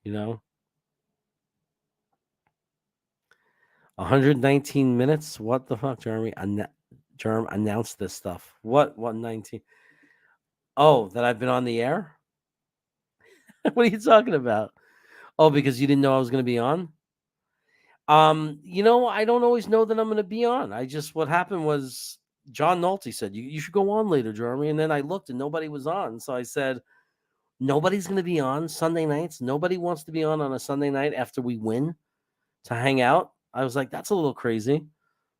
119 minutes? What the fuck, Jeremy? Jerm announced this stuff. What 119? Oh, that I've been on the air? What are you talking about? Oh, because you didn't know I was going to be on? I don't always know that I'm going to be on. What happened was John Nolte said, you should go on later, Jeremy. And then I looked and nobody was on. So I said, nobody's going to be on Sunday nights. Nobody wants to be on a Sunday night after we win to hang out. I was like, that's a little crazy.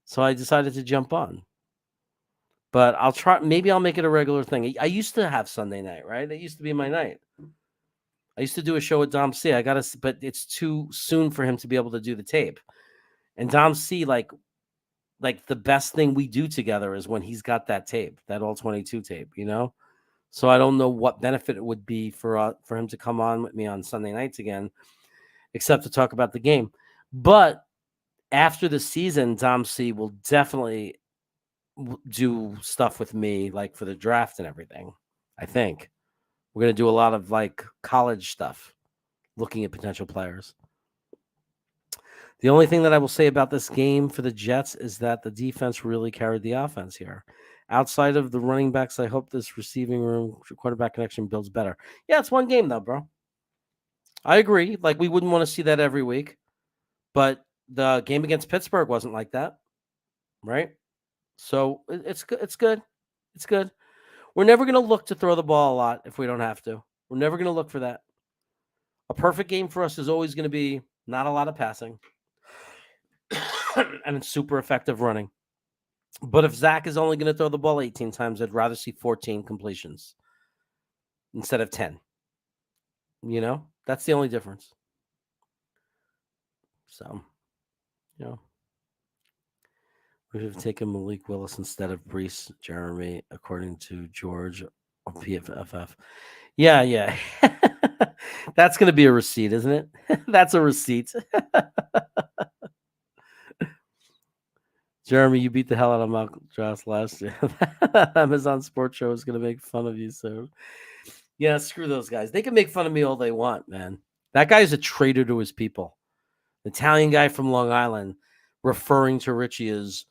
So I decided to jump on. But I'll try. Maybe I'll make it a regular thing. I used to have Sunday night, right? It used to be my night. I used to do a show with Dom C. But it's too soon for him to be able to do the tape. And Dom C, like the best thing we do together is when he's got that tape, that all 22 tape, you know? So I don't know what benefit it would be for him to come on with me on Sunday nights again, except to talk about the game. But after the season, Dom C will definitely do stuff with me, like for the draft and everything. I think we're going to do a lot of like college stuff, looking at potential players. The only thing that I will say about this game for the Jets is that the defense really carried the offense here. Outside of the running backs, I hope this receiving room quarterback connection builds better. Yeah, it's one game though, bro. I agree. Like we wouldn't want to see that every week, but the game against Pittsburgh wasn't like that, right? So it's good. It's good. It's good. We're never going to look to throw the ball a lot if we don't have to. We're never going to look for that. A perfect game for us is always going to be not a lot of passing and it's super effective running. But if Zach is only going to throw the ball 18 times, I'd rather see 14 completions instead of 10. You know, that's the only difference. So, you know, we have taken Malik Willis instead of Brees Jeremy, according to George on PFFF. Yeah. That's going to be a receipt, isn't it? That's a receipt. Jeremy, you beat the hell out of Michael Joss last year. Amazon Sports Show is going to make fun of you soon. Yeah, screw those guys. They can make fun of me all they want, man. That guy's a traitor to his people. The Italian guy from Long Island referring to Richie as,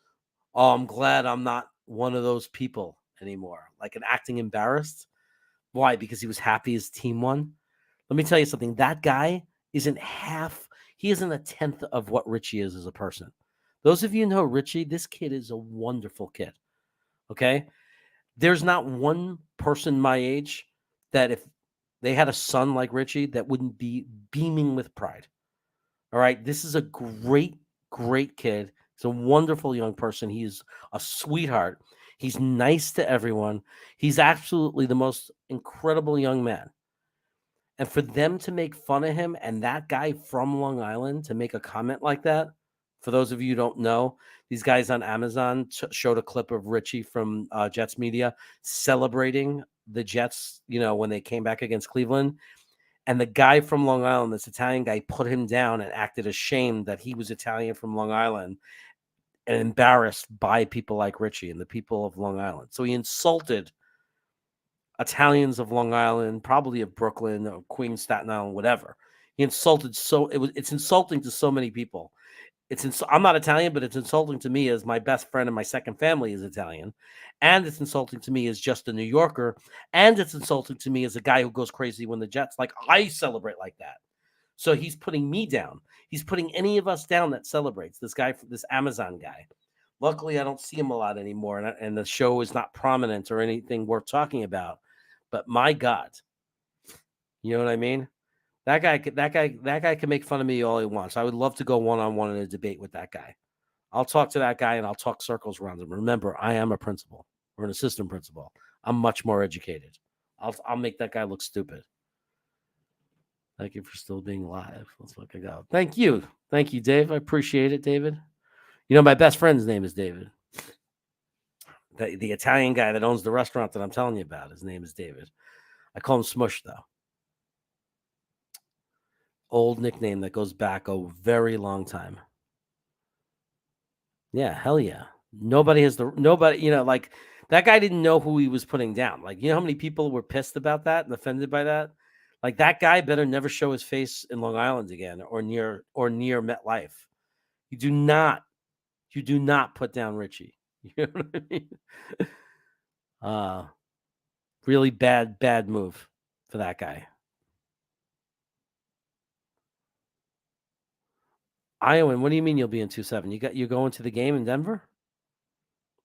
oh, I'm glad I'm not one of those people anymore. Like an acting embarrassed. Why? Because he was happy his team won. Let me tell you something. That guy isn't he isn't a tenth of what Richie is as a person. Those of you know Richie, this kid is a wonderful kid. Okay? There's not one person my age that if they had a son like Richie that wouldn't be beaming with pride. All right? This is a great, great kid. He's a wonderful young person. He's a sweetheart. He's nice to everyone. He's absolutely the most incredible young man. And for them to make fun of him and that guy from Long Island to make a comment like that, for those of you who don't know, these guys on Amazon showed a clip of Richie from Jets Media celebrating the Jets, you know, when they came back against Cleveland. And the guy from Long Island, this Italian guy, put him down and acted ashamed that he was Italian from Long Island and embarrassed by people like Richie and the people of Long Island. So he insulted Italians of Long Island, probably of Brooklyn or Queens, Staten Island, whatever. He insulted it's insulting to so many people. I'm not Italian, but it's insulting to me as my best friend and my second family is Italian. And it's insulting to me as just a New Yorker. And it's insulting to me as a guy who goes crazy when the Jets, like I celebrate like that. So he's putting me down. He's putting any of us down that celebrates. This guy, this Amazon guy. Luckily, I don't see him a lot anymore. And the show is not prominent or anything worth talking about. But my God, you know what I mean? That guy can make fun of me all he wants. I would love to go one-on-one in a debate with that guy. I'll talk to that guy and I'll talk circles around him. Remember, I am a principal or an assistant principal. I'm much more educated. I'll make that guy look stupid. Thank you for still being live. Let's fucking go. Thank you, Dave. I appreciate it, David. You know, my best friend's name is David. The Italian guy that owns the restaurant that I'm telling you about, his name is David. I call him Smush, though. Old nickname that goes back a very long time. Yeah, hell yeah. Nobody, you know, like that guy didn't know who he was putting down. Like, you know how many people were pissed about that and offended by that? Like that guy better never show his face in Long Island again or near MetLife. You do not put down Richie. You know what I mean? Really bad move for that guy. Iowan, what do you mean you'll be in 2-7? You're going to the game in Denver?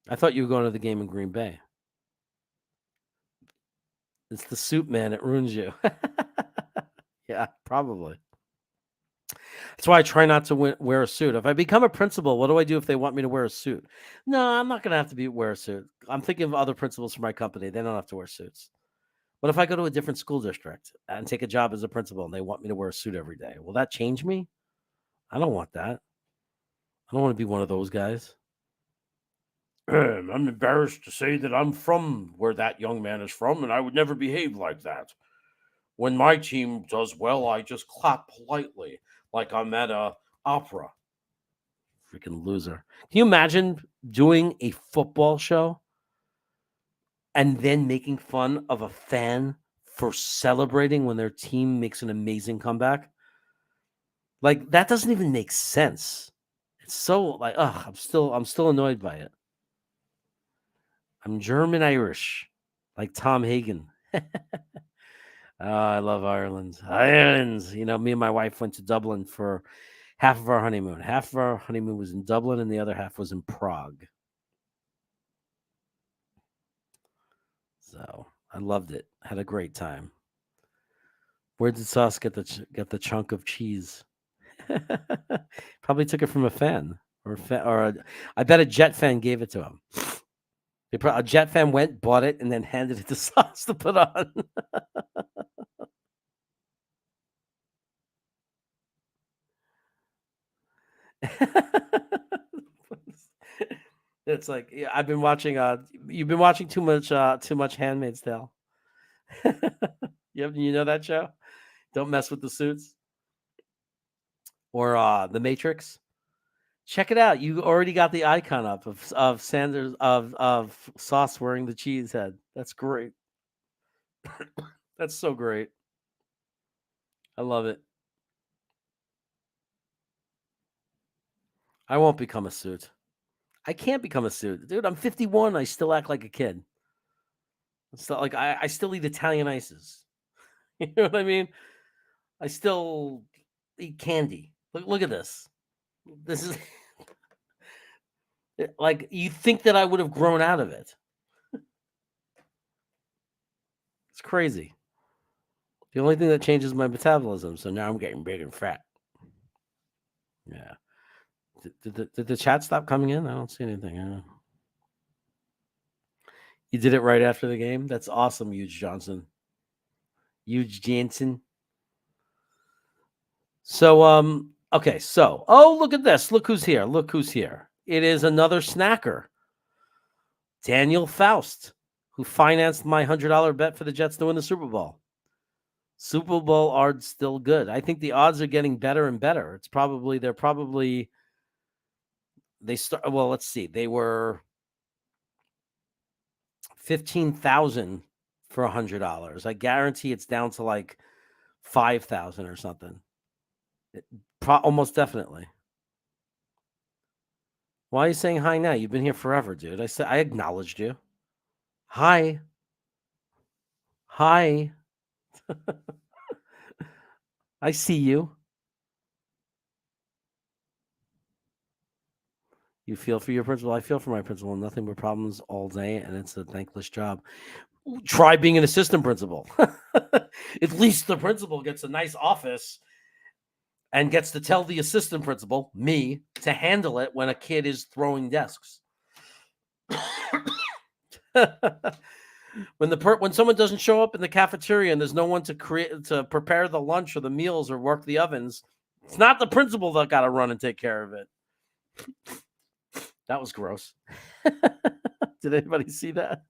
I thought you were going to the game in Green Bay. It's the soup, man. It ruins you. Yeah, probably. That's why I try not to wear a suit. If I become a principal, what do I do if they want me to wear a suit? No, I'm not going to have to wear a suit. I'm thinking of other principals for my company. They don't have to wear suits. What if I go to a different school district and take a job as a principal and they want me to wear a suit every day? Will that change me? I don't want that. I don't want to be one of those guys. I'm embarrassed to say that I'm from where that young man is from, and I would never behave like that. When my team does well, I just clap politely, like I'm at a opera. Freaking loser. Can you imagine doing a football show and then making fun of a fan for celebrating when their team makes an amazing comeback? Like, that doesn't even make sense. It's so like, I'm still annoyed by it. I'm German Irish, like Tom Hagen. Oh, I love Ireland. Ireland. You know, me and my wife went to Dublin for half of our honeymoon. Half of our honeymoon was in Dublin, and the other half was in Prague. So I loved it. Had a great time. Where did Sauce get the chunk of cheese? Probably took it from a fan, I bet a Jet fan gave it to him. A Jet fan went, bought it, and then handed it to Sauce to put on. It's like, yeah, I've been watching. You've been watching too much Handmaid's Tale. You know that show? Don't mess with the suits or The Matrix. Check it out. You already got the icon up of Sanders of Sauce wearing the cheese head. That's great. That's so great. I love it. I won't become a suit. I can't become a suit, dude. I'm 51. I still act like a kid. It's not like I still eat Italian ices. You know what I mean? I still eat candy. Look at this. This is like, you think that I would have grown out of it. It's crazy. The only thing that changes my metabolism. So now I'm getting big and fat. Yeah. Did the chat stop coming in? I don't see anything. You did it right after the game? That's awesome, Huge Johnson. Huge Jansen. So, okay, so, look at this. Look who's here. Look who's here. It is another snacker. Daniel Faust, who financed my $100 bet for the Jets to win the Super Bowl. Super Bowl odds still good. I think the odds are getting better and better. Let's see. They were 15,000 for $100. I guarantee it's down to like 5,000 or something. Almost definitely. Why are you saying hi now? You've been here forever, dude. I acknowledged you. Hi. Hi. I see you. You feel for your principal. I feel for my principal. Nothing but problems all day, and it's a thankless job. Try being an assistant principal. At least the principal gets a nice office and gets to tell the assistant principal, me, to handle it when a kid is throwing desks. When someone doesn't show up in the cafeteria and there's no one to prepare the lunch or the meals or work the ovens, it's not the principal that got to run and take care of it. That was gross. Did anybody see that?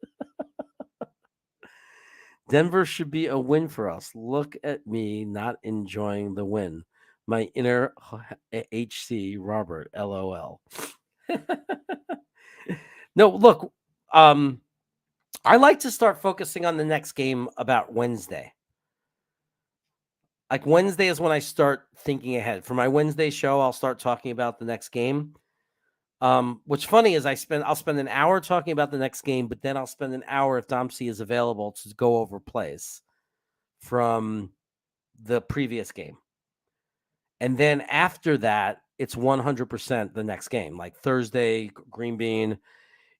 Denver should be a win for us. Look at me not enjoying the win. My inner HC Robert, LOL. No, look, I like to start focusing on the next game about Wednesday. Like, Wednesday is when I start thinking ahead. For my Wednesday show, I'll start talking about the next game. What's funny is I'll spend an hour talking about the next game, but then I'll spend an hour, if Domsey is available, to go over plays from the previous game. And then after that, it's 100% the next game. Like Thursday, Green Bean,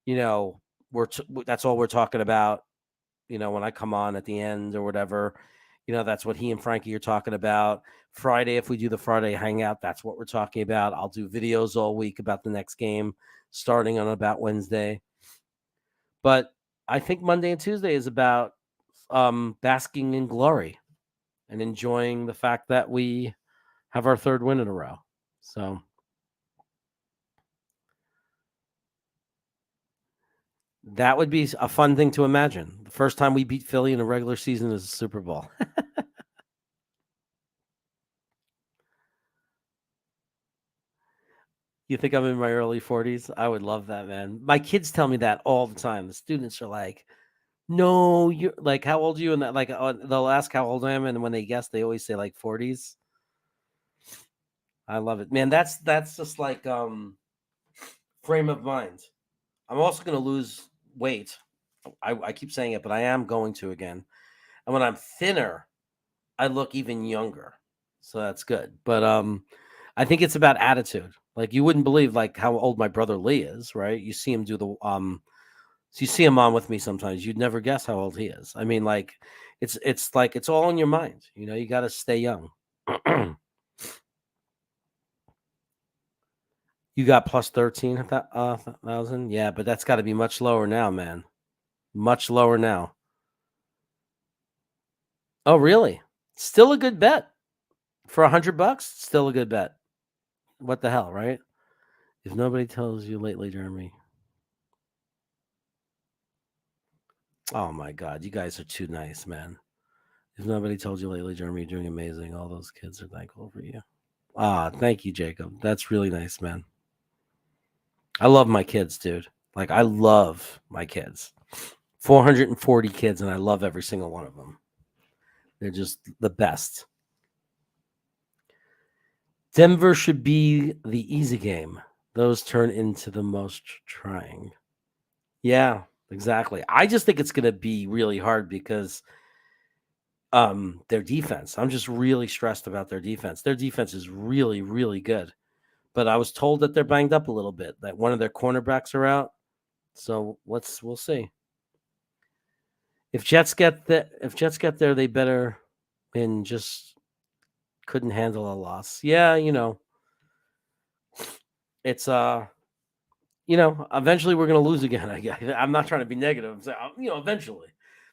that's all we're talking about. When I come on at the end or whatever, that's what he and Frankie are talking about. Friday, if we do the Friday hangout, that's what we're talking about. I'll do videos all week about the next game, starting on about Wednesday. But I think Monday and Tuesday is about basking in glory and enjoying the fact that we have our third win in a row. So That would be a fun thing to imagine. The first time we beat Philly in a regular season is a Super Bowl. You think I'm in my early 40s? I would love that, man. My kids tell me that all the time. The students are like, "No, you're like, how old are you?" And that, like, they'll ask how old I am, and when they guess, they always say like 40s. I love it, man. That's just like frame of mind. I'm also going to lose weight. I keep saying it, but I am going to again. And when I'm thinner, I look even younger. So that's good. But I think it's about attitude. Like you wouldn't believe like how old my brother Lee is, right? You see him do the so you see him on with me sometimes. You'd never guess how old he is. I mean, like it's like it's all in your mind. You know, you got to stay young. You got plus 13,000. Yeah, but that's got to be much lower now, man. Much lower now. Oh, really? Still a good bet for $100. Still a good bet. What the hell, right? If nobody tells you lately, Jeremy. Oh my God, you guys are too nice, man. If nobody told you lately, Jeremy, you're doing amazing. All those kids are thankful for you. Ah, thank you, Jacob. That's really nice, man. I love my kids, dude. Like I love my kids. 440 kids, and I love every single one of them. They're just the best. Denver should be the easy game. Those turn into the most trying. Yeah, exactly. I just think it's going to be really hard because their defense. I'm just really stressed about their defense. Their defense is really, really good. But I was told that they're banged up a little bit, that one of their cornerbacks are out. So we'll see. If Jets get there, they better and just couldn't handle a loss. Yeah, it's eventually we're gonna lose again. I'm not trying to be negative. I'm saying, eventually.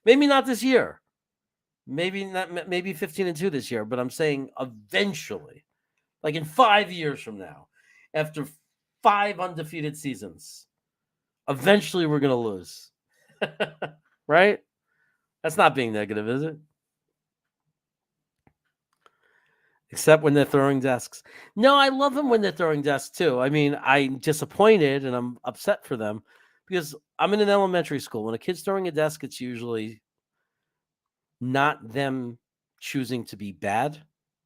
Maybe not this year. Maybe not maybe 15-2 this year, but I'm saying eventually. Like in 5 years from now, after 5 undefeated seasons, eventually we're gonna lose. Right? That's not being negative, is it? Except when they're throwing desks. No, I love them when they're throwing desks too. I mean, I'm disappointed and I'm upset for them because I'm in an elementary school. When a kid's throwing a desk, it's usually not them choosing to be bad,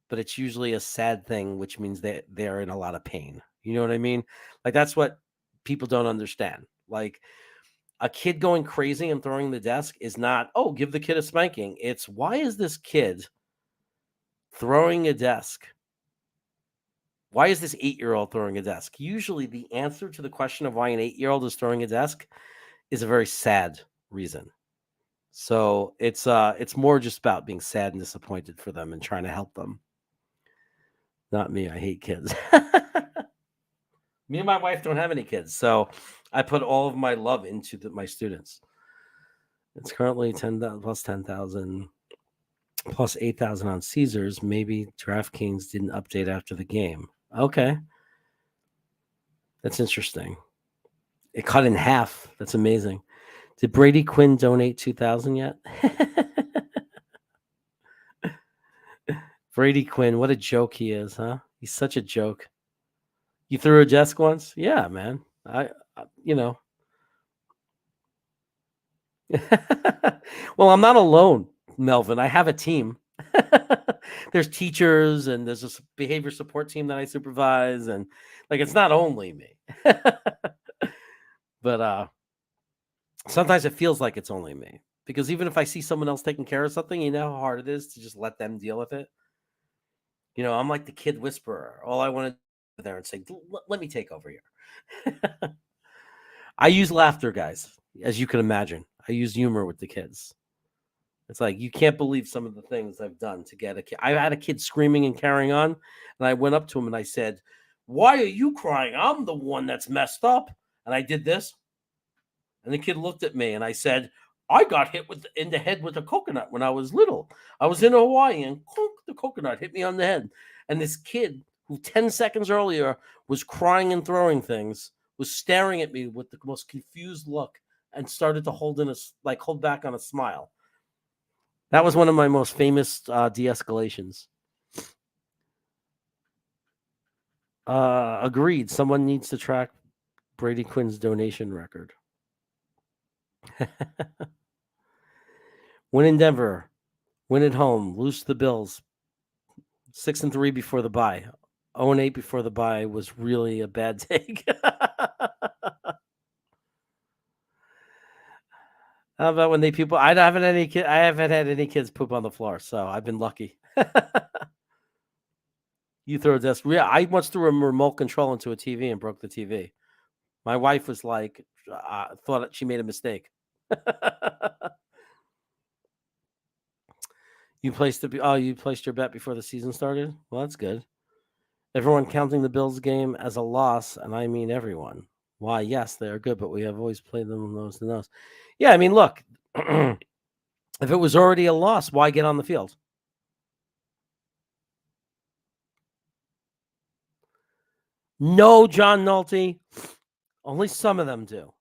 but it's usually a sad thing, which means they're in a lot of pain. You know what I mean? Like that's what people don't understand. Like a kid going crazy and throwing the desk is not, oh, give the kid a spanking. It's why is this kid throwing a desk? Why is this 8-year-old throwing a desk? Usually the answer to the question of why an 8-year-old is throwing a desk is a very sad reason. So it's more just about being sad and disappointed for them and trying to help them. Not me. I hate kids. Me and my wife don't have any kids, so I put all of my love into my students. It's currently 10,000 plus 10,000 plus 8,000 on Caesars. Maybe DraftKings didn't update after the game. Okay, that's interesting. It cut in half. That's amazing. Did Brady Quinn donate 2,000 yet? Brady Quinn, what a joke he is, huh? He's such a joke. You threw a desk once? Yeah, man. Well, I'm not alone, Melvin. I have a team. There's teachers and there's a behavior support team that I supervise, and like it's not only me. But sometimes it feels like it's only me because even if I see someone else taking care of something, you know how hard it is to just let them deal with it. I'm like the kid whisperer. All I want to do there and say, "Let me take over here." I use laughter, guys, as you can imagine. I use humor with the kids. It's like you can't believe some of the things I've done to get a kid. I had a kid screaming and carrying on, and I went up to him and I said, "Why are you crying? I'm the one that's messed up." And I did this, and the kid looked at me, and I said, "I got hit in the head with a coconut when I was little. I was in Hawaii, and the coconut hit me on the head." And this kid, who 10 seconds earlier was crying and throwing things, was staring at me with the most confused look and started to hold back on a smile. That was one of my most famous de-escalations. Agreed. Someone needs to track Brady Quinn's donation record. Win in Denver, win at home, lose to the Bills. 6-3 before the bye. 0-8 before the bye was really a bad take. How about when they people? I haven't had any kids poop on the floor, so I've been lucky. You throw a desk. Yeah, I once threw a remote control into a TV and broke the TV. My wife was like, thought she made a mistake. You placed your bet before the season started? Well, that's good. Everyone counting the Bills game as a loss, and I mean everyone. Why, yes, they are good, but we have always played them nose to nose. Yeah, I mean, look, if it was already a loss, why get on the field? No, John Nolte. Only some of them do.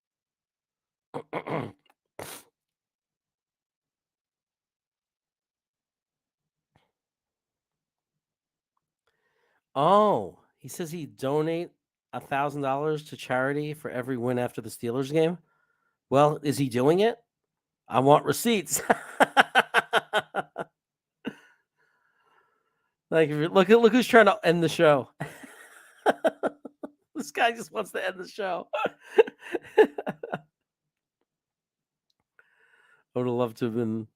Oh, he says he'd donate $1,000 to charity for every win after the Steelers game. Well, is he doing it? I want receipts. Like, look who's trying to end the show. This guy just wants to end the show. I would have loved to have been.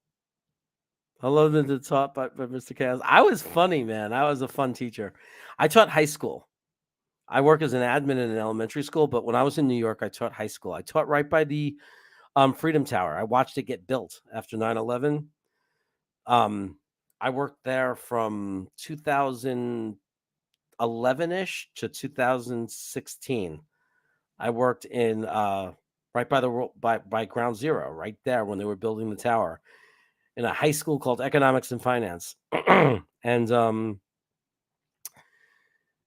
I loved it to taught by Mr. Kaz. I was funny, man. I was a fun teacher. I taught high school. I work as an admin in an elementary school, but when I was in New York, I taught high school. I taught right by the Freedom Tower. I watched it get built after 9/11. I worked there from 2011-ish to 2016. I worked in right by Ground Zero, right there when they were building the tower, in a high school called Economics and Finance. And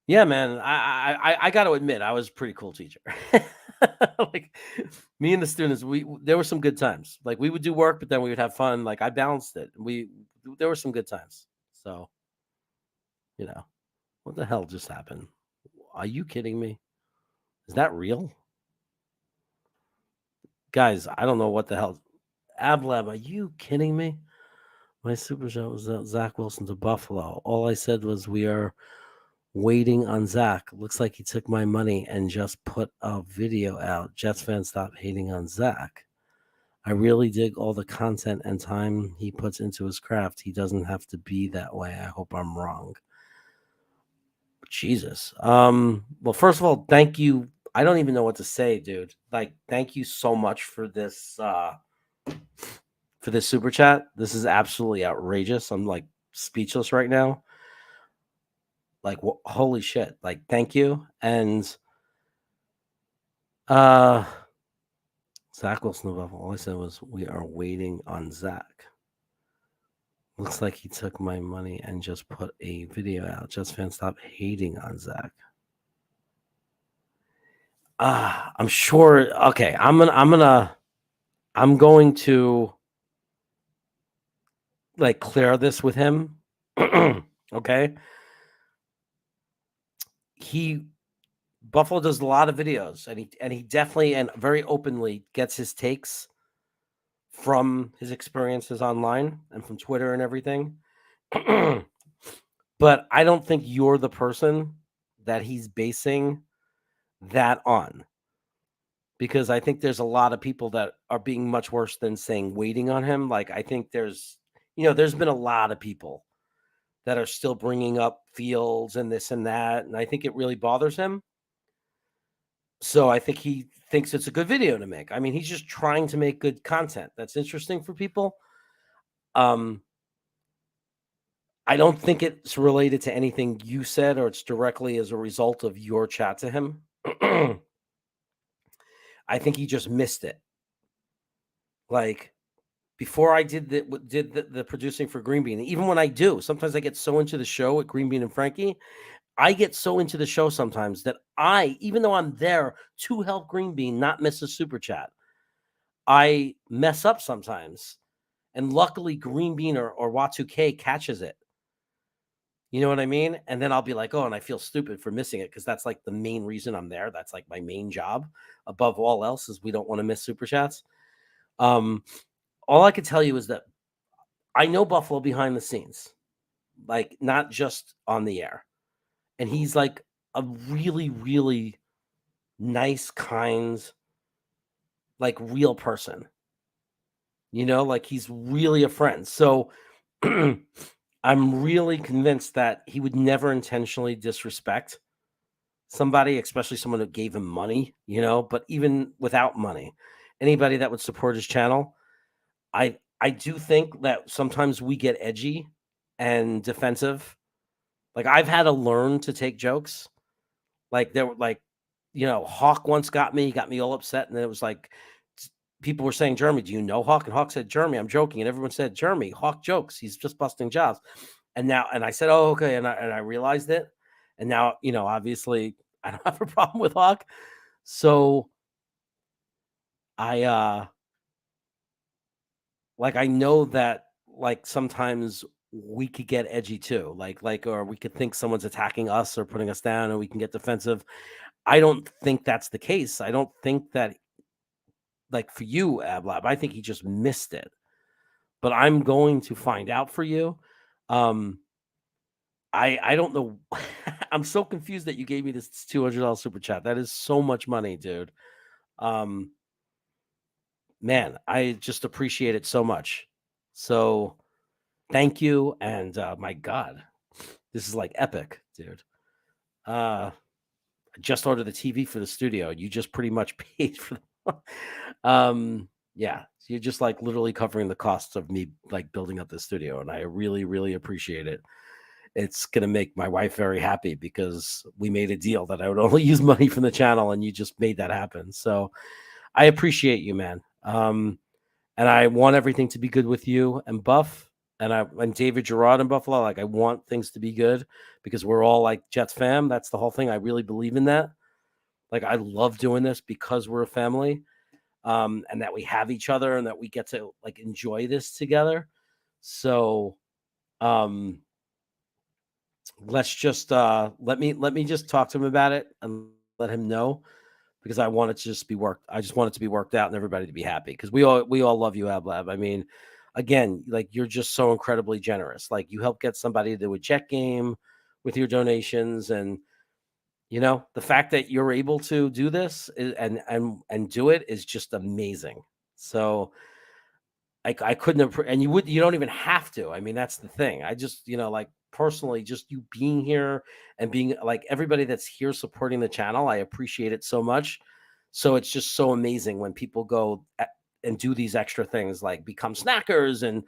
yeah, man, I got to admit, I was a pretty cool teacher. Like, me and the students, there were some good times. Like, we would do work, but then we would have fun. Like, I balanced it. There were some good times. So, what the hell just happened? Are you kidding me? Is that real? Guys, I don't know what the hell. Ablab, are you kidding me? My super show was Zach Wilson to Buffalo. All I said was we are waiting on Zach. Looks like he took my money and just put a video out. Jets fans, stop hating on Zach. I really dig all the content and time he puts into his craft. He doesn't have to be that way. I hope I'm wrong. Jesus. Well, first of all, thank you. I don't even know what to say, dude. Like, thank you so much for this super chat. This is absolutely outrageous. I'm like speechless right now. Like, holy shit. Like, thank you. And Zach Wilson, all I said was we are waiting on Zach. Looks like he took my money and just put a video out. Just fans, stop hating on Zach. I'm sure. Okay, I'm going to like clear this with him. Okay. Buffalo does a lot of videos, and he definitely and very openly gets his takes from his experiences online and from Twitter and everything. But I don't think you're the person that he's basing that on, because I think there's a lot of people that are being much worse than saying waiting on him. Like, I think there's been a lot of people that are still bringing up Fields and this and that, and I think it really bothers him. So I think he thinks it's a good video to make. I mean, he's just trying to make good content that's interesting for people. I don't think it's related to anything you said, or it's directly as a result of your chat to him. I think he just missed it. Like, before I did the producing for Green Bean, even when I do, sometimes I get so into the show at Green Bean and Frankie, I get so into the show sometimes that even though I'm there to help Green Bean not miss a super chat, I mess up sometimes. And luckily Green Bean or Y2K catches it. You know what I mean? And then I'll be like, oh, and I feel stupid for missing it because that's like the main reason I'm there. That's like my main job above all else is we don't want to miss super chats. Um, all I can tell you is that I know Buffalo behind the scenes, like not just on the air. And he's like a really, really nice, kind, like real person. You know, like he's really a friend. So I'm really convinced that he would never intentionally disrespect somebody, especially someone who gave him money, you know, but even without money, anybody that would support his channel, I do think that sometimes we get edgy and defensive. Like I've had to learn to take jokes. Like there were like, you know, Hawk once got me all upset, and then it was like people were saying, Jeremy, do you know Hawk? And Hawk said, Jeremy, I'm joking. And everyone said, Jeremy, Hawk jokes. He's just busting jobs. And now, and I said, oh, okay. And I realized it. And now, you know, obviously I don't have a problem with Hawk. So I like I know that like sometimes we could get edgy too. Like or we could think someone's attacking us or putting us down and we can get defensive. I don't think that's the case. I don't think that like for you, Ablab, I think he just missed it. But I'm going to find out for you. Um I don't know. I'm so confused that you gave me this $200 super chat. That is so much money, dude. Um, man, I just appreciate it so much. So thank you. And my God, this is like epic, dude. I just ordered the TV for the studio. You just pretty much paid for the yeah. So you're just like literally covering the costs of me like building up the studio. And I really, really appreciate it. It's going to make my wife very happy because we made a deal that I would only use money from the channel and you just made that happen. So I appreciate you, man. And I want everything to be good with you and Buff and David Gerard in Buffalo. Like I want things to be good because we're all like Jets fam. That's the whole thing. I really believe in that. Like I love doing this because we're a family. And that we have each other and that we get to like enjoy this together. So let's just let me just talk to him about it and let him know because I want it to just be worked. I just want it to be worked out and everybody to be happy because we all love you, Ablab. I mean, again, like you're just so incredibly generous. Like you help get somebody to do a jet game with your donations, and you know the fact that you're able to do this and do it is just amazing. So I couldn't have, and you don't even have to. I mean, that's the thing. I just, you know, like personally, just you being here and being like everybody that's here supporting the channel, I appreciate it so much. So it's just so amazing when people go and do these extra things like become snackers and,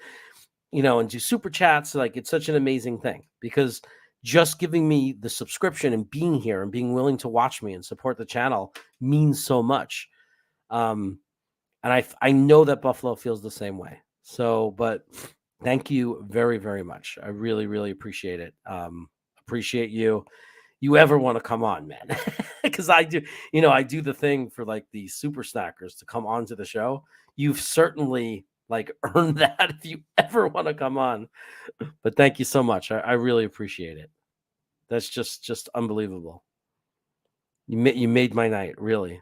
you know, and do super chats. Like it's such an amazing thing because just giving me the subscription and being here and being willing to watch me and support the channel means so much. And I know that Buffalo feels the same way. So, but thank you very, very much. I really, really appreciate it. Appreciate you. You ever want to come on, man? Because I do, you know, I do the thing for like the super snackers to come on to the show. You've certainly like earned that if you ever want to come on. But thank you so much. I really appreciate it. That's just unbelievable. You made my night, really.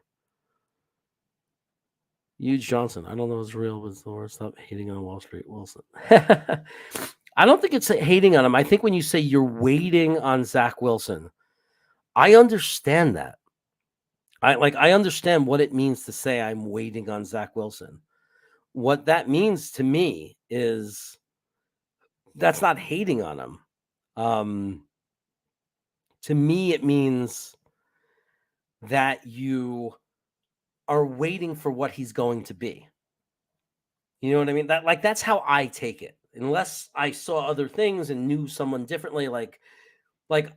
Huge Johnson. I don't know if it's real, but it's the worst. Stop hating on Wall Street Wilson. I don't think it's hating on him. I think when you say you're waiting on Zach Wilson, I understand that. I understand what it means to say I'm waiting on Zach Wilson. What that means to me is that's not hating on him. To me, it means that you are waiting for what he's going to be. You know what I mean? That's how I take it. Unless I saw other things and knew someone differently, like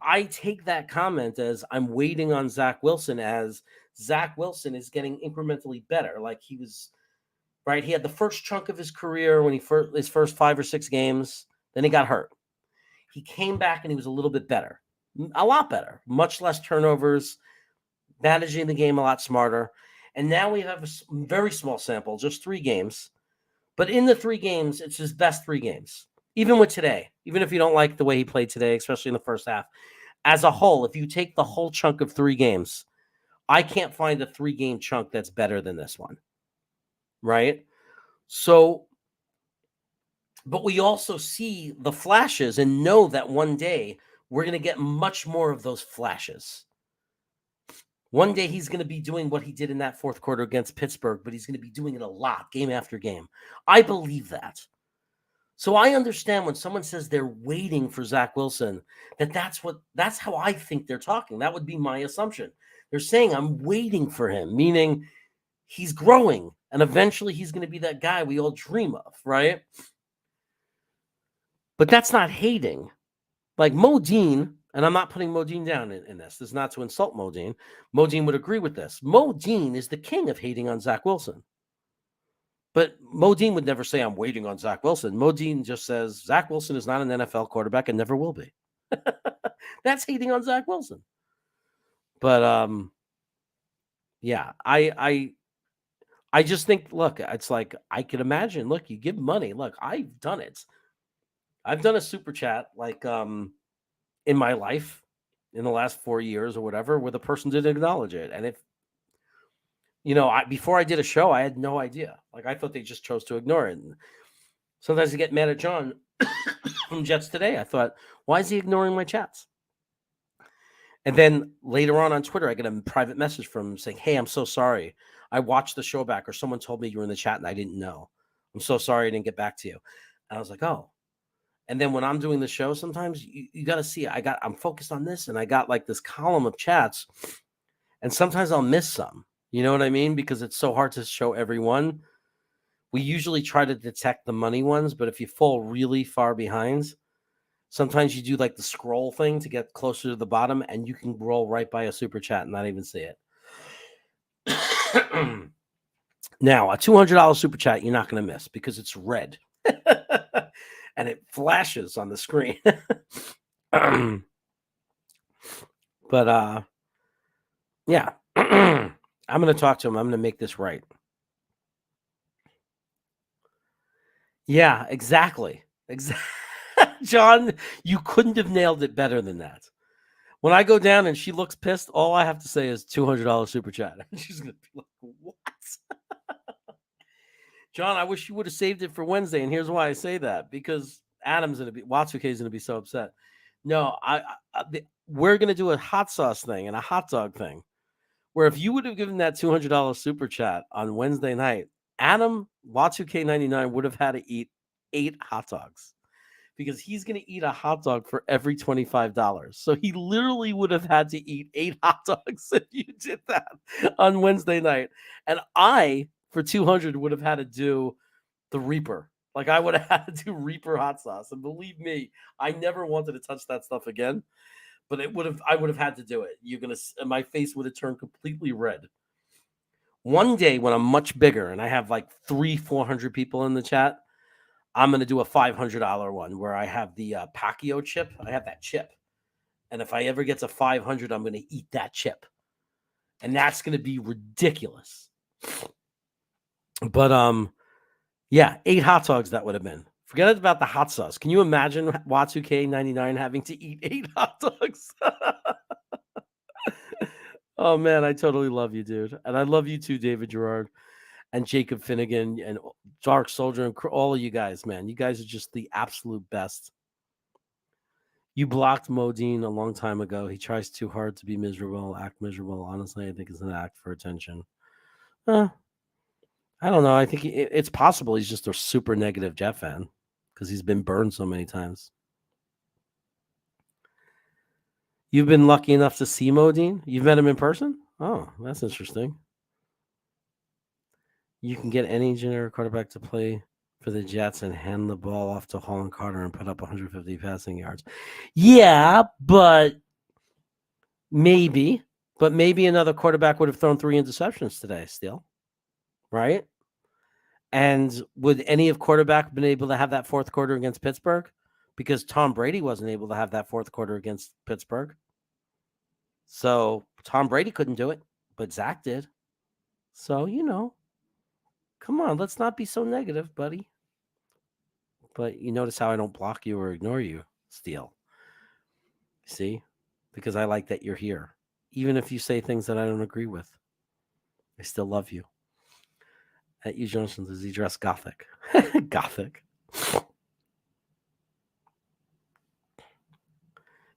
I take that comment as I'm waiting on Zach Wilson as Zach Wilson is getting incrementally better. Like he was right. He had the first chunk of his career when his first 5 or 6 games. Then he got hurt. He came back and he was a little bit better, a lot better, much less turnovers, managing the game a lot smarter. And now we have a very small sample, just 3 games. But in the 3 games, it's his best 3 games. Even with today, even if you don't like the way he played today, especially in the first half, as a whole, if you take the whole chunk of 3 games, I can't find a 3-game chunk that's better than this one. Right? So, but we also see the flashes and know that one day we're going to get much more of those flashes. One day he's going to be doing what he did in that fourth quarter against Pittsburgh, but he's going to be doing it a lot, game after game. I believe that. So I understand when someone says they're waiting for Zach Wilson, that's how I think they're talking. That would be my assumption. They're saying I'm waiting for him, meaning he's growing, and eventually he's going to be that guy we all dream of, right? But that's not hating. Like Modine, and I'm not putting Modine down in this. This is not to insult Modine. Modine would agree with this. Modine is the king of hating on Zach Wilson. But Modine would never say, I'm waiting on Zach Wilson. Modine just says, Zach Wilson is not an NFL quarterback and never will be. That's hating on Zach Wilson. But, yeah, I just think, look, it's like, I could imagine, look, you give money. Look, I've done it. I've done a super chat, like, in my life in the last 4 years or whatever, where the person didn't acknowledge it. And if, before I did a show, I had no idea. Like, I thought they just chose to ignore it. And sometimes I get mad at John from Jets Today. I thought, why is he ignoring my chats? And then later on Twitter, I get a private message from him saying, hey, I'm so sorry. I watched the show back, or someone told me you were in the chat and I didn't know. I'm so sorry I didn't get back to you. And I was like, oh. And then when I'm doing the show, sometimes you got to see, I'm focused on this, and I got like this column of chats, and sometimes I'll miss some. You know what I mean? Because it's so hard to show everyone. We usually try to detect the money ones, but if you fall really far behind, sometimes you do like the scroll thing to get closer to the bottom, and you can roll right by a super chat and not even see it. Now, a $200 super chat, you're not going to miss because it's red. And it flashes on the screen. But yeah. I'm going to talk to him. I'm going to make this right. Yeah, exactly. John, you couldn't have nailed it better than that. When I go down and she looks pissed, all I have to say is $200 super chat. She's going to be like, what? John, I wish you would have saved it for Wednesday. And here's why I say that. Because Watsuke is going to be so upset. No, we're going to do a hot sauce thing and a hot dog thing. Where if you would have given that $200 super chat on Wednesday night, Adam Watsuke99 would have had to eat 8 hot dogs. Because he's going to eat a hot dog for every $25. So he literally would have had to eat 8 hot dogs if you did that on Wednesday night. And I, for 200, would have had to do the Reaper. Like, I would have had to do Reaper hot sauce. And believe me, I never wanted to touch that stuff again. But I would have had to do it. My face would have turned completely red. One day when I'm much bigger and I have like 300-400 people in the chat, I'm going to do a $500 one where I have the Pacquiao chip. I have that chip. And if I ever get to 500, I'm going to eat that chip. And that's going to be ridiculous. But, yeah, 8 hot dogs that would have been. Forget about the hot sauce. Can you imagine Watsuke99 having to eat 8 hot dogs? Oh, man, I totally love you, dude. And I love you too, David Gerard. And Jacob Finnegan and Dark Soldier and all of you guys, man. You guys are just the absolute best. You blocked Modine a long time ago. He tries too hard to be miserable, act miserable. Honestly, I think it's an act for attention. I don't know. I think it's possible he's just a super negative Jet fan because he's been burned so many times. You've been lucky enough to see Modine? You've met him in person? Oh, that's interesting. You can get any generic quarterback to play for the Jets and hand the ball off to Holland Carter and put up 150 passing yards. Yeah, but maybe another quarterback would have thrown 3 interceptions today still, right? And would any of quarterback been able to have that fourth quarter against Pittsburgh? Because Tom Brady wasn't able to have that fourth quarter against Pittsburgh. So Tom Brady couldn't do it, but Zach did. So, come on, let's not be so negative, buddy. But you notice how I don't block you or ignore you, Steele. See? Because I like that you're here. Even if you say things that I don't agree with, I still love you. At U Johnson, does he dress gothic? Gothic.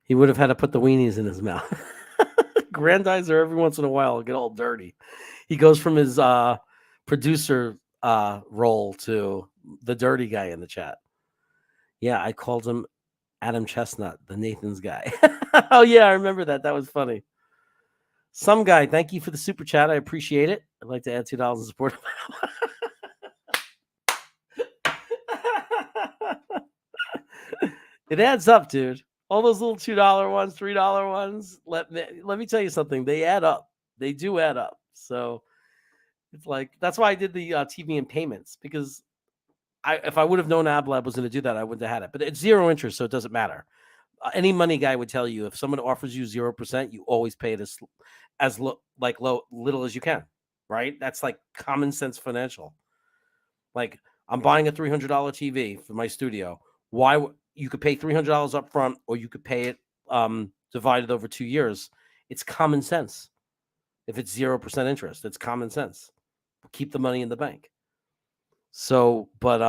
He would have had to put the weenies in his mouth. Grandizer every once in a while get all dirty. He goes from his producer role to the dirty guy in the chat. Yeah, I called him Adam Chestnut, the Nathan's guy. Oh, yeah, I remember that. That was funny. Some guy, thank you for the super chat. I appreciate it. I'd like to add $2 in support. It adds up, dude. All those little $2 ones, $3 ones. Let me tell you something. They add up. They do add up. So it's like that's why I did the TV and payments, because if I would have known AbLab was going to do that, I wouldn't have had it. But it's zero interest, so it doesn't matter. Any money guy would tell you if someone offers you 0%, you always pay it as little as you can, right? That's like common sense financial. Like I'm buying a $300 TV for my studio. Why you could pay $300 up front, or you could pay it divided over 2 years. It's common sense. If it's 0% interest, it's common sense. Keep the money in the bank. So, but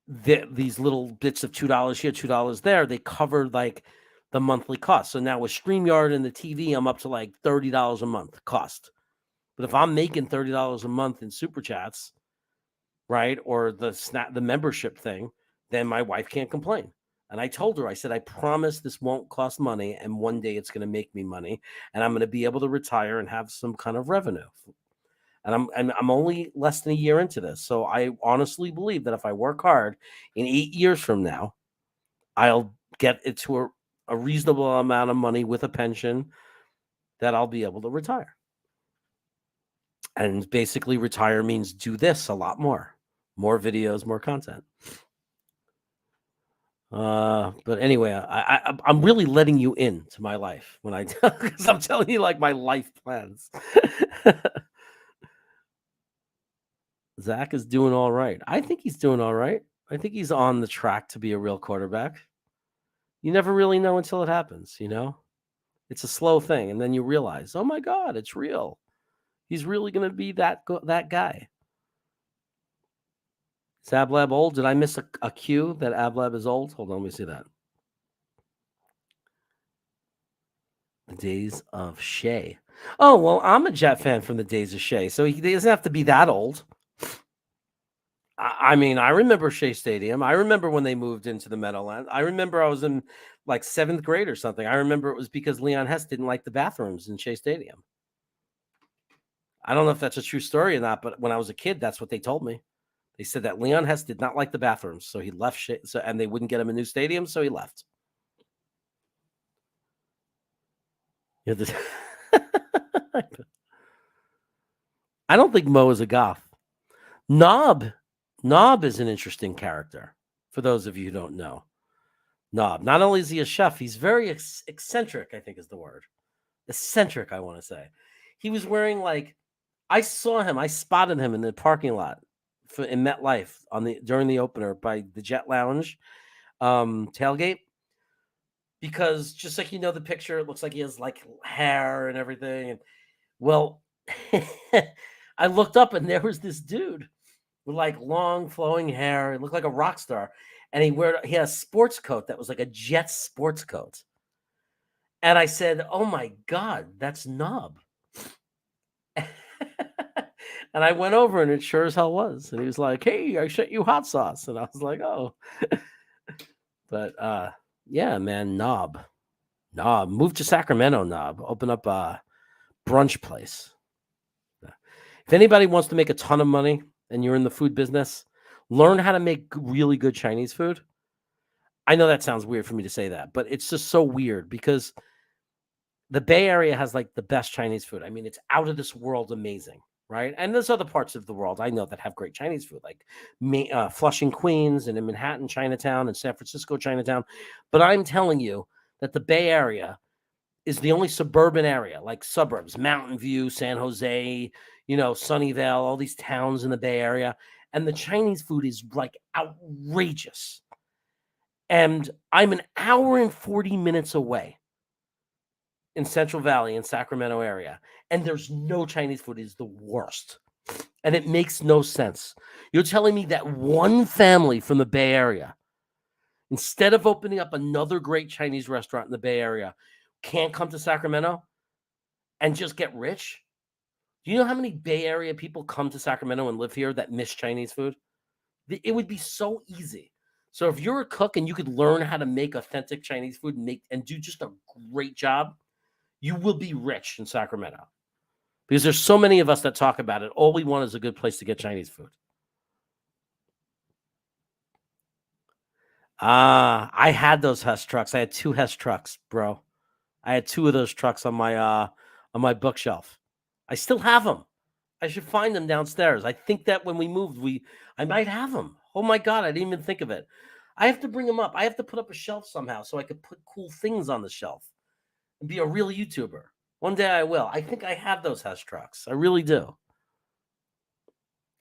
these little bits of $2 here, $2 there, they cover like the monthly cost. So now with StreamYard and the TV, I'm up to like $30 a month cost. But if I'm making $30 a month in super chats, right, or the membership thing, then my wife can't complain. And I told her, I said, I promise this won't cost money, and one day it's going to make me money, and I'm going to be able to retire and have some kind of revenue. And I'm only less than a year into this, so I honestly believe that if I work hard, in 8 years from now, I'll get it to a reasonable amount of money with a pension that I'll be able to retire. And basically, retire means do this a lot more videos, more content. But anyway, I'm really letting you into my life when I because I'm telling you like my life plans. Zach is doing all right. I think he's doing all right. I think he's on the track to be a real quarterback. You never really know until it happens, It's a slow thing, and then you realize, oh my God, it's real. He's really going to be that guy. Is AbLab old? Did I miss a cue that AbLab is old? Hold on, let me see that. The Days of Shea. Oh, well, I'm a Jet fan from the Days of Shea, so he doesn't have to be that old. I mean, I remember Shea Stadium. I remember when they moved into the Meadowlands. I remember I was in like 7th grade or something. I remember it was because Leon Hess didn't like the bathrooms in Shea Stadium. I don't know if that's a true story or not, but when I was a kid, that's what they told me. They said that Leon Hess did not like the bathrooms, so he left. And they wouldn't get him a new stadium, so he left. I don't think Mo is a goth. Knob is an interesting character, for those of you who don't know. Knob, not only is he a chef, he's very eccentric, I think is the word. Eccentric, I want to say. He was wearing I spotted him in the parking lot in MetLife during the opener by the Jet Lounge tailgate. Because just like the picture, it looks like he has hair and everything. And well, I looked up and there was this dude with long flowing hair. He looked like a rock star. And he had a sports coat that was like a Jets sports coat. And I said, oh my God, that's Knob. And I went over and it sure as hell was. And he was like, hey, I sent you hot sauce. And I was like, oh. But yeah, man, Knob. Move to Sacramento, Knob. Open up a brunch place. If anybody wants to make a ton of money and you're in the food business, learn how to make really good Chinese food. I know that sounds weird for me to say that, but it's just so weird because the Bay Area has the best Chinese food. I mean, it's out of this world amazing, right? And there's other parts of the world I know that have great Chinese food, like Flushing, Queens, and in Manhattan, Chinatown, and San Francisco, Chinatown. But I'm telling you that the Bay Area is the only suburban area, like suburbs, Mountain View, San Jose, Sunnyvale, all these towns in the Bay Area. And the Chinese food is like outrageous. And I'm an hour and 40 minutes away in Central Valley in Sacramento area. And there's no Chinese food. It's the worst. And it makes no sense. You're telling me that one family from the Bay Area, instead of opening up another great Chinese restaurant in the Bay Area, can't come to Sacramento and just get rich? Do you know how many Bay Area people come to Sacramento and live here that miss Chinese food? It would be so easy. So if you're a cook and you could learn how to make authentic Chinese food and do just a great job, you will be rich in Sacramento. Because there's so many of us that talk about it. All we want is a good place to get Chinese food. I had those Hess trucks. I had 2 Hess trucks, bro. I had 2 of those trucks on my bookshelf. I still have them. I should find them downstairs. I think that when we moved, I might have them. Oh my God, I didn't even think of it. I have to bring them up. I have to put up a shelf somehow so I could put cool things on the shelf and be a real YouTuber. One day I will. I think I have those Hess trucks. I really do.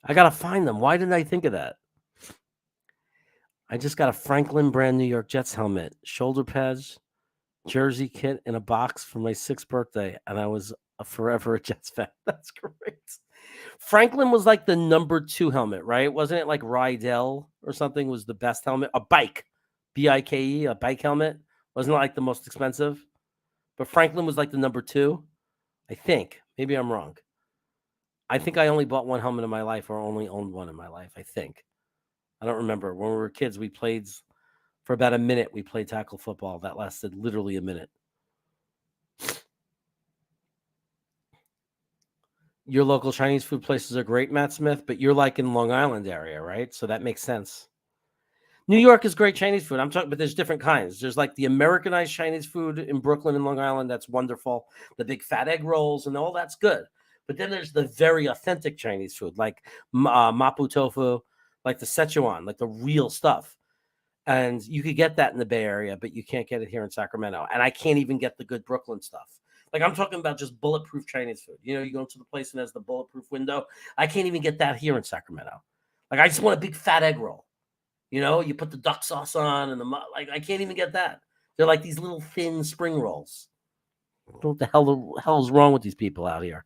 I got to find them. Why didn't I think of that? I just got a Franklin brand New York Jets helmet, shoulder pads, jersey kit in a box for my 6th birthday, and I was forever a Jets fan. That's great. Franklin was like the number 2 helmet, right? Wasn't it like Rydell or something was the best helmet? A bike, B-I-K-E, a bike helmet. Wasn't it like the most expensive? But Franklin was like the number 2, I think. Maybe I'm wrong. I think I only bought one helmet in my life or only owned one in my life, I think. I don't remember. When we were kids, we played for about a minute. We played tackle football. That lasted literally a minute. Your local Chinese food places are great, Matt Smith, but you're like in Long Island area, right? So that makes sense. New York is great Chinese food. I'm talking, but there's different kinds. There's like the Americanized Chinese food in Brooklyn and Long Island. That's wonderful. The big fat egg rolls and all that's good. But then there's the very authentic Chinese food, like mapo tofu, like the Szechuan, like the real stuff. And you could get that in the Bay Area, but you can't get it here in Sacramento. And I can't even get the good Brooklyn stuff. Like I'm talking about just bulletproof Chinese food. You go into the place and there's the bulletproof window. I can't even get that here in Sacramento. Like I just want a big fat egg roll. You put the duck sauce on and I can't even get that. They're like these little thin spring rolls. What the hell is wrong with these people out here?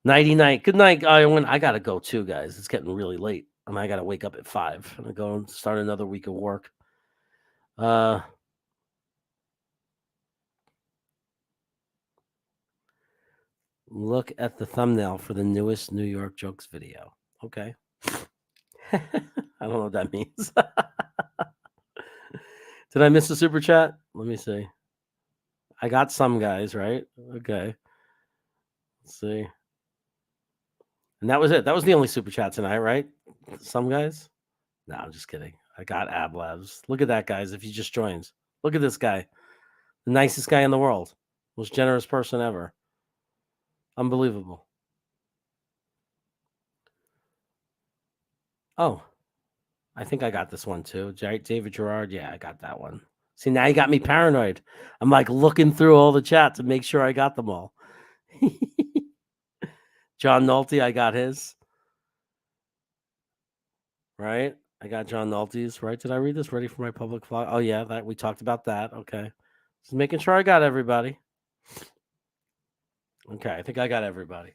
Nighty night. Good night, Iowan. I gotta go too, guys. It's getting really late. And I gotta wake up at 5. I'm gonna go and start another week of work. Look at the thumbnail for the newest New York jokes video. Okay. I don't know what that means. Did I miss a super chat? Let me see. I got some guys, right? Okay. Let's see. And that was it. That was the only super chat tonight, right? Some guys? No, I'm just kidding. I got Ab Labs. Look at that, guys. If you just joined, look at this guy. The nicest guy in the world. Most generous person ever. Unbelievable. Oh, I think I got this one too. David Gerard. Yeah, I got that one. See, now you got me paranoid. I'm like looking through all the chat to make sure I got them all. John Nolte, I got his. Right? I got John Nolte's, right? Did I read this? Ready for my public vlog? Oh, yeah, that we talked about that. Okay. Just making sure I got everybody. Okay, I think I got everybody.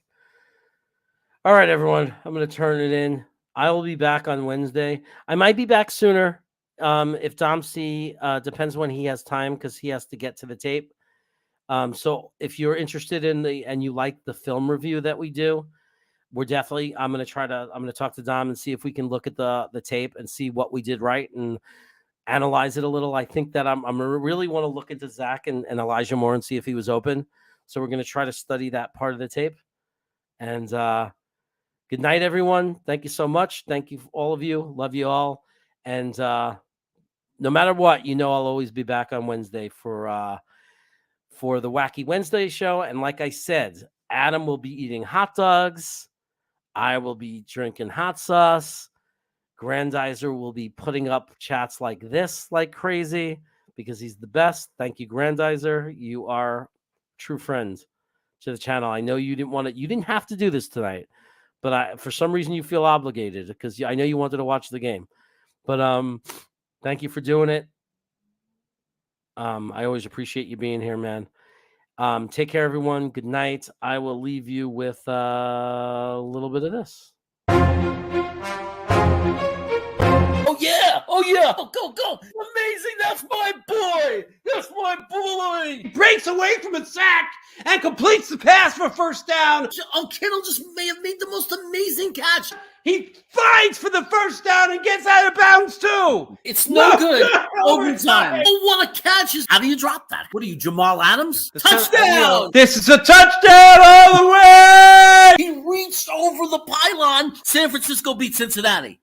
All right, everyone. I'm going to turn it in. I will be back on Wednesday. I might be back sooner. If Dom C depends when he has time because he has to get to the tape. So if you're interested in and you like the film review that we do, I'm going to talk to Dom and see if we can look at the tape and see what we did right and analyze it a little. I think that I'm really want to look into Zach and Elijah Moore and see if he was open. So we're going to try to study that part of the tape. And good night, everyone. Thank you so much. Thank you, all of you. Love you all. And no matter what, I'll always be back on Wednesday for the Wacky Wednesday show. And like I said, Adam will be eating hot dogs. I will be drinking hot sauce. Grandizer will be putting up chats like this like crazy. because he's the best. Thank you, Grandizer. You are true friends to the channel. I know you didn't have to do this tonight, but for some reason you feel obligated because I know you wanted to watch the game. But thank you for doing it. I always appreciate you being here, man. Take care, everyone. Good night. I will leave you with a little bit of this. Oh yeah, go. Amazing, that's my boy. He breaks away from a sack and completes the pass for first down. Oh, Kittle just may have made the most amazing catch. He fights for the first down and gets out of bounds too. It's no good. Overtime. Oh, what a catch. How do you drop that? What are you, Jamal Adams? Touchdown. This is a touchdown all the way. He reached over the pylon. San Francisco beat Cincinnati.